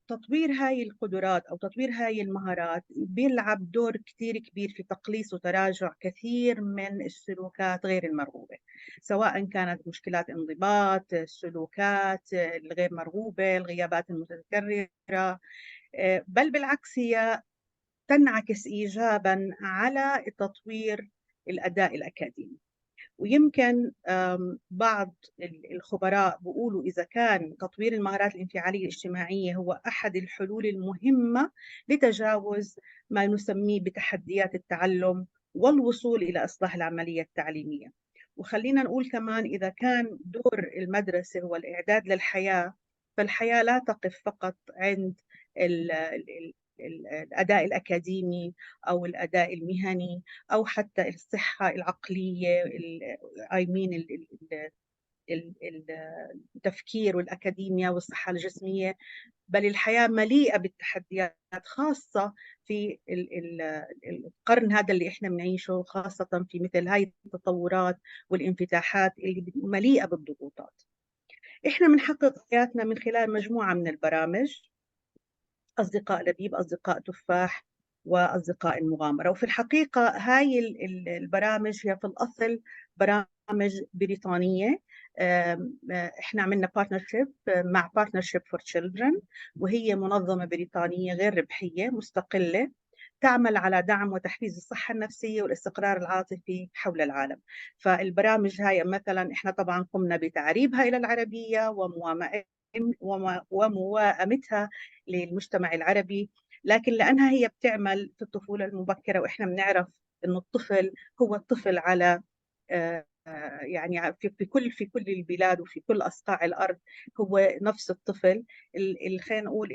تطوير هاي القدرات أو تطوير هاي المهارات بيلعب دور كتير كبير في تقليص وتراجع كثير من السلوكات غير المرغوبة، سواء كانت مشكلات انضباط، السلوكات الغير مرغوبة، الغيابات المتكررة، بل بالعكس هي تنعكس إيجاباً على تطوير الأداء الأكاديمي. ويمكن بعض الخبراء بيقولوا إذا كان تطوير المهارات الانفعالية الاجتماعية هو أحد الحلول المهمة لتجاوز ما نسميه بتحديات التعلم والوصول إلى إصلاح العملية التعليمية. وخلينا نقول كمان إذا كان دور المدرسة هو الإعداد للحياة، فالحياة لا تقف فقط عند الأداء الأكاديمي أو الأداء المهني أو حتى الصحة العقلية، التفكير والأكاديميا والصحة الجسمية، بل الحياة مليئة بالتحديات، خاصة في القرن هذا اللي إحنا بنعيشه، خاصة في مثل هاي التطورات والانفتاحات اللي مليئة بالضغوطات. إحنا بنحقق حياتنا من خلال مجموعة من البرامج، أصدقاء لبيب، أصدقاء تفاح، وأصدقاء المغامرة. وفي الحقيقة هاي البرامج هي في الأصل برامج بريطانية. إحنا عملنا بارتنرشيب مع Partnership for Children، وهي منظمة بريطانية غير ربحية مستقلة تعمل على دعم وتحفيز الصحة النفسية والاستقرار العاطفي حول العالم. فالبرامج هاي مثلا إحنا طبعا قمنا بتعريبها إلى العربية وموائمتها للمجتمع العربي، لكن لأنها هي بتعمل في الطفولة المبكرة، وإحنا بنعرف إنه الطفل هو الطفل على يعني في كل البلاد وفي كل أصقاع الأرض هو نفس الطفل. خلينا نقول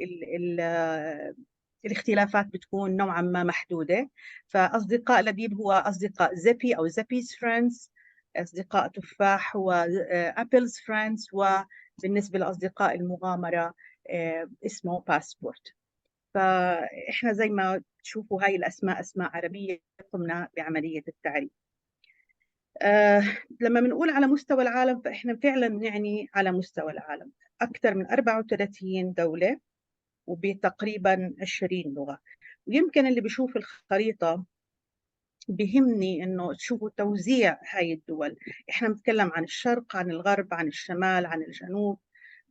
الاختلافات بتكون نوعا ما محدودة. فأصدقاء لبيب هو أصدقاء زبي أو زبي's friends، أصدقاء تفاح هو أبلز friends، وبالنسبة لأصدقاء المغامرة اسمه باسبورت. فإحنا زي ما تشوفوا هاي الأسماء أسماء عربية قمنا بعملية التعريف. لما بنقول على مستوى العالم فإحنا فعلا نعني على مستوى العالم أكثر من 34 دولة وبتقريبا 20 لغة. ويمكن اللي بيشوف الخريطة بيهمني إنه تشوفوا توزيع هاي الدول. إحنا بنتكلم عن الشرق، عن الغرب، عن الشمال، عن الجنوب،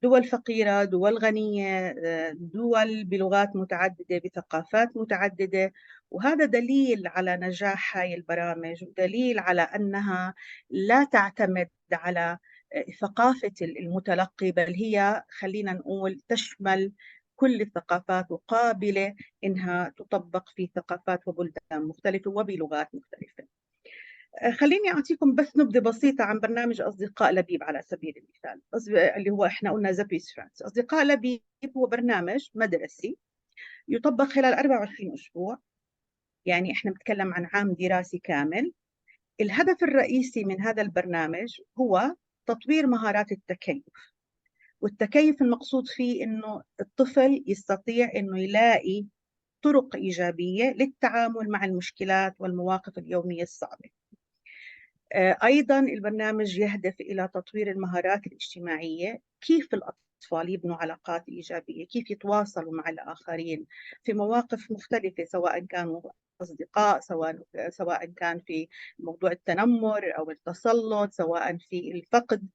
دول فقيرة، دول غنية، دول بلغات متعددة، بثقافات متعددة. وهذا دليل على نجاح هاي البرامج، ودليل على أنها لا تعتمد على ثقافة المتلقي، بل هي خلينا نقول تشمل كل الثقافات وقابلة إنها تطبق في ثقافات وبلدان مختلفة وبلغات مختلفة. خليني أعطيكم بس نبذة بسيطة عن برنامج أصدقاء لبيب على سبيل المثال، اللي هو إحنا قلنا زبي's friends. أصدقاء لبيب هو برنامج مدرسي يطبق خلال 24 أسبوع يعني إحنا بنتكلم عن عام دراسي كامل. الهدف الرئيسي من هذا البرنامج هو تطوير مهارات التكيف، والتكيف المقصود فيه إنه الطفل يستطيع إنه يلاقي طرق إيجابية للتعامل مع المشكلات والمواقف اليومية الصعبة. أيضاً البرنامج يهدف إلى تطوير المهارات الاجتماعية، كيف الأطفال يبنوا علاقات إيجابية، كيف يتواصلوا مع الآخرين في مواقف مختلفة، سواء كانوا أصدقاء، سواء كان في موضوع التنمر أو التسلط، سواء في الفقد.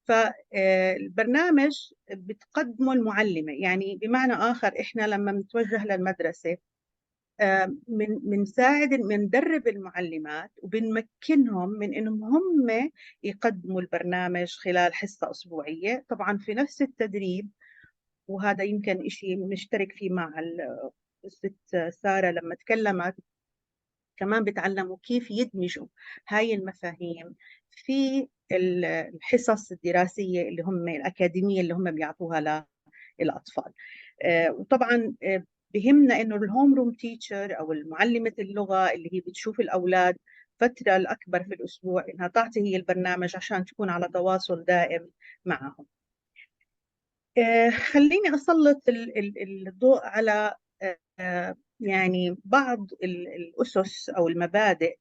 فالبرنامج بتقدمه المعلمة، يعني بمعنى آخر إحنا لما نتوجه للمدرسة بندرب المعلمات وبنمكنهم من انهم هم يقدموا البرنامج خلال حصة أسبوعية، طبعا في نفس التدريب. وهذا يمكن شيء نشترك فيه مع الست سارة لما تكلمت، كمان بتعلموا كيف يدمجوا هاي المفاهيم في الحصص الدراسية اللي هم الأكاديمية اللي هم بيعطوها للأطفال. وطبعا بهمنا إنه الهوم روم تيتشر أو المعلمة اللغة اللي هي بتشوف الأولاد فترة الأكبر في الأسبوع إنها تعطي هي البرنامج عشان تكون على تواصل دائم معهم. خليني أسلط الضوء على يعني بعض الأسس أو المبادئ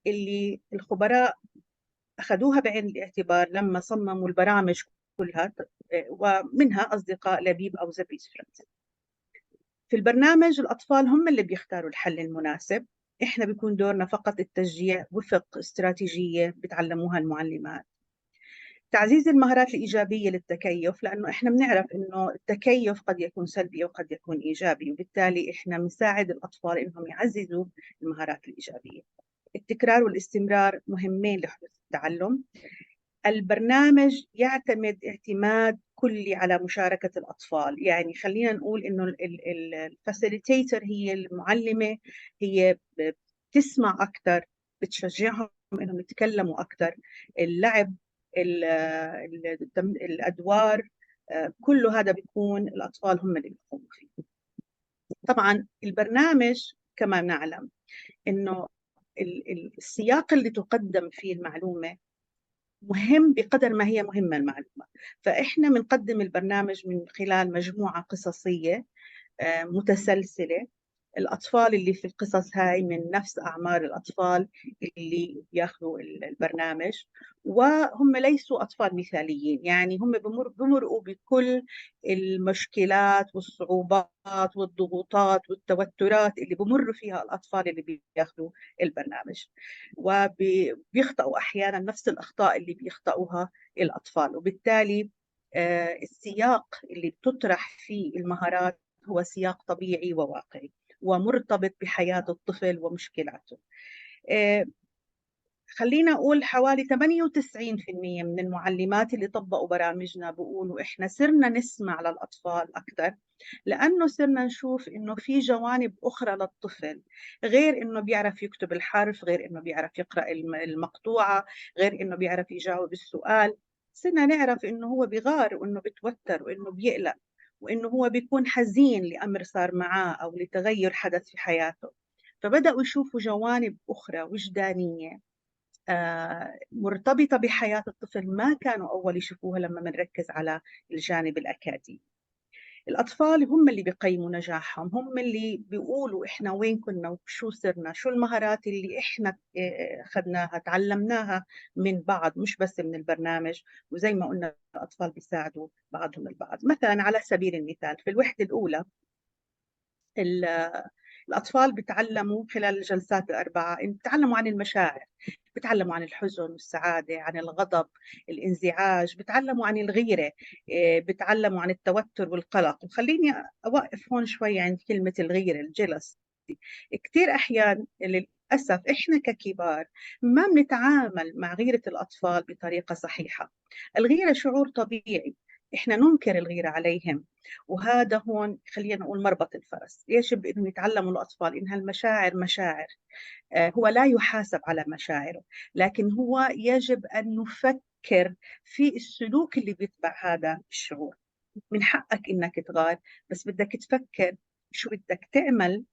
اللي الخبراء أخذوها بعين الاعتبار لما صمموا البرامج كلها، ومنها أصدقاء لبيب أو The Peace Friends. في البرنامج الأطفال هم اللي بيختاروا الحل المناسب، إحنا بيكون دورنا فقط التشجيع وفق استراتيجية بتعلموها المعلمات. تعزيز المهارات الإيجابية للتكيف، لأنه إحنا بنعرف إنه التكيف قد يكون سلبي وقد يكون إيجابي، وبالتالي إحنا بنساعد الأطفال إنهم يعززوا المهارات الإيجابية. التكرار والاستمرار مهمين لحدوث التعلم. البرنامج يعتمد اعتماد كلي على مشاركة الأطفال، يعني خلينا نقول إنه الفاسيليتيتر هي المعلمة، هي بتسمع أكثر، بتشجعهم إنهم يتكلموا أكثر. اللعب، الأدوار، كل هذا بيكون الأطفال هم اللي بيقوموا فيه. طبعا البرنامج كما نعلم إنه السياق اللي تقدم فيه المعلومة مهم بقدر ما هي مهمة المعلومة. فإحنا بنقدم البرنامج من خلال مجموعة قصصية متسلسلة. الأطفال اللي في القصص هاي من نفس أعمار الأطفال اللي بياخذوا البرنامج، وهم ليسوا أطفال مثاليين، يعني هم بمرقوا بكل المشكلات والصعوبات والضغوطات والتوترات اللي بمر فيها الأطفال اللي بياخذوا البرنامج، وبيخطئوا أحيانا نفس الأخطاء اللي بيخطئوها الأطفال. وبالتالي السياق اللي بتطرح فيه المهارات هو سياق طبيعي وواقعي ومرتبط بحياة الطفل ومشكلاته. خلينا أقول حوالي 98% من المعلمات اللي طبقوا برامجنا بيقولوا إحنا صرنا نسمع للأطفال أكثر، لأنه صرنا نشوف إنه في جوانب أخرى للطفل، غير إنه بيعرف يكتب الحرف، غير إنه بيعرف يقرأ المقطوعة، غير إنه بيعرف يجاوب السؤال. صرنا نعرف إنه هو بيغار وإنه بيتوتر وإنه بيقلق وإنه هو بيكون حزين لأمر صار معاه أو لتغير حدث في حياته. فبدأوا يشوفوا جوانب أخرى وجدانية مرتبطة بحياة الطفل ما كانوا أول يشوفوها لما بنركز على الجانب الأكاديمي. الأطفال هم اللي بيقيموا نجاحهم، هم اللي بيقولوا إحنا وين كنا وشو صرنا، شو المهارات اللي إحنا أخذناها تعلمناها من بعض مش بس من البرنامج. وزي ما قلنا الأطفال بيساعدوا بعضهم البعض. مثلا على سبيل المثال في الوحدة الأولى الأطفال بيتعلموا خلال الجلسات الأربعة، بيتعلموا عن المشاعر، بيتعلموا عن الحزن والسعادة، عن الغضب، الانزعاج، بيتعلموا عن الغيرة، بيتعلموا عن التوتر والقلق. وخليني أوقف هون شوي عند كلمة الغيرة، الجلس. كثير أحيان للأسف إحنا ككبار ما بنتعامل مع غيرة الأطفال بطريقة صحيحة. الغيرة شعور طبيعي، إحنا ننكر الغيرة عليهم، وهذا هون خلينا نقول مربط الفرس. يجب أن يتعلموا الأطفال إنها المشاعر مشاعر، هو لا يحاسب على مشاعره، لكن هو يجب أن نفكر في السلوك اللي بيتبع هذا الشعور. من حقك إنك تغار، بس بدك تفكر شو بدك تعمل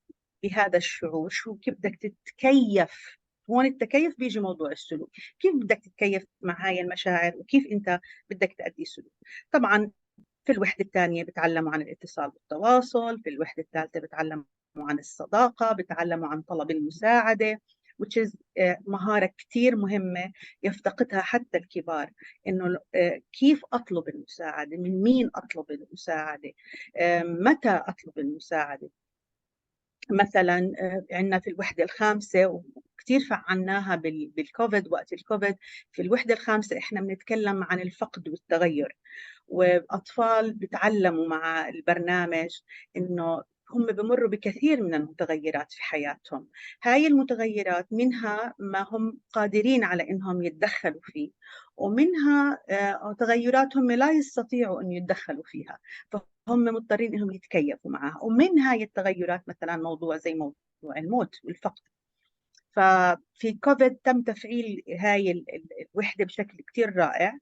بهذا الشعور، كيف بدك تتكيف. هون التكيف بيجي موضوع السلوك، كيف بدك تتكيف مع هاي المشاعر وكيف انت بدك تأدي سلوك. طبعا في الوحدة الثانية بتعلموا عن الاتصال والتواصل، في الوحدة الثالثة بتعلموا عن الصداقة، بتعلموا عن طلب المساعدة، which is مهارة كتير مهمة يفتقدها حتى الكبار، إنه كيف أطلب المساعدة، من مين أطلب المساعدة، متى أطلب المساعدة. مثلا عندنا في الوحدة الخامسة وكتير فعلناها بالكوفيد، وقت الكوفيد في الوحدة الخامسة إحنا بنتكلم عن الفقد والتغير، وأطفال بتعلموا مع البرنامج إنه هم بمروا بكثير من المتغيرات في حياتهم. هاي المتغيرات منها ما هم قادرين على إنهم يتدخلوا فيه، ومنها تغيرات هم لا يستطيعوا أن يتدخلوا فيها، فهم مضطرين إنهم يتكيفوا معها. ومن هاي التغيرات مثلا موضوع زي موضوع الموت والفقد. ففي كوفيد تم تفعيل هاي الوحدة بشكل كتير رائع.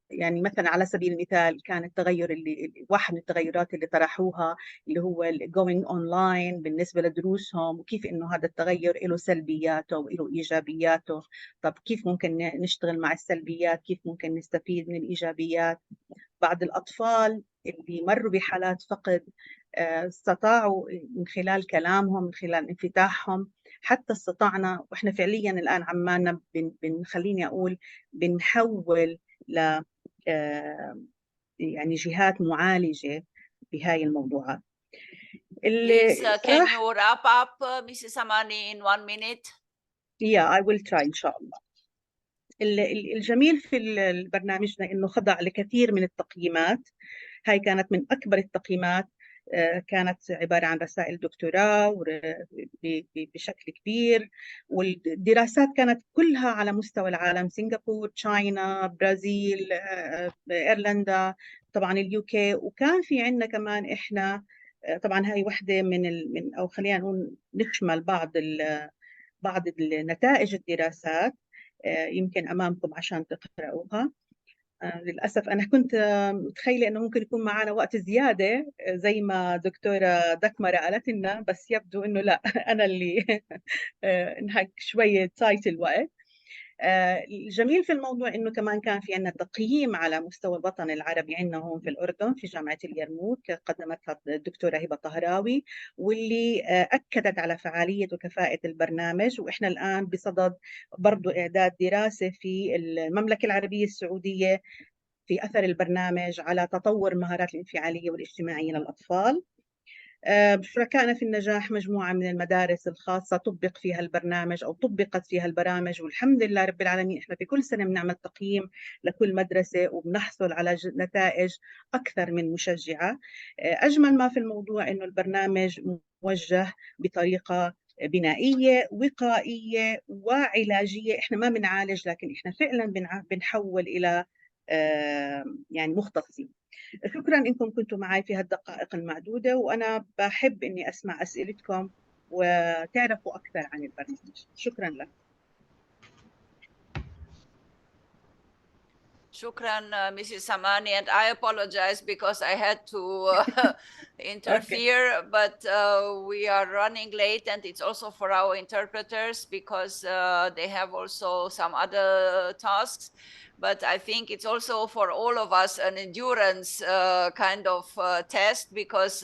يعني مثلا على سبيل المثال كان التغير اللي واحد من التغيرات اللي طرحوها اللي هو going online بالنسبة لدروسهم، وكيف إنه هذا التغير له سلبياته وله إيجابياته. طب كيف ممكن نشتغل مع السلبيات، كيف ممكن نستفيد من الإيجابيات. بعض الأطفال اللي مروا بحالات فقد استطاعوا من خلال كلامهم، من خلال انفتاحهم، حتى استطعنا وإحنا فعليا الآن عمالنا خليني أقول بنحول ل يعني جهات معالجة بهاي الموضوعات. Please, can you wrap up, Mrs. Amani, in 1 minute? Yeah, I will try إن شاء الله. الجميل في برنامجنا إنه خضع لكثير من التقييمات. هاي كانت من أكبر التقييمات، كانت عبارة عن رسائل دكتوراه بشكل كبير، والدراسات كانت كلها على مستوى العالم، سنغافورة، تشاينا، برازيل، إيرلندا، طبعا اليوك. وكان في عندنا كمان إحنا طبعا هاي وحدة من أو خلينا نقول نشمل بعض النتائج الدراسات، يمكن أمامكم عشان تقرأوها. للأسف أنا كنت متخيلة إنه ممكن يكون معنا وقت زيادة زي ما دكتورة دكمرة قالت لنا، بس يبدو إنه لا أنا اللي انهك شوية تايت الوقت. الجميل في الموضوع إنه كمان كان في عنا تقييم على مستوى الوطن العربي عندنا هون في الأردن في جامعة اليرموك، قدمتها الدكتورة هبة طهراوي، واللي أكدت على فعالية وكفاءة البرنامج. وإحنا الآن بصدد برضو إعداد دراسة في المملكة العربية السعودية في أثر البرنامج على تطور المهارات الانفعالية والاجتماعية للأطفال. شركائنا في النجاح مجموعة من المدارس الخاصة طبق فيها البرنامج أو طبقت فيها البرامج، والحمد لله رب العالمين إحنا في كل سنة بنعمل تقييم لكل مدرسة وبنحصل على نتائج أكثر من مشجعة. أجمل ما في الموضوع إنه البرنامج موجه بطريقة بنائية وقائية وعلاجية. إحنا ما بنعالج، لكن إحنا فعلا بنحول إلى يعني مختصين. شكرا انكم كنتوا معي في هالدقائق المعدودة، وانا بحب اني اسمع اسئلتكم وتعرفوا اكثر عن البرنامج. شكرا لك. Shukran, Mrs. Samani, and I apologize because I had to interfere, okay. But we are running late, and it's also for our interpreters because they have also some other tasks. But I think it's also for all of us an endurance kind of test because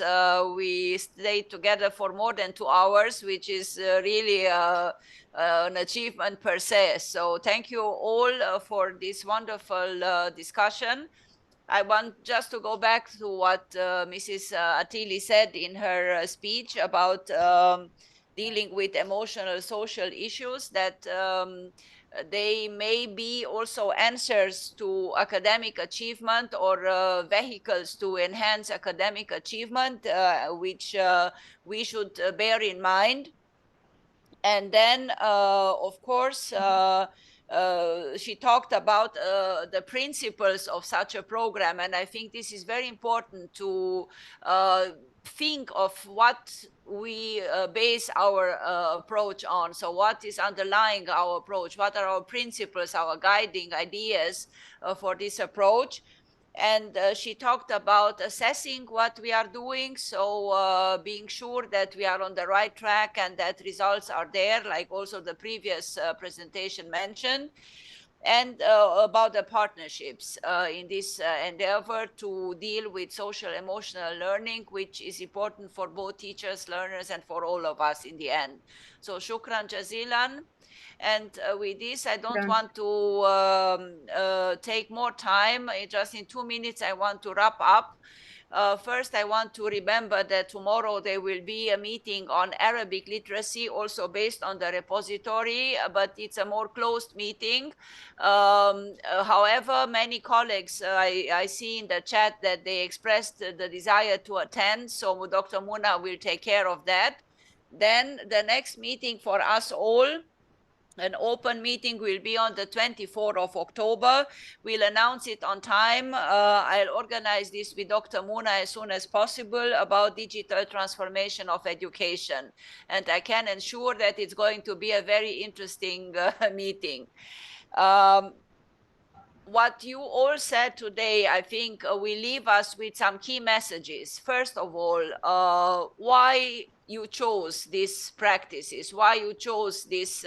we stayed together for more than 2 hours, which is really an achievement per se. So thank you all for this wonderful discussion. I want just to go back to what Mrs. Attili said in her speech about dealing with emotional social issues, that they may be also answers to academic achievement or vehicles to enhance academic achievement, which we should bear in mind. And then, of course, she talked about the principles of such a program. And I think this is very important to think of what we base our approach on. So what is underlying our approach? What are our principles, our guiding ideas for this approach? And she talked about assessing what we are doing, so being sure that we are on the right track and that results are there, like also the previous presentation mentioned, and about the partnerships in this endeavor to deal with social emotional learning, which is important for both teachers, learners, and for all of us in the end. So shukran jazilan. And with this, I don't want to take more time. Just in 2 minutes, I want to wrap up. First, I want to remember that tomorrow there will be a meeting on Arabic literacy, also based on the repository, but it's a more closed meeting. However, many colleagues, I see in the chat that they expressed the desire to attend, so Dr. Muna will take care of that. Then the next meeting for us all, an open meeting, will be on the 24th of October. We'll announce it on time. I'll organize this with Dr. Muna as soon as possible about digital transformation of education. And I can ensure that it's going to be a very interesting meeting. What you all said today, I think will leave us with some key messages. First of all, why you chose these practices, why you chose this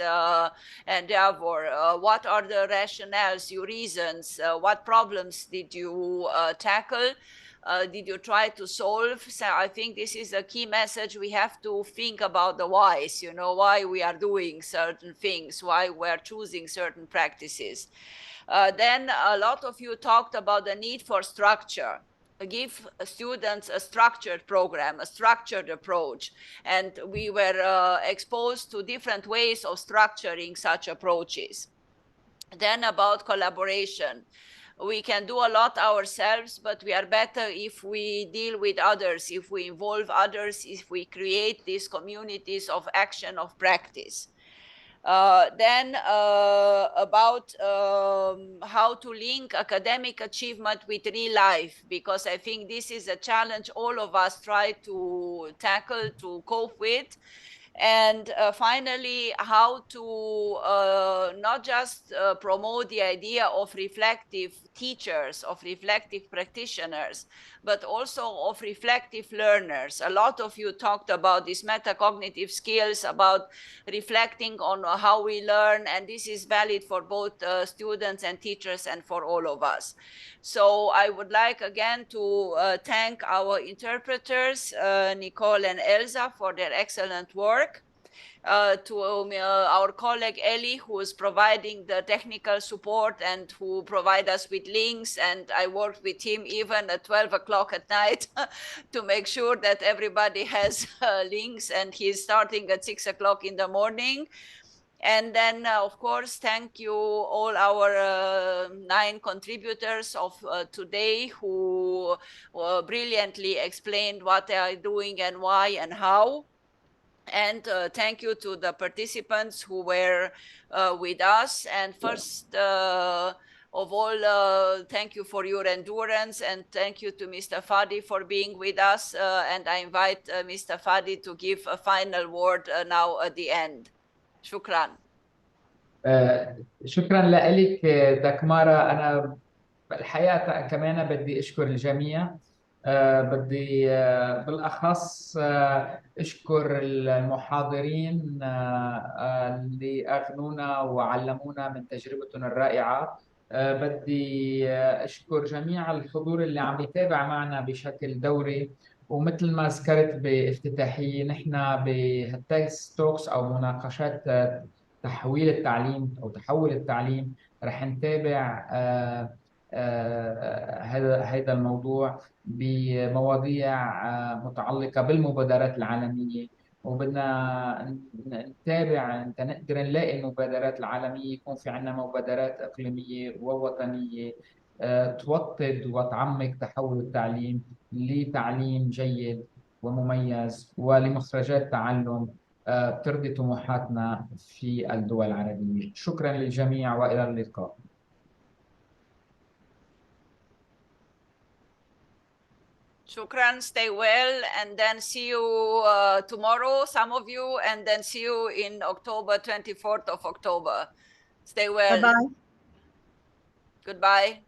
endeavor, what are the rationales, your reasons, what problems did you tackle, did you try to solve? So I think this is a key message. We have to think about the whys, why we are doing certain things, why we're choosing certain practices. Then a lot of you talked about the need for structure. Give students a structured program, a structured approach. And we were exposed to different ways of structuring such approaches. Then about collaboration. We can do a lot ourselves, but we are better if we deal with others, if we involve others, if we create these communities of action, of practice. Then about how to link academic achievement with real life, because I think this is a challenge all of us try to tackle, to cope with. And finally, how to not just promote the idea of reflective teachers, of reflective practitioners, but also of reflective learners. A lot of you talked about these metacognitive skills, about reflecting on how we learn, and this is valid for both students and teachers and for all of us. So I would like again to thank our interpreters, Nicole and Elsa, for their excellent work. To our colleague Eli, who is providing the technical support and who provide us with links. And I worked with him even at 12 o'clock at night to make sure that everybody has links, and he's starting at 6 o'clock in the morning. And then, of course, thank you all our 9 contributors of today who brilliantly explained what they are doing and why and how. And thank you to the participants who were with us. And first of all, thank you for your endurance, and thank you to Mr. Fadi for being with us. And I invite Mr. Fadi to give a final word now at the end. شكرا. شكرا لك دكمارا. أنا الحقيقة كمان بدي أشكر الجميع. بدي بالأخص أشكر المحاضرين اللي أغنونا وعلمونا من تجربتهم الرائعة. بدي أشكر جميع الحضور اللي عم يتابع معنا بشكل دوري. ومثل ما ذكرت بافتتاحية، نحن بهالتيس توكس أو مناقشات تحويل التعليم أو تحول التعليم رح نتابع هذا الموضوع بمواضيع متعلقة بالمبادرات العالمية، وبدنا نتابع نقدر نلاقي المبادرات العالمية، يكون في عندنا مبادرات إقليمية ووطنية توطد وتعمق تحول التعليم لتعليم جيد ومميز ولمخرجات تعلم ترضي طموحاتنا في الدول العربية. شكرا للجميع وإلى اللقاء. Shukran, stay well, and then see you tomorrow, some of you, and then see you in October, 24th of October. Stay well. Bye-bye. Goodbye.